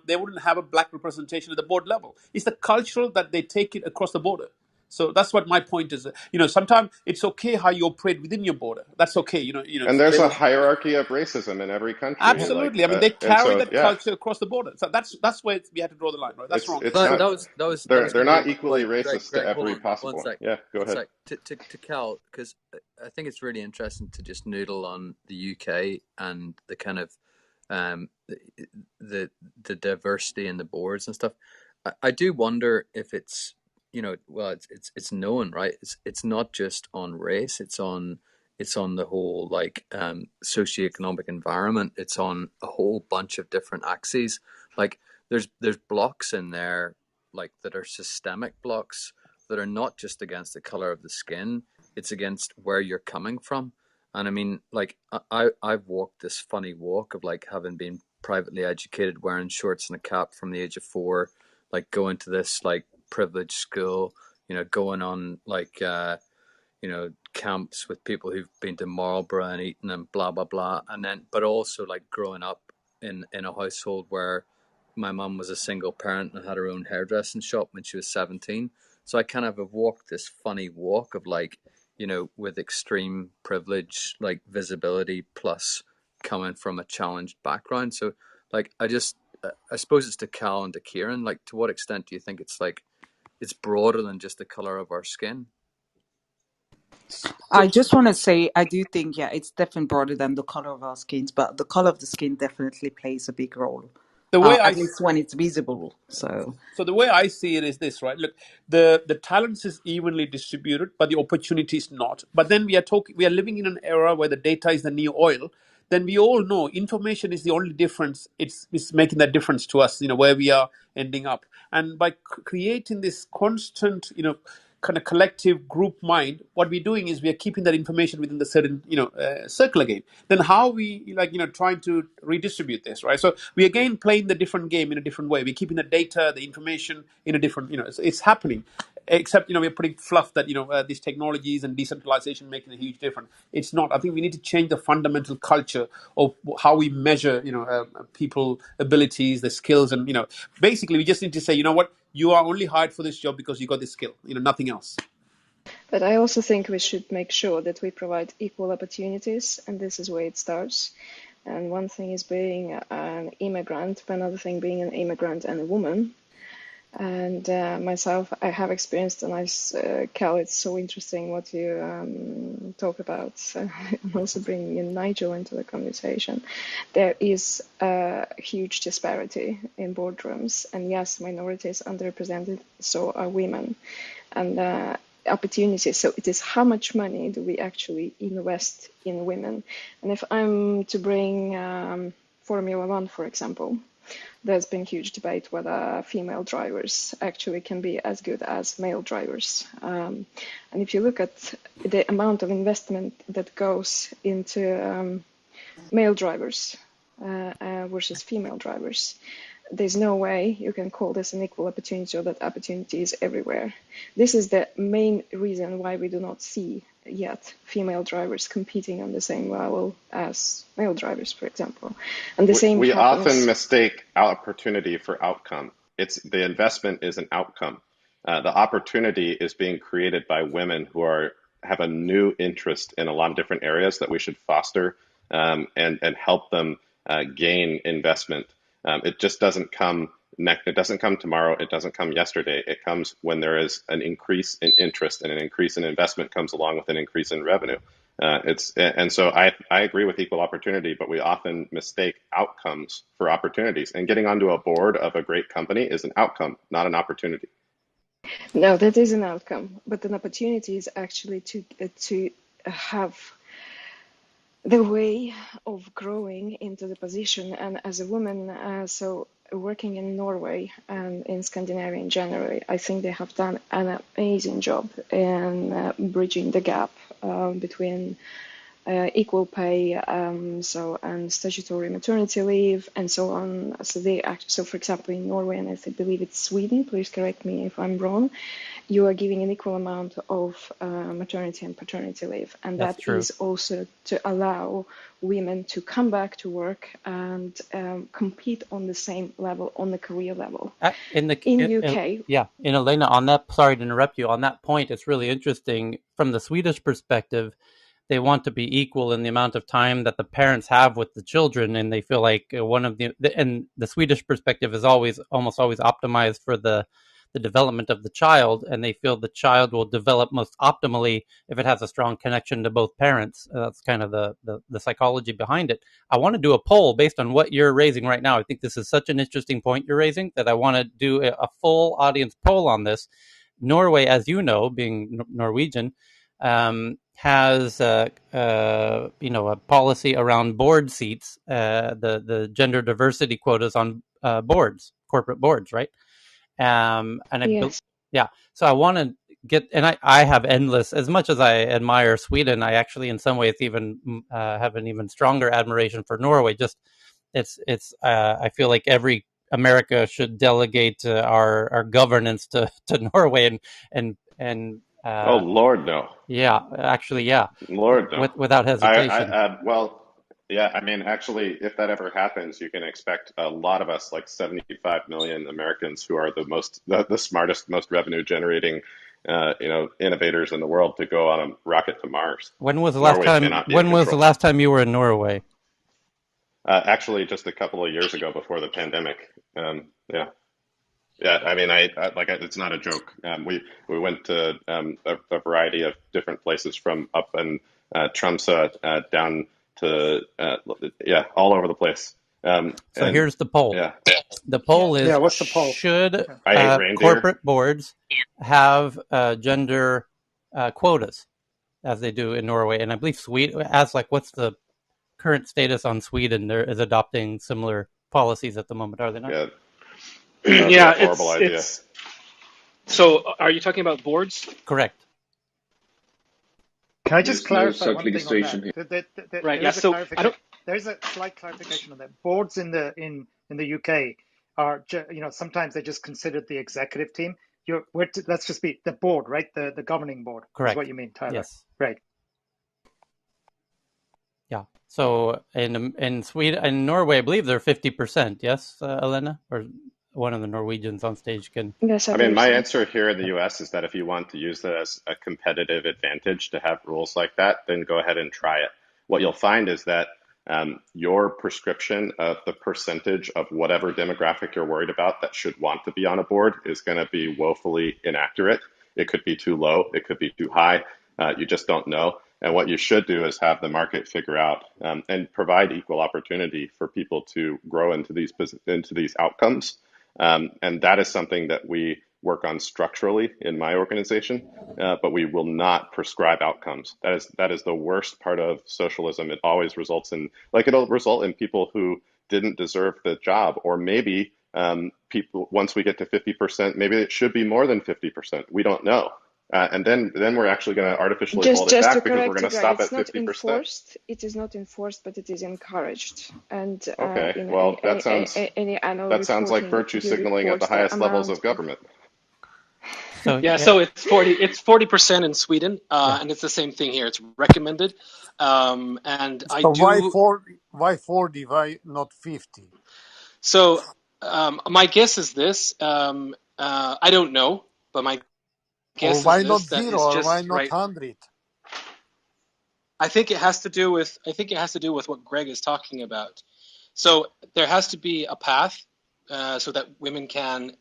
they wouldn't have a black representation at the board level. It's the cultural that they take it across the border. So that's what my point is. Sometimes it's okay how you operate within your border. That's okay. And there's a hierarchy of racism in every country. Like Absolutely. I mean, they and carry so that yeah, culture across the border. So that's where we have to draw the line, right? That's wrong. it's that not that was they're going to be not my equally point. Greg, racist to hold every on, one possible one. sec, Yeah, go one ahead. sec. To Cal, because I think it's really interesting to just noodle on the UK and the kind of um, the the diversity in the boards and stuff. I do wonder if it's well, it's known, right? It's not just on race. It's on the whole like socioeconomic environment. It's on a whole bunch of different axes. Like there's blocks in there like that are systemic blocks that are not just against the color of the skin. It's against where you're coming from. And I mean, like I've walked this funny walk of like having been privately educated, wearing shorts and a cap from the age of 4, like going to this like privileged school, going on like camps with people who've been to Marlborough and eaten and blah blah blah, and then but also like growing up in a household where my mum was a single parent and had her own hairdressing shop when she was 17. So I kind of have walked this funny walk of like, with extreme privilege, like visibility plus coming from a challenged background. So like I suppose it's to Cal and to Kieran, like to what extent do you think it's like it's broader than just the color of our skin? I just want to say, I do think, yeah, it's definitely broader than the color of our skins, but the color of the skin definitely plays a big role, The way at least when it's visible. So, So the way I see it is this, right? Look, the talents is evenly distributed, but the opportunity is not. But then we are living in an era where the data is the new oil. Then we all know information is the only difference. It's making that difference to us, where we are ending up. And by creating this constant, kind of collective group mind, what we're doing is we are keeping that information within the certain circle again. Then how we trying to redistribute this, right? So we again playing the different game in a different way. We're keeping the data, the information in a different, it's happening. except we're putting fluff that these technologies and decentralization making a huge difference. It's not. I think we need to change the fundamental culture of how we measure people abilities, the skills, and basically we just need to say, you know what, you are only hired for this job because you got this skill, nothing else. But I also think we should make sure that we provide equal opportunities, and this is where it starts. And one thing is being an immigrant, but another thing being an immigrant and a woman. And myself, I have experienced, and Cal, it's so interesting what you talk about. I'm also bringing in Nigel into the conversation. There is a huge disparity in boardrooms, and yes, minorities underrepresented, so are women. And opportunities. So it is how much money do we actually invest in women? And if I'm to bring Formula One, for example, there's been huge debate whether female drivers actually can be as good as male drivers. And if you look at the amount of investment that goes into male drivers versus female drivers, there's no way you can call this an equal opportunity or that opportunity is everywhere. This is the main reason why we do not see yet female drivers competing on the same level as male drivers, for example. And the same We happens. often mistake opportunity for outcome. It's the investment is an outcome. The opportunity is being created by women who have a new interest in a lot of different areas that we should foster and help them gain investment. It just doesn't come it doesn't come tomorrow. It doesn't come yesterday. It comes when there is an increase in interest, and an increase in investment comes along with an increase in revenue. So I agree with equal opportunity, but we often mistake outcomes for opportunities. And getting onto a board of a great company is an outcome, not an opportunity. No, that is an outcome, but an opportunity is actually to have the way of growing into the position. And as a woman, so working in Norway and in Scandinavia in general, I think they have done an amazing job in bridging the gap between equal pay, and statutory maternity leave, and so on. So for example, in Norway, and I believe it's Sweden, please correct me if I'm wrong, you are giving an equal amount of maternity and paternity leave, and that is also to allow women to come back to work and compete on the same level, on the career level. In UK. In Elena, on that, sorry to interrupt you, on that point, it's really interesting from the Swedish perspective. They want to be equal in the amount of time that the parents have with the children, and they feel like and the Swedish perspective is almost always optimized for the development of the child, and they feel the child will develop most optimally if it has a strong connection to both parents. That's kind of the psychology behind it. I want to do a poll based on what you're raising right now. I think this is such an interesting point you're raising that I want to do a full audience poll on this. Norway, as you know, being Norwegian, has a policy around board seats, the gender diversity quotas on corporate boards, right? So I want to get, and I have endless, as much as I admire Sweden, I actually in some ways even have an even stronger admiration for Norway. Just I feel like America should delegate our governance to Norway and oh Lord, no. Yeah, actually, yeah. Lord, no. Without hesitation. I mean, actually, if that ever happens, you can expect a lot of us, like 75 million Americans who are the smartest, most revenue generating, innovators in the world, to go on a rocket to Mars. When was the last time you were in Norway? Actually, just a couple of years ago before the pandemic. Yeah, I mean, it's not a joke. We went to a variety of different places, from up in Tromsø down to all over the place. So here's the poll. Yeah. The poll is: what's the poll? Should corporate boards have gender quotas, as they do in Norway? And I believe Sweden as what's the current status on Sweden? There is adopting similar policies at the moment, are they not? Yeah. Yeah, a horrible idea. So, are you talking about boards? Correct. Can I just clarify one thing on that? Right. Yeah. So there's a slight clarification on that. Boards in the UK are, sometimes they're just considered the executive team. let's just be the board, right? The governing board is what Correct. you mean, Tyler. Yes. Right. Yeah. So in Sweden and Norway, I believe they're 50%. Yes, Elena, or one of the Norwegians on stage can. Yes, I I mean, believe my so. answer here in the US is that if you want to use that as a competitive advantage to have rules like that, then go ahead and try it. What you'll find is that your prescription of the percentage of whatever demographic you're worried about that should want to be on a board is going to be woefully inaccurate. It could be too low, it could be too high. You just don't know. And what you should do is have the market figure out and provide equal opportunity for people to grow into these outcomes. And that is something that we work on structurally in my organization, but we will not prescribe outcomes. That is the worst part of socialism. It always results in, like, it'll result in people who didn't deserve the job, or maybe people, once we get to 50%, maybe it should be more than 50%. We don't know. And then we're actually going to artificially hold it Just to back because we're correct going you, to Greg, stop it's at not 50%. enforced. It is not enforced, but it is encouraged. And Okay, in well, any annual that sounds like reporting, virtue you signaling at the report the highest levels amount of of. government. So Yeah, so it's 40% in Sweden, and it's the same thing here. It's recommended, and I So why do. 40? Why not 50? So my guess is this. I don't know, but my Or guess is why this: not that zero? it's Or why just not right. 100? I think it has to do with. I think it has to do with what Greg is talking about. So there has to be a path so that women can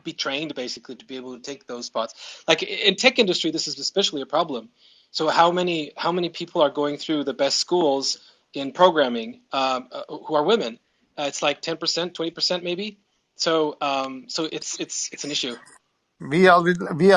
be trained basically to be able to take those spots. Like in tech industry, this is especially a problem. So how many people are going through the best schools in programming who are women? It's like 10%, 20% maybe. So so it's an issue. We are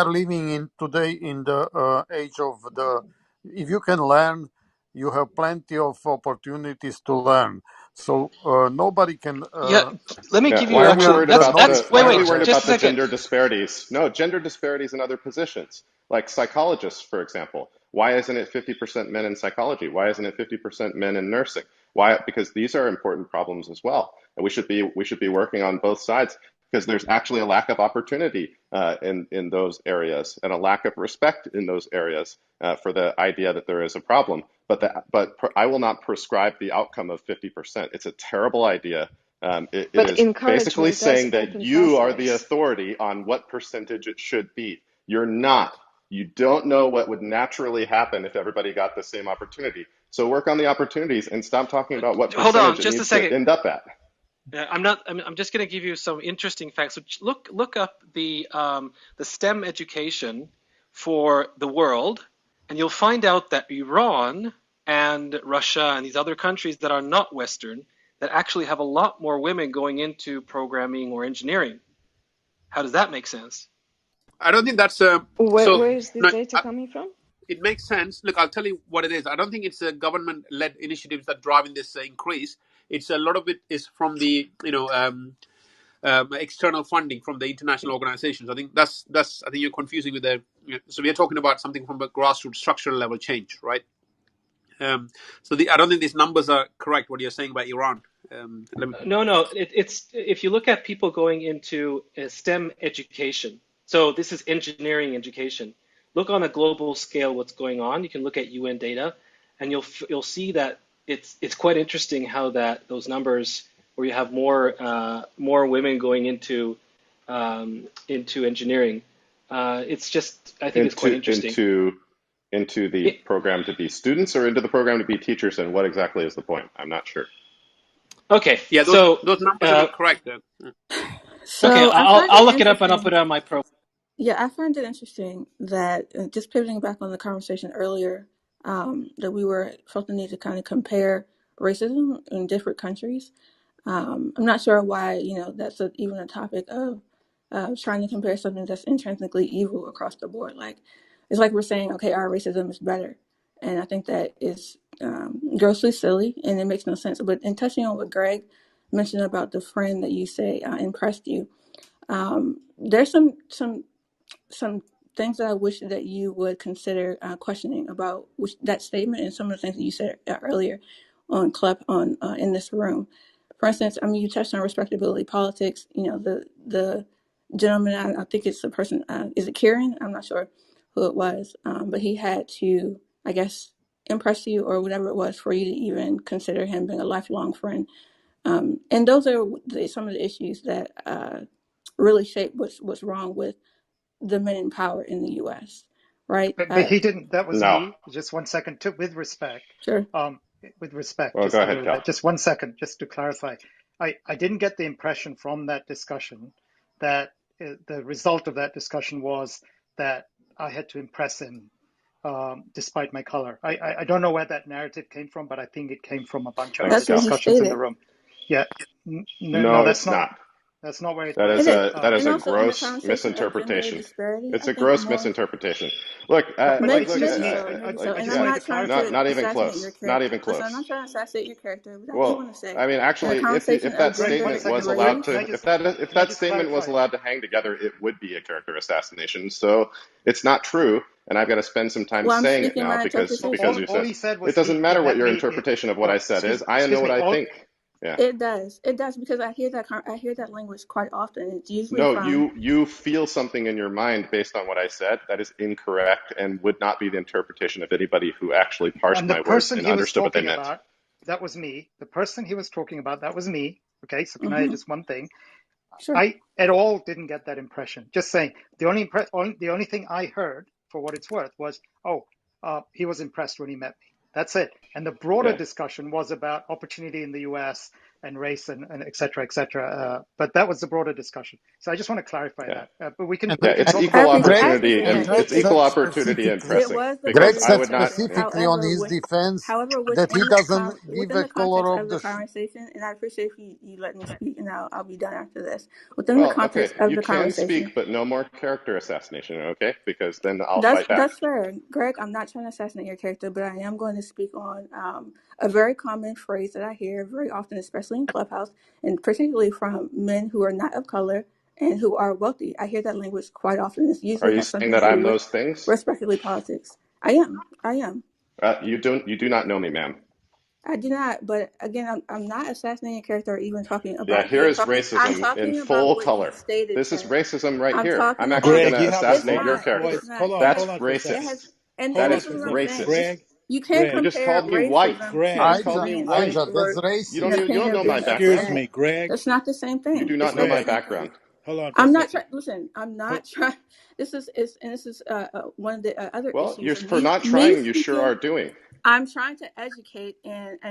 living in today in the age of the. If you can learn, you have plenty of opportunities to learn. So nobody can. Yeah, let me Yeah, give you why are we actually. worried The That's about that's the knowledge wait why are wait we level worried has. just about a the second. gender disparities? No, gender disparities in other positions, like psychologists, for example. Why isn't it 50% men in psychology? Why isn't it 50% men in nursing? Why? Because these are important problems as well, and we should be working on both sides because there's actually a lack of opportunity in those areas and a lack of respect in those areas for the idea that there is a problem. I will not prescribe the outcome of 50%. It's a terrible idea. It But is basically encouragement does saying that open you are the pathways. authority on what percentage it should be. You're not. You don't know what would naturally happen if everybody got the same opportunity. So work on the opportunities and stop talking about what Hold on, percentage it just a needs to second. end up at. I'm not. I'm just going to give you some interesting facts. So look up the STEM education for the world, and you'll find out that Iran and Russia and these other countries that are not Western that actually have a lot more women going into programming or engineering. How does that make sense? I don't think that's so. Where is this No, data coming from? it makes sense. Look, I'll tell you what it is. I don't think it's government-led initiatives that driving this increase. It's a lot of it is from the external funding from the international organizations. I think that's. I think you're confusing with the. So we are talking about something from a grassroots structural level change, right? I don't think these numbers are correct. What you're saying about Iran. No. It's if you look at people going into STEM education. So this is engineering education. Look on a global scale what's going on. You can look at UN data, and you'll see that it's quite interesting how that those numbers where you have more women going into engineering. It's just I think it's quite Into interesting. into into the It, program to be students or into the program to be teachers, and what exactly is the point? I'm not sure. okay, Yeah, so those numbers are not correct. okay, So I find I'll it look it up and I'll put interesting. it on my profile. Yeah, I find it interesting that just pivoting back on the conversation earlier, that we were felt the need to kind of compare racism in different countries. I'm not sure why, that's even a topic of trying to compare something that's intrinsically evil across the board. Like, it's like we're saying, okay, our racism is better. And I think that is grossly silly and it makes no sense. But in touching on what Greg mentioned about the friend that you say impressed you, there's some things that I wish that you would consider questioning about that statement and some of the things that you said earlier on in this room. For instance, I mean, you touched on respectability politics. The gentleman, I think it's the person, is it Kieran? I'm not sure who it was, but he had to, I guess, impress you or whatever it was for you to even consider him being a lifelong friend. And those are some of the issues that really shape what's wrong with the men in power in the U.S., right? But he didn't. That was No. me. Just one second. With respect, Sure. with respect, Well, go just a ahead, little Cal. bit. Just 1 second, just to clarify. I didn't get the impression from that discussion that the result of that discussion was that I had to impress him despite my color. I don't know where that narrative came from, but I think it came from a bunch of Thanks, other That's what Cal. he discussions in the stated. room. Yeah. No, No, it's not. that's not where it That went. is It is. a And also in the gross conversation of gender misinterpretation. disparity, It's I a think gross more, misinterpretation. Look, But look, it's look. just maybe so. I And just I'm wanted to not trying clarify. to Not even assassinate your close. Not character. even Listen, I'm close. not trying to assassinate your character, but I do Well, want to say, I mean, in the actually, conversation if that of Greg, one gender statement was second. allowed race, Can I to, just if can I that just statement was clarify? allowed to hang together, it would be a character assassination. So it's not true, and I've got to spend some time well, I'm saying it speaking now my because interpretation. you All said he said it was doesn't he matter what met your me. interpretation of what I said is. I know Excuse what me. I All think. Yeah. It does. It does because I hear that language quite often. It's usually No, from. you feel something in your mind based on what I said. That is incorrect and would not be the interpretation of anybody who actually parsed And the my words person and he was understood what they talking meant. about, that was me. The person he was talking about, that was me. Okay, so can I Mm-hmm. just one thing? Sure. I at all didn't get that impression. Just saying. The only thing I heard, for what it's worth, was, oh, he was impressed when he met me. That's it. And the broader Yeah, discussion was about opportunity in the U.S. and race and et cetera, et cetera. But that was the broader discussion. So I just want to clarify yeah. that. But we can And Yeah, we can it's talk I equal about it appreciate. Greg I opportunity appreciate and and that. Greg it's It equal said opportunity and specifically. it pressing was the because Greg broader I said would not. discussion. specifically on his defense However, that he doesn't give within a the color context of of the the. conversation, and I appreciate if you let me speak, and I'll be done after this. Within the Well, okay, context of you the can conversation, speak, but no more character assassination, okay? Because then I'll that's fight back. that's fair, Greg. I'm not trying to assassinate your character, but I am going to speak on a very common phrase that I hear very often, especially in Clubhouse, and particularly from men who are not of color and who are wealthy. I hear that language quite often. It Are usually you has saying something to that do I'm with those things? respectively politics. I am. I am. You do not know me, ma'am. I do not, but again, I'm not assassinating a character or even talking Yeah, about here you. is I'm racism in talking about full what you color. stated, This is sir. racism right I'm here. I'm talking actually about. going Greg, to you have a It's assassinate your voice. not. character. It's Voice. not. Hold on. That's Hold Yes, on for a it second. has. racist. And Hold That on this is for is a what I'm second. saying. racist. Greg. You can't You Greg. just compare called me white. racism You to just I called just, me being white. white that's or You don't racist. even, you painting don't or know my being Excuse background. bad. me, Greg. That's not the same You thing. do It's not know not the my Greg. same thing. background. Hold on for a I'm not second. trying. Listen, I'm Hold, not trying. This is one of the other Well, issues you're of for me not me trying. You sure speaking. are doing. I'm trying to educate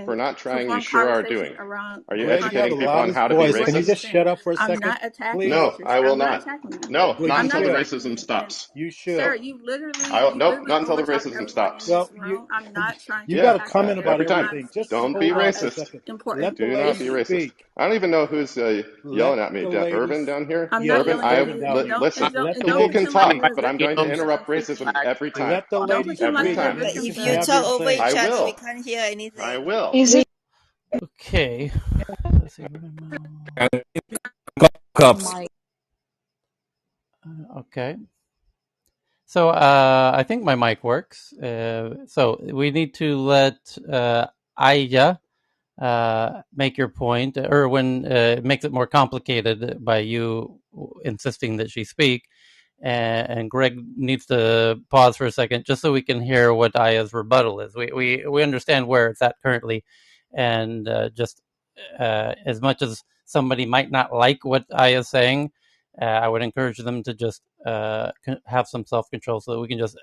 For and not trying, you perform sure are conversation doing. around Are you the Greg, you have educating the context people of on loudest how to be voice. what Can you you're just racist? shut saying. up for a I'm second, not attacking No, what please? you're I saying. will I'm not not. attacking that. No, Well, not you I'm until not the should. attacking racism you. And stops. You should. sir, Nope. you Nope, literally not until the overtalk racism everybody in stops. Well, this room. I'm not trying you to got Yeah, to attack comment you. about every time. I'm everything. Just Don't speaking be hold on on for a an racist. second. important Let the Do not lady be issue. racist. speak. I don't even know who's Let yelling at me. the lady. Irvin down here? I'm not Yes, Irvin, yelling at Irvin you. down here. I, listen, Let the people Don't lady can put my talk, speak. words but in I'm my going to mouth games as I'm interrupt speaking. racism every time. Let the Don't lady put too much Every speak. words time. Let But the into if me. you have talk your over say. I each other, we will. can't hear I anything. will. Is it Okay. Let's see. cups. Okay. So I think my mic works. So we need to let Aya make your point. Erwin makes it more complicated by you insisting that she speak. And Greg needs to pause for a second just so we can hear what Aya's rebuttal is. We understand where it's at currently. And just as much as somebody might not like what Aya's saying, I would encourage them to just have some self-control so that we can just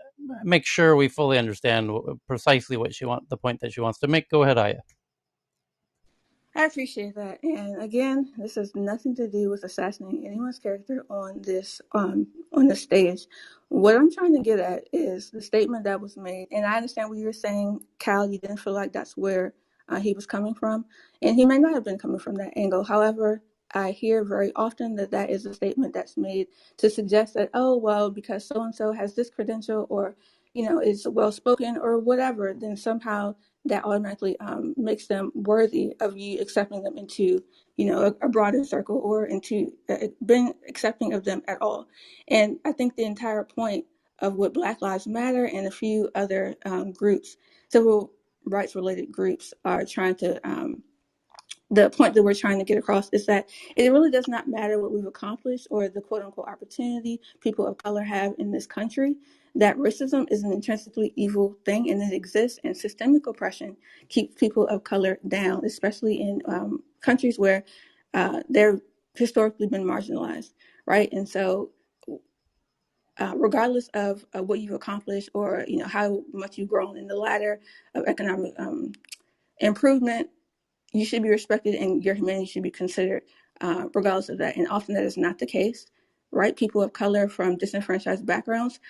make sure we fully understand precisely what the point that she wants to make. Go ahead, Aya. I appreciate that. And again, this has nothing to do with assassinating anyone's character on the stage. What I'm trying to get at is the statement that was made. And I understand what you were saying, Cal. You didn't feel like that's where he was coming from, and he may not have been coming from that angle. However, I hear very often that that is a statement that's made to suggest that, oh well, because so and so has this credential, or is well spoken or whatever, then somehow that automatically makes them worthy of you accepting them into a broader circle, or into being accepting of them at all. And I think the entire point of what Black Lives Matter and a few other groups, civil rights related groups, are trying to the point that we're trying to get across is that it really does not matter what we've accomplished or the quote unquote opportunity people of color have in this country, that racism is an intrinsically evil thing and it exists, and systemic oppression keeps people of color down, especially in countries where they're historically been marginalized, right? And so regardless of what you've accomplished or how much you've grown in the ladder of economic improvement, you should be respected and your humanity should be considered regardless of that. And often that is not the case, right? People of color from disenfranchised backgrounds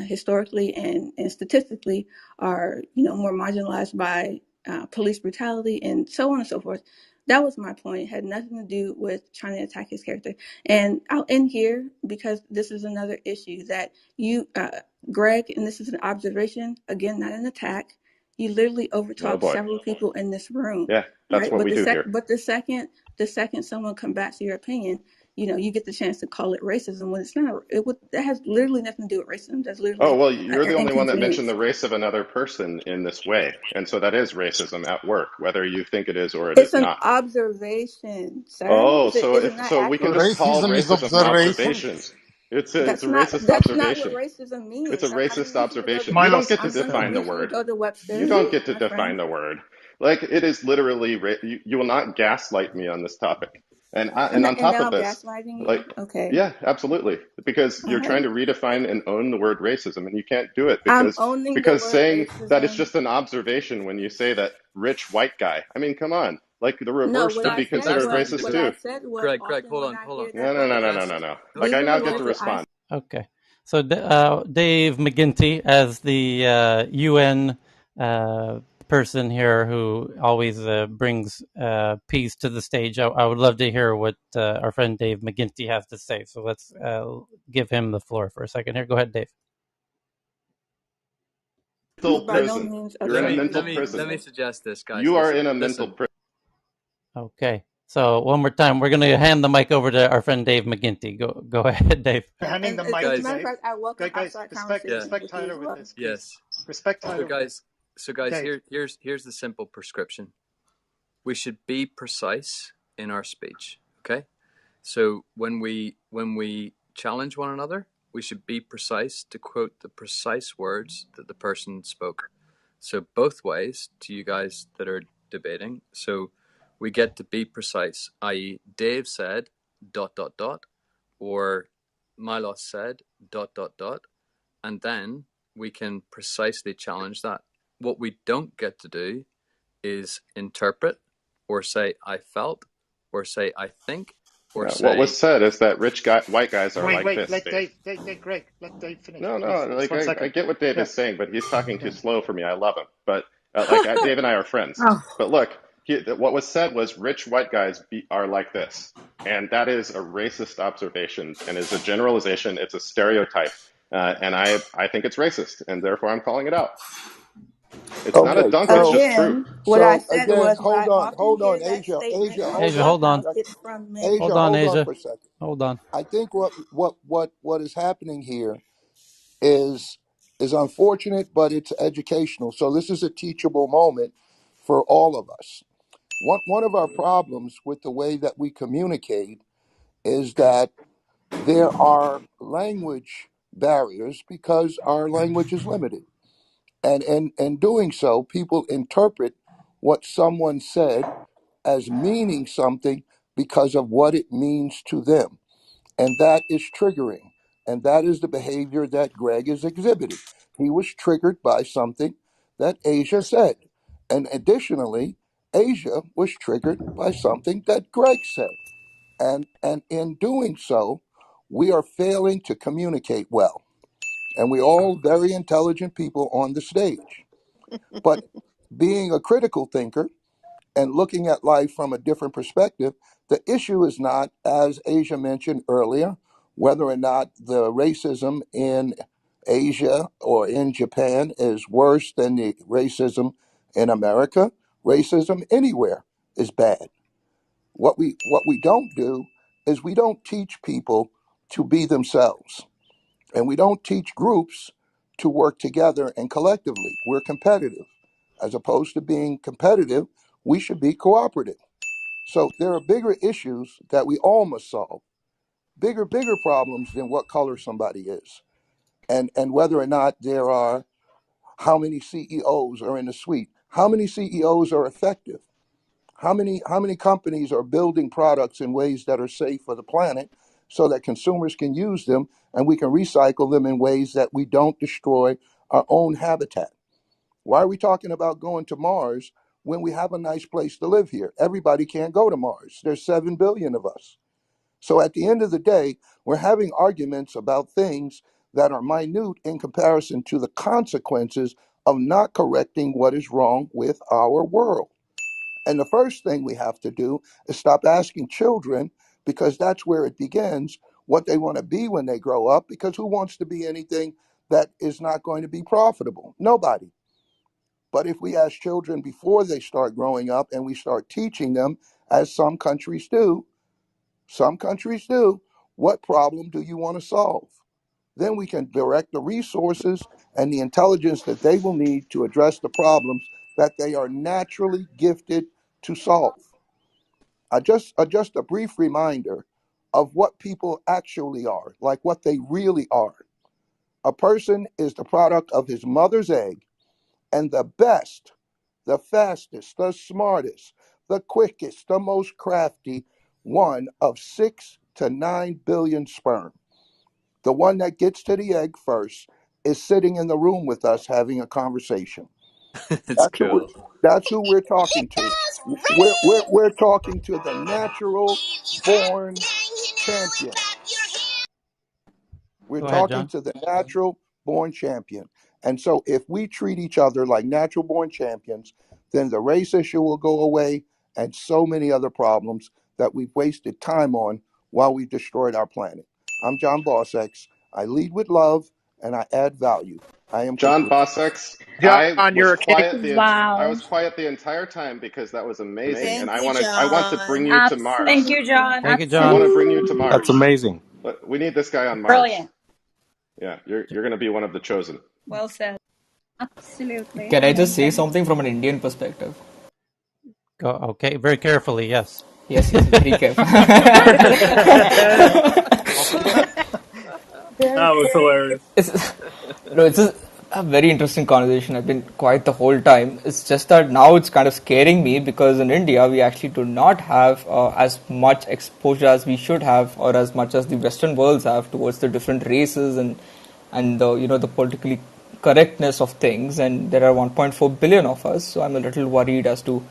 historically and statistically are, more marginalized by police brutality and so on and so forth. That was my point. It had nothing to do with trying to attack his character. And I'll end here because this is another issue that Greg, and this is an observation, again, not an attack. You literally Oh overtalked boy. several people in this room, Yeah, that's right? what we do here. But the second someone combats your opinion, you get the chance to call it racism when it's not. That has literally nothing to do with racism. That's Oh, literally well, you're an the only one that mentioned inconvenience. the race of another person in this way. And so that is racism at work, whether you think it is or it It's is an not. observation, sir. Oh, Is it not so we can accurate? just call Racism is racism an observation. observation. It's a That's not racist that's not what observation. racism It's a means. I racist need you to go to observation. You don't Milos, get to I'm just gonna define the need you to word. go to You Webster's, don't get to my friend. define the word. Like it is literally, you will not gaslight me on this topic. And on And top now of I'm this, gaslighting like, you. Okay, yeah, absolutely, because all you're trying right. to redefine and own the word racism, and you can't do it I'm owning the because word saying that it's racism. just an observation when you say that rich white guy. I mean, come on, like the No, reverse what should I be said That's considered not was racist what true. I too. said was Greg, often hold when on, I hold on. hear No, that no, no, word, no, no, Guys, no, no. Like I these are now the get to words that I respond. Okay. So Dave McGinty, as the UN person here who always brings peace to the stage, I would love to hear what our friend Dave McGinty has to say. So let's give him the floor for a second here. Go ahead, Dave. Mental by no prison. means You're in let a me upsetting. mental let me prison. let me suggest this, guys. You are Listen, in a mental listen. prison. Okay. So one more time, we're going to hand the mic over to our friend Dave McGinty. Go ahead, Dave. handing And the mic as a to Guys, matter of Dave. fact, I welcome Guys, outside yeah, conversations respect with you as Tyler with well. this, please. yes. Respect So Tyler with guys, this. Dave. here's the simple prescription. We should be precise in our speech. Okay. So when we challenge one another, we should be precise to quote the precise words that the person spoke. So both ways to you guys that are debating. So we get to be precise, i.e., Dave said ... or Milos said ... and then we can precisely challenge that. What we don't get to do is interpret or say I felt or say I think or What was say said is that white guys are like Wait, this, let Dave. Greg, let Dave finish, No, please. no, Just like one I second. get what Dave Yeah, is saying, but he's talking too yeah. slow for me. I love him, but Dave and I are friends. Oh, But look, what was said was rich white guys are like this, and that is a racist observation and is a generalization. It's a stereotype, and I think it's racist, and therefore I'm calling it out. It's not a Okay, dunk; it's so just true. Again, what I so said again, was I often hold hear on, that Asia, statement Asia, and hold Asia, on, hold sometimes on. it's from men. Asia, Hold on, hold on Asia. for a second. Hold on. I think what is happening here is unfortunate, but it's educational. So this is a teachable moment for all of us. One of our problems with the way that we communicate is that there are language barriers because our language is limited. And in doing so, people interpret what someone said as meaning something because of what it means to them. And that is triggering. And that is the behavior that Greg is exhibiting. He was triggered by something that Asia said. And additionally, Asia was triggered by something that Greg said. And in doing so, we are failing to communicate well. And we're all very intelligent people on the stage. But being a critical thinker and looking at life from a different perspective, the issue is not, as Asia mentioned earlier, whether or not the racism in Asia or in Japan is worse than the racism in America. Racism anywhere is bad. What we don't do is we don't teach people to be themselves. And we don't teach groups to work together and collectively. We're competitive. As opposed to being competitive, we should be cooperative. So there are bigger issues that we all must solve, bigger problems than what color somebody is, and whether or not there are, how many CEOs are in the suite, how many CEOs are effective, how many companies are building products in ways that are safe for the planet so that consumers can use them and we can recycle them in ways that we don't destroy our own habitat. Why are we talking about going to Mars when we have a nice place to live here? Everybody can't go to Mars. There's 7 billion of us. So at the end of the day, we're having arguments about things that are minute in comparison to the consequences of not correcting what is wrong with our world. And the first thing we have to do is stop asking children, because that's where it begins, what they want to be when they grow up, because who wants to be anything that is not going to be profitable? Nobody. But if we ask children before they start growing up and we start teaching them, as some countries do, what problem do you want to solve? Then we can direct the resources and the intelligence that they will need to address the problems that they are naturally gifted to solve. Just a brief reminder of what people actually are, like what they really are. A person is the product of his mother's egg, and the best, the fastest, the smartest, the quickest, the most crafty one of 6 to 9 billion sperm. The one that gets to the egg first is sitting in the room with us having a conversation. It's That's who we're, cool. that's who we're talking to. We're talking to the natural born champion. We're Go ahead, talking John. to the natural born champion. And so if we treat each other like natural born champions, then the race issue will go away and so many other problems that we've wasted time on while we've destroyed our planet. I'm John Bossex. I lead with love and I add value. I am John complete. Bossex, John, you're a king. I Wow. was quiet the entire time because that was amazing, and Thank you, I want to bring John. you to Thank Mars. you, John. Thank you, I John. want to bring you Absolutely to That's Mars. amazing. But we need this guy on Mars. brilliant. Yeah, you're going to be one of the chosen. Well said. Absolutely. Can I just say Amazing. something from an Indian perspective? Go. Okay, very carefully. Yes. Yes, yes, very careful. Very That was careful. hilarious. it's no, it's a very interesting conversation. I've been quiet the whole time. It's just that now it's kind of scaring me because in India we actually do not have as much exposure as we should have, or as much as the Western worlds have towards the different races and the the politically correctness of things. And there are 1.4 billion of us, so I'm a little worried as to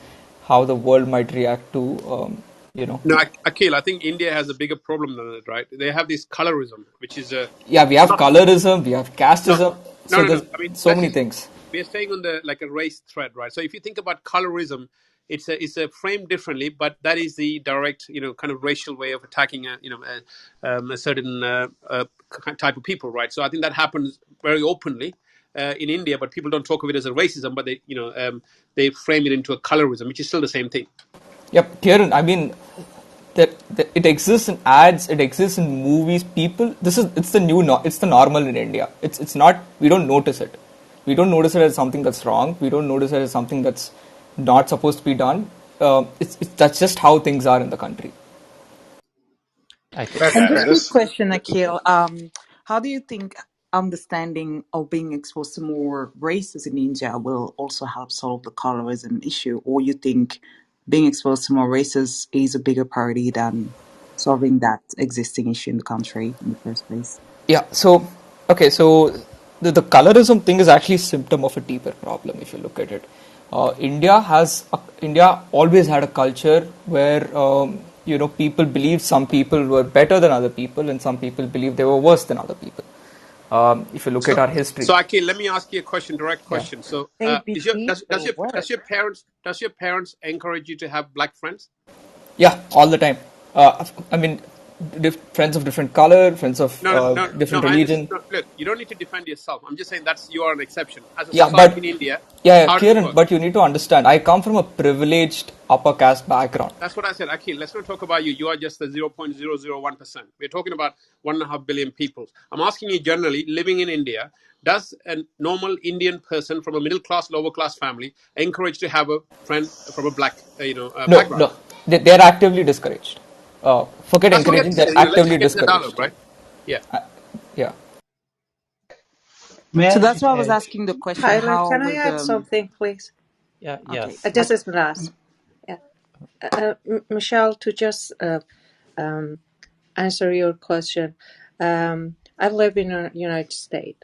how the world might react to you know No, Akhil, I think India has a bigger problem than that, right? They have this colorism, which is yeah, we it's have not colorism, we have no, casteism, so no. there's I mean, so let's many just things. we are staying on the like a race thread, right? So if you think about colorism, it's a framed differently, but that is the direct, kind of racial way of attacking a certain type of people, right? So I think that happens very openly in India, but people don't talk of it as a racism, but they frame it into a colorism, which is still the same thing. Yep, Kieran, I mean, that it exists in ads, it exists in movies. People, it's the new, it's the normal in India. It's not. We don't notice it. We don't notice it as something that's wrong. We don't notice it as something that's not supposed to be done. It's that's just how things are in the country. I think. That's And Yeah, just and fair. a quick this question, Akhil. How do you think understanding or being exposed to more races in India will also help solve the colorism issue? Or you think being exposed to more races is a bigger priority than solving that existing issue in the country in the first place? Yeah. So, okay. So the colorism thing is actually a symptom of a deeper problem. If you look at it, India always had a culture where people believed some people were better than other people, and some people believed they were worse than other people. If you look at So, our history, so Akhil, let me ask you a question, direct yeah, question. So, They is your believe they does were. your parents encourage you to have black friends? yeah, all the time. I mean, friends of different color, friends of No, no, no, no. different I understand. religion. No, look, you don't need to defend yourself. I'm just saying that's you are an exception. As a Yeah, society but in India, yeah, how does it Kieran, work? but you need to understand, I come from a privileged upper caste background. That's what I said, Akhil. Let's not talk about you. You are just the 0.001%. We're talking about 1.5 billion people. I'm asking you generally, living in India, does a normal Indian person from a middle class, lower class family encourage to have a friend from a black, No, background? no. they're actively discouraged. Forget That's what I'm encouraging; getting to they're say. Let's actively just get in the dialogue, discouraged. right? Yeah. Yeah. So May that's why I was I? asking the question: Tyler, how can I would add something, please? Yeah. Okay, Yes. this is Ras. Yeah, Michelle, to just um, answer your question. I live in the United States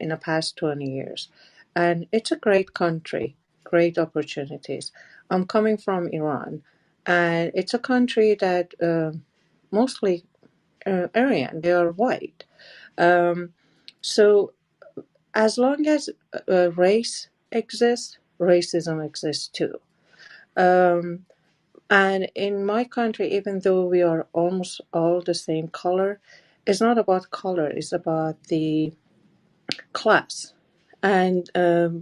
in the past 20 years, and it's a great country, great opportunities. I'm coming from Iran, and it's a country that mostly Aryan, they are white. So as long as race exists, racism exists too. And in my country, even though we are almost all the same color, it's not about color, it's about the class. And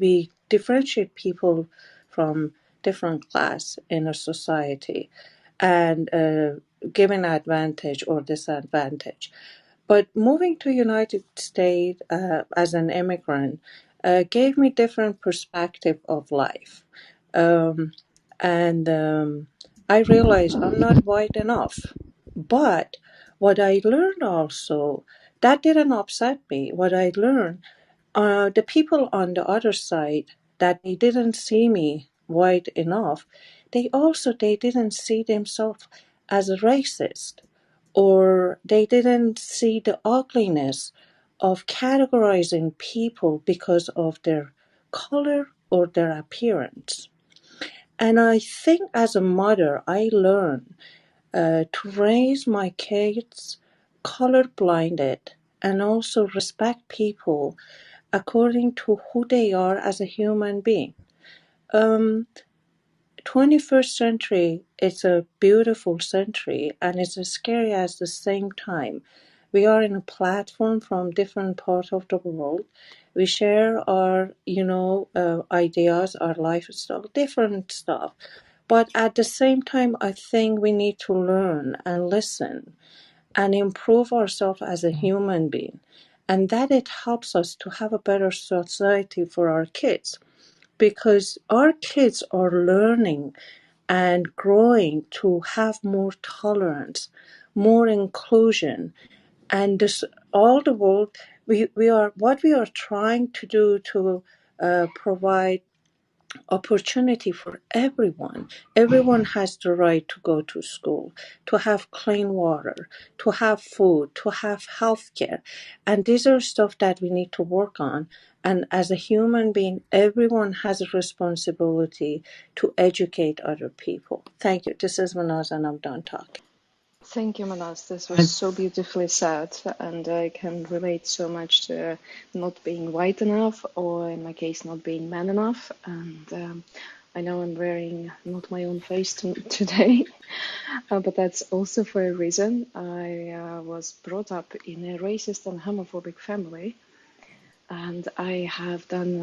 we differentiate people from different class in a society and give an advantage or disadvantage. But moving to United States as an immigrant gave me different perspective of life. Um, and I realized I'm not white enough. But what I learned also, that didn't upset me. What I learned, the people on the other side, that they didn't see me white enough, they didn't see themselves as a racist, or they didn't see the ugliness of categorizing people because of their color or their appearance. And I think as a mother, I learned to raise my kids color blinded and also respect people according to who they are as a human being. Um, 21st century is a beautiful century and it's scary at the same time. We are in a platform from different parts of the world. We share our, ideas, our lifestyle, different stuff. But at the same time, I think we need to learn and listen and improve ourselves as a human being. And that it helps us to have a better society for our kids, because our kids are learning and growing to have more tolerance, more inclusion, and this all the world. We are what we are trying to do to provide opportunity for everyone. Everyone has the right to go to school, to have clean water, to have food, to have health care. And these are stuff that we need to work on. And as a human being, everyone has a responsibility to educate other people. Thank you. This is Manaz, and I'm done talking. Thank you, Manas. This was so beautifully said, and I can relate so much to not being white enough, or in my case, not being man enough. And I know I'm wearing not my own face today, but that's also for a reason. I was brought up in a racist and homophobic family, and I have done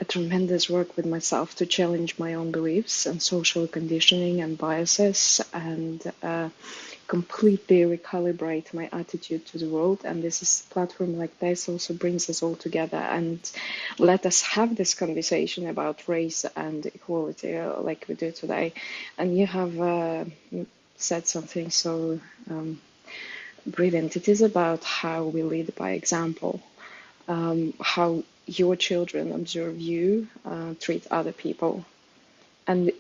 a tremendous work with myself to challenge my own beliefs and social conditioning and biases, and completely recalibrate my attitude to the world. And this is a platform like this also brings us all together and let us have this conversation about race and equality like we do today. And you have said something so brilliant. It is about how we lead by example, how your children observe you treat other people. And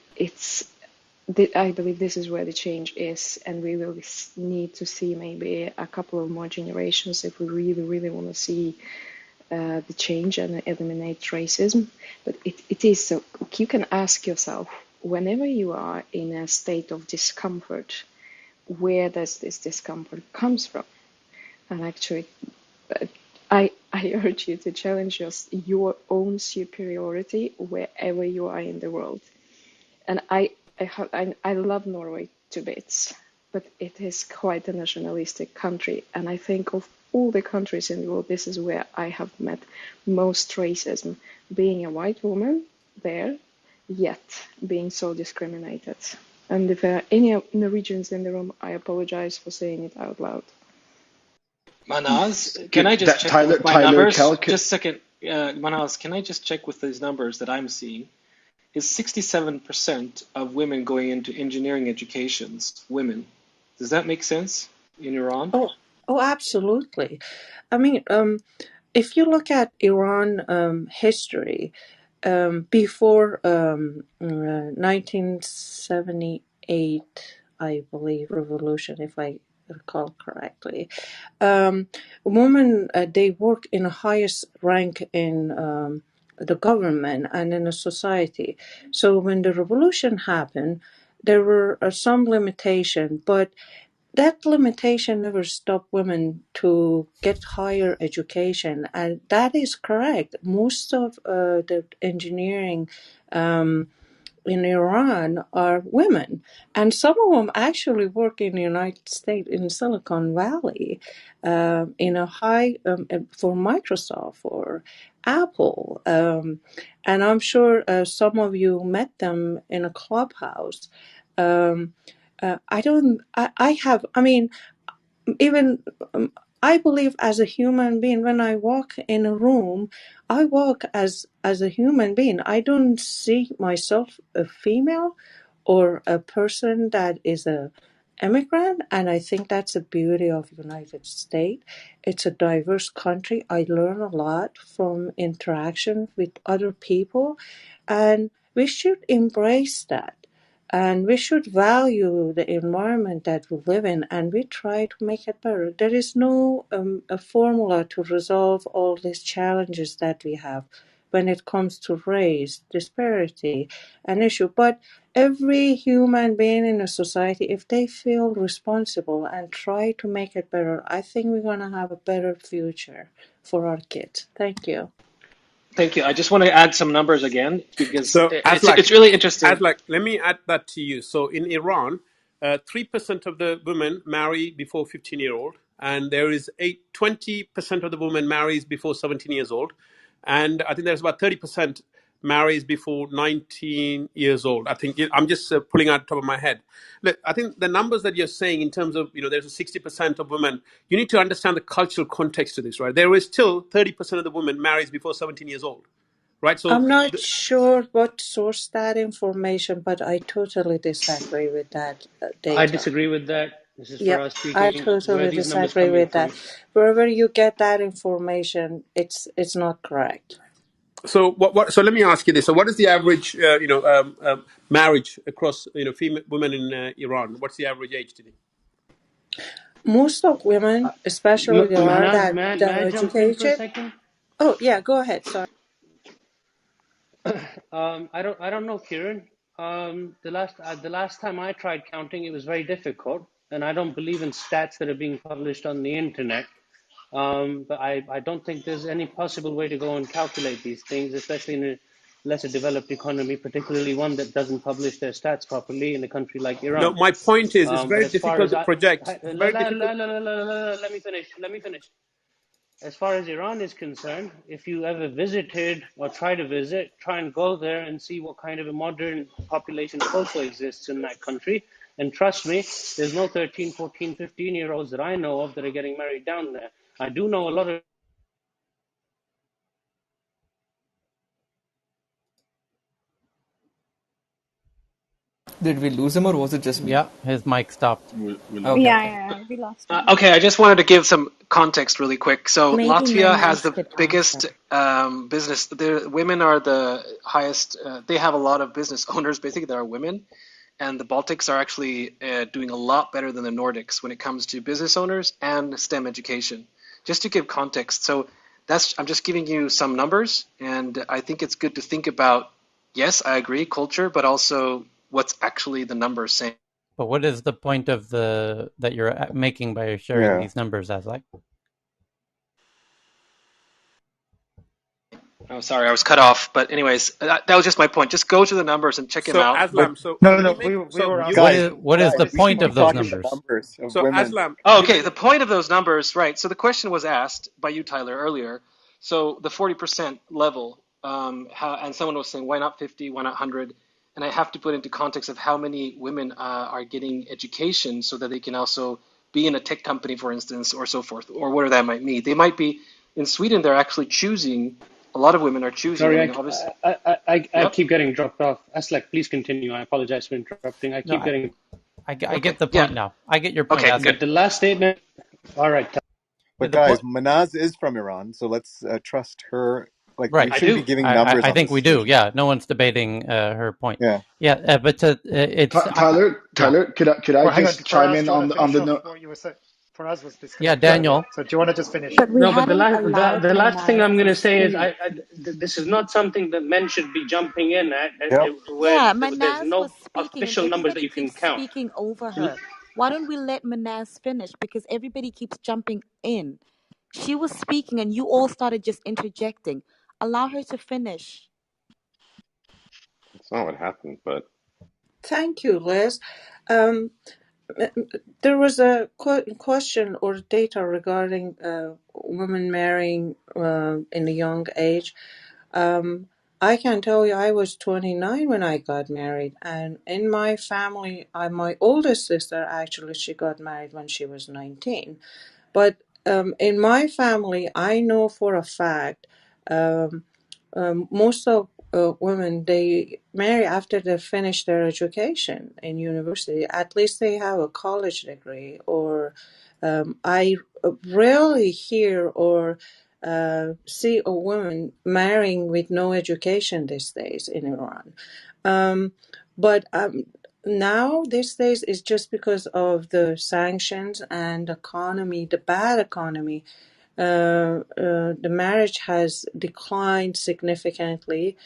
I believe this is where the change is, and we will need to see maybe a couple of more generations if we really, really want to see the change and eliminate racism. But it is so, you can ask yourself, whenever you are in a state of discomfort, where does this discomfort comes from? And actually, I urge you to challenge your own superiority wherever you are in the world. And I love Norway to bits, but it is quite a nationalistic country. And I think of all the countries in the world, this is where I have met most racism, being a white woman there, yet being so discriminated. And if there are any Norwegians in the room, I apologize for saying it out loud. Manaz, can I just check with my numbers? Just a second. Manaz, can I just check with these numbers that I'm seeing? is 67% of women going into engineering educations, women. Does that make sense in Iran? Oh, absolutely. I mean, if you look at Iran history, before 1978, I believe, revolution, if I recall correctly, women, they work in the highest rank in the government and in the society. So when the revolution happened, there were some limitation, but that limitation never stopped women to get higher education, and that is correct. Most of the engineering in Iran are women, and some of them actually work in the United States in Silicon Valley, in a high for Microsoft or Apple, and I'm sure some of you met them in a clubhouse. Um, I don't. I have. I mean, even I believe as a human being, when I walk in a room, I walk as a human being. I don't see myself a female or a person that is a immigrant, and I think that's the beauty of United States. It's a diverse country. I learn a lot from interaction with other people, and we should embrace that. And we should value the environment that we live in, and we try to make it better. There is no a formula to resolve all these challenges that we have when it comes to race, disparity, and issue. But every human being in a society, if they feel responsible and try to make it better, I think we're going to have a better future for our kids. Thank you. Thank you. I just want to add some numbers again because So, it's really interesting. let me add that to you. So, in Iran, 3% of the women marry before 15-year-old, and there is 20% of the women marries before 17 years old, and I think there's about 30% marries before 19 years old. I think I'm just pulling out the top of my head. Look, I think the numbers that you're saying in terms of, there's a 60% of women, you need to understand the cultural context to this, right? There is still 30% of the women marries before 17 years old, right? So I'm not sure what source that information, but I totally disagree with that I data. disagree with that. This is Yep, Faraz I speaking. Where are totally these numbers disagree coming with that. from? Wherever you get that information, it's not correct. So so let me ask you this. So what is the average, marriage across, female women in Iran? What's the average age today? Most of women, especially the are Manaz, that may are I jump in for a educated. second? Oh yeah, go ahead. Sorry. I don't know, Kieran. The last time I tried counting, it was very difficult, and I don't believe in stats that are being published on the internet. But I don't think there's any possible way to go and calculate these things, especially in a lesser developed economy, particularly one that doesn't publish their stats properly in a country like No, Iran. my point is, it's But very as far difficult as to project. It's very difficult. let me finish. Let me finish. As far as Iran is concerned, if you ever visited or try to visit, try and go there and see what kind of a modern population also exists in that country. And trust me, there's no 13, 14, 15-year-olds that I know of that are getting married down there. I do know a lot of. Did we lose him or was it just me? Yeah, his mic stopped. We Okay, lost. okay. We lost him. Okay, I just wanted to give some context really quick. So Maybe Latvia has Menas the could answer. biggest business. The women are the highest. They have a lot of business owners, basically, that are women. And the Baltics are actually doing a lot better than the Nordics when it comes to business owners and STEM education. Just to give context, so I'm just giving you some numbers, and I think it's good to think about. Yes, I agree, culture, but also what's actually the numbers saying. But what is the point of that you're making by sharing Yeah. these numbers, Aslak? Oh, sorry, I was cut off. But anyways, that was just my point. Just go to the numbers and check them So out. Aslam, so No, let me no, make we were you asking guys. you. What is the We should point be of those talking the numbers? numbers of So women. Aslam, Oh, you okay, guys. the point of those numbers, right? So the question was asked by you, Tyler, earlier. So the 40% level, and someone was saying, why not 50? Why not 100? And I have to put into context of how many women are getting education so that they can also be in a tech company, for instance, or so forth, or whatever that might mean. They might be in Sweden. They're actually choosing a lot of women are choosing. I Sorry, mean, obviously, I yep. keep getting dropped off. Aslak, please continue. I apologize for interrupting. I No, keep getting. I Okay, get the yeah, point now. I get your point, okay, But good. Aslak. the last statement. All right. But The point, guys, Manaz is from Iran, so let's trust her. Like, we right? I shouldn't be do. giving numbers I on think this we do. situation. Yeah, no one's debating her point. Yeah. Yeah, but it's yeah, Tyler, could I Well, hang on. just chime Faraz, in do you want to on finish the off no? what you were saying? Faraz was yeah, disconnected. Daniel. So do you want to just finish? But we No, but hadn't allowed the last thing Manaz I'm going to to say is speak. this is not something that men should be jumping in at, Yep. where Yeah, there's Manaz was no speaking and official numbers that everybody you can keeps count. speaking over her. Why don't we let Manaz finish? Because everybody keeps jumping in. She was speaking and you all started just interjecting. Allow her to finish. That's not what happened, but Thank you, Liz. Um, there was a question or data regarding women marrying in a young age. Um, I can tell you, I was 29 when I got married, and in my family, my oldest sister actually she got married when she was 19. But in my family, I know for a fact um, most of women they marry after they finish their education in university. At least they have a college degree. Or I rarely hear or see a woman marrying with no education these days in Iran. But now these days is just because of the sanctions and economy, the bad economy. The marriage has declined significantly.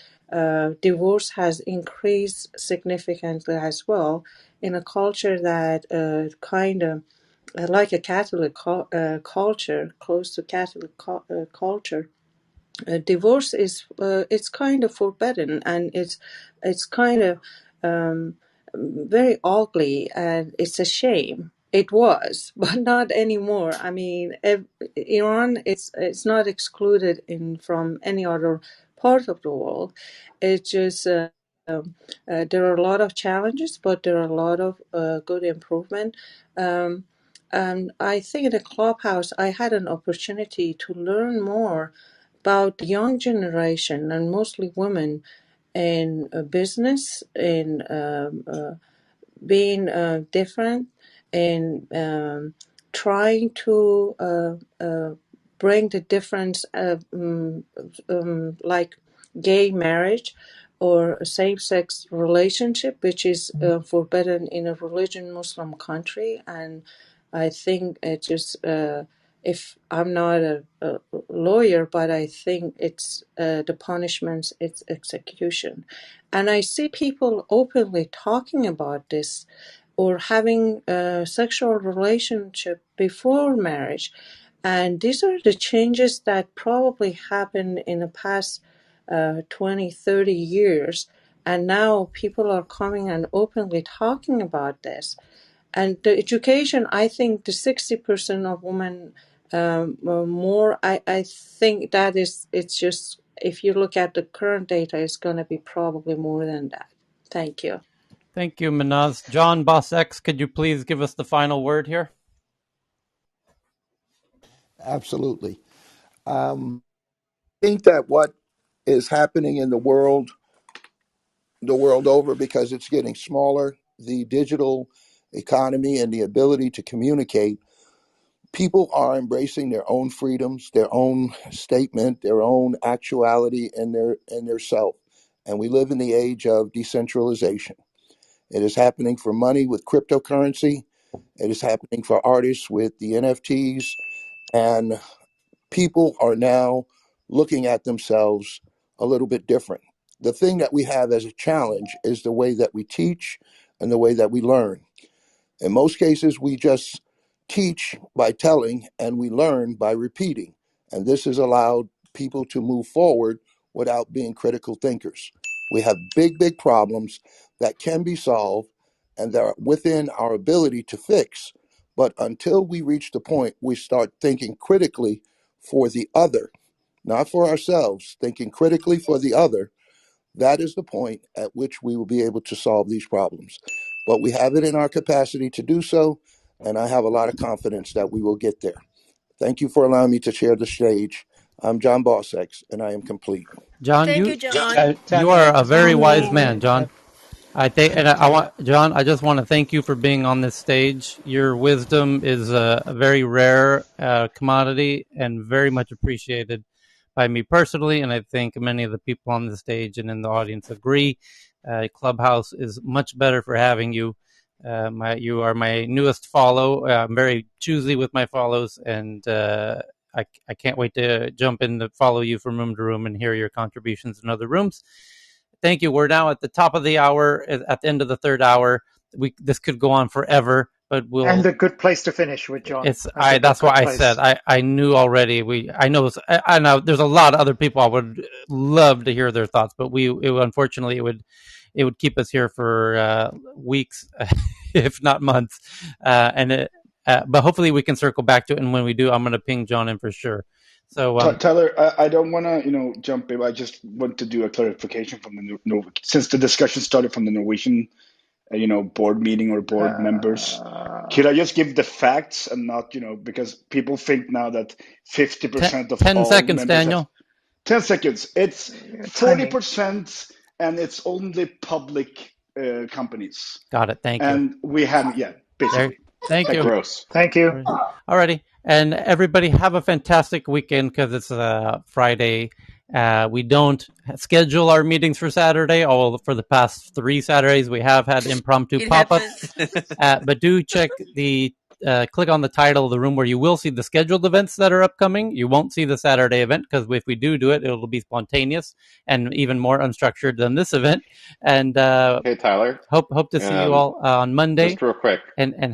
Divorce has increased significantly as well in a culture that kind of like a Catholic culture, close to Catholic culture. Divorce is it's kind of forbidden, and it's kind of um, very ugly, and it's a shame. It was, but not anymore. I mean, Iran, it's not excluded in from any other part of the world. It's just there are a lot of challenges, but there are a lot of good improvement. Um, and I think in the clubhouse, I had an opportunity to learn more about the young generation and mostly women in business, in being different, in trying to bring the difference of like gay marriage or a same-sex relationship, which is forbidden in a religion Muslim country. And I think it just if I'm not a lawyer, but I think it's the punishments, it's execution. And I see people openly talking about this or having a sexual relationship before marriage. And these are the changes that probably happened in the past 20, 30 years. And now people are coming and openly talking about this. And the education, I think the 60% of women more, I think that is, it's just, if you look at the current data, it's going to be probably more than that. Thank you. Thank you, Manaz. John Boss X, could you please give us the final word here? Absolutely. I think that what is happening in the world over, because it's getting smaller, the digital economy and the ability to communicate, people are embracing their own freedoms, their own statement, their own actuality, and their self. And we live in the age of decentralization. It is happening for money with cryptocurrency. It is happening for artists with the NFTs. And people are now looking at themselves a little bit different. The thing that we have as a challenge is the way that we teach and the way that we learn. In most cases, we just teach by telling and we learn by repeating. And this has allowed people to move forward without being critical thinkers. We have big problems that can be solved and that are within our ability to fix. But until we reach the point we start thinking critically for the other, not for ourselves, thinking critically for the other, that is the point at which we will be able to solve these problems. But we have it in our capacity to do so, and I have a lot of confidence that we will get there. Thank you for allowing me to share the stage. I'm John Bossex, and I am complete. John, Thank you you, John. you are a Just very one wise more. man, John. I think, and I want John. I just want to thank you for being on this stage. Your wisdom is a very rare commodity and very much appreciated by me personally, and I think many of the people on the stage and in the audience agree. Clubhouse is much better for having you. You are my newest follow. I'm very choosy with my follows, and I can't wait to jump in to follow you from room to room and hear your contributions in other rooms. Thank you. We're now at the top of the hour, at the end of the third hour. This could go on forever, but And a good place to finish with, John. That's why Good I said place. I knew already. I know there's a lot of other people I would love to hear their thoughts, but unfortunately it would keep us here for weeks, if not months, but hopefully we can circle back to it. And when we do, I'm going to ping John in for sure. So Tyler, I don't want to, jump in. I just want to do a clarification from since the discussion started from the Norwegian, board meeting or board members. Could I just give the facts and not, because people think now that 50% of 10 all seconds, members have Daniel. 10 seconds. It's Timing. 40%, and it's only public companies. Got it. Thank you. And we haven't yet, basically. Thank you. Gross. Thank you. Alrighty. And everybody have a fantastic weekend because it's Friday. We don't schedule our meetings for Saturday. For the past 3 Saturdays, we have had impromptu pop-ups. But do check click on the title of the room where you will see the scheduled events that are upcoming. You won't see the Saturday event because if we do it, it'll be spontaneous and even more unstructured than this event. And Hey, Tyler. hope to see you all on Monday. Just real quick. And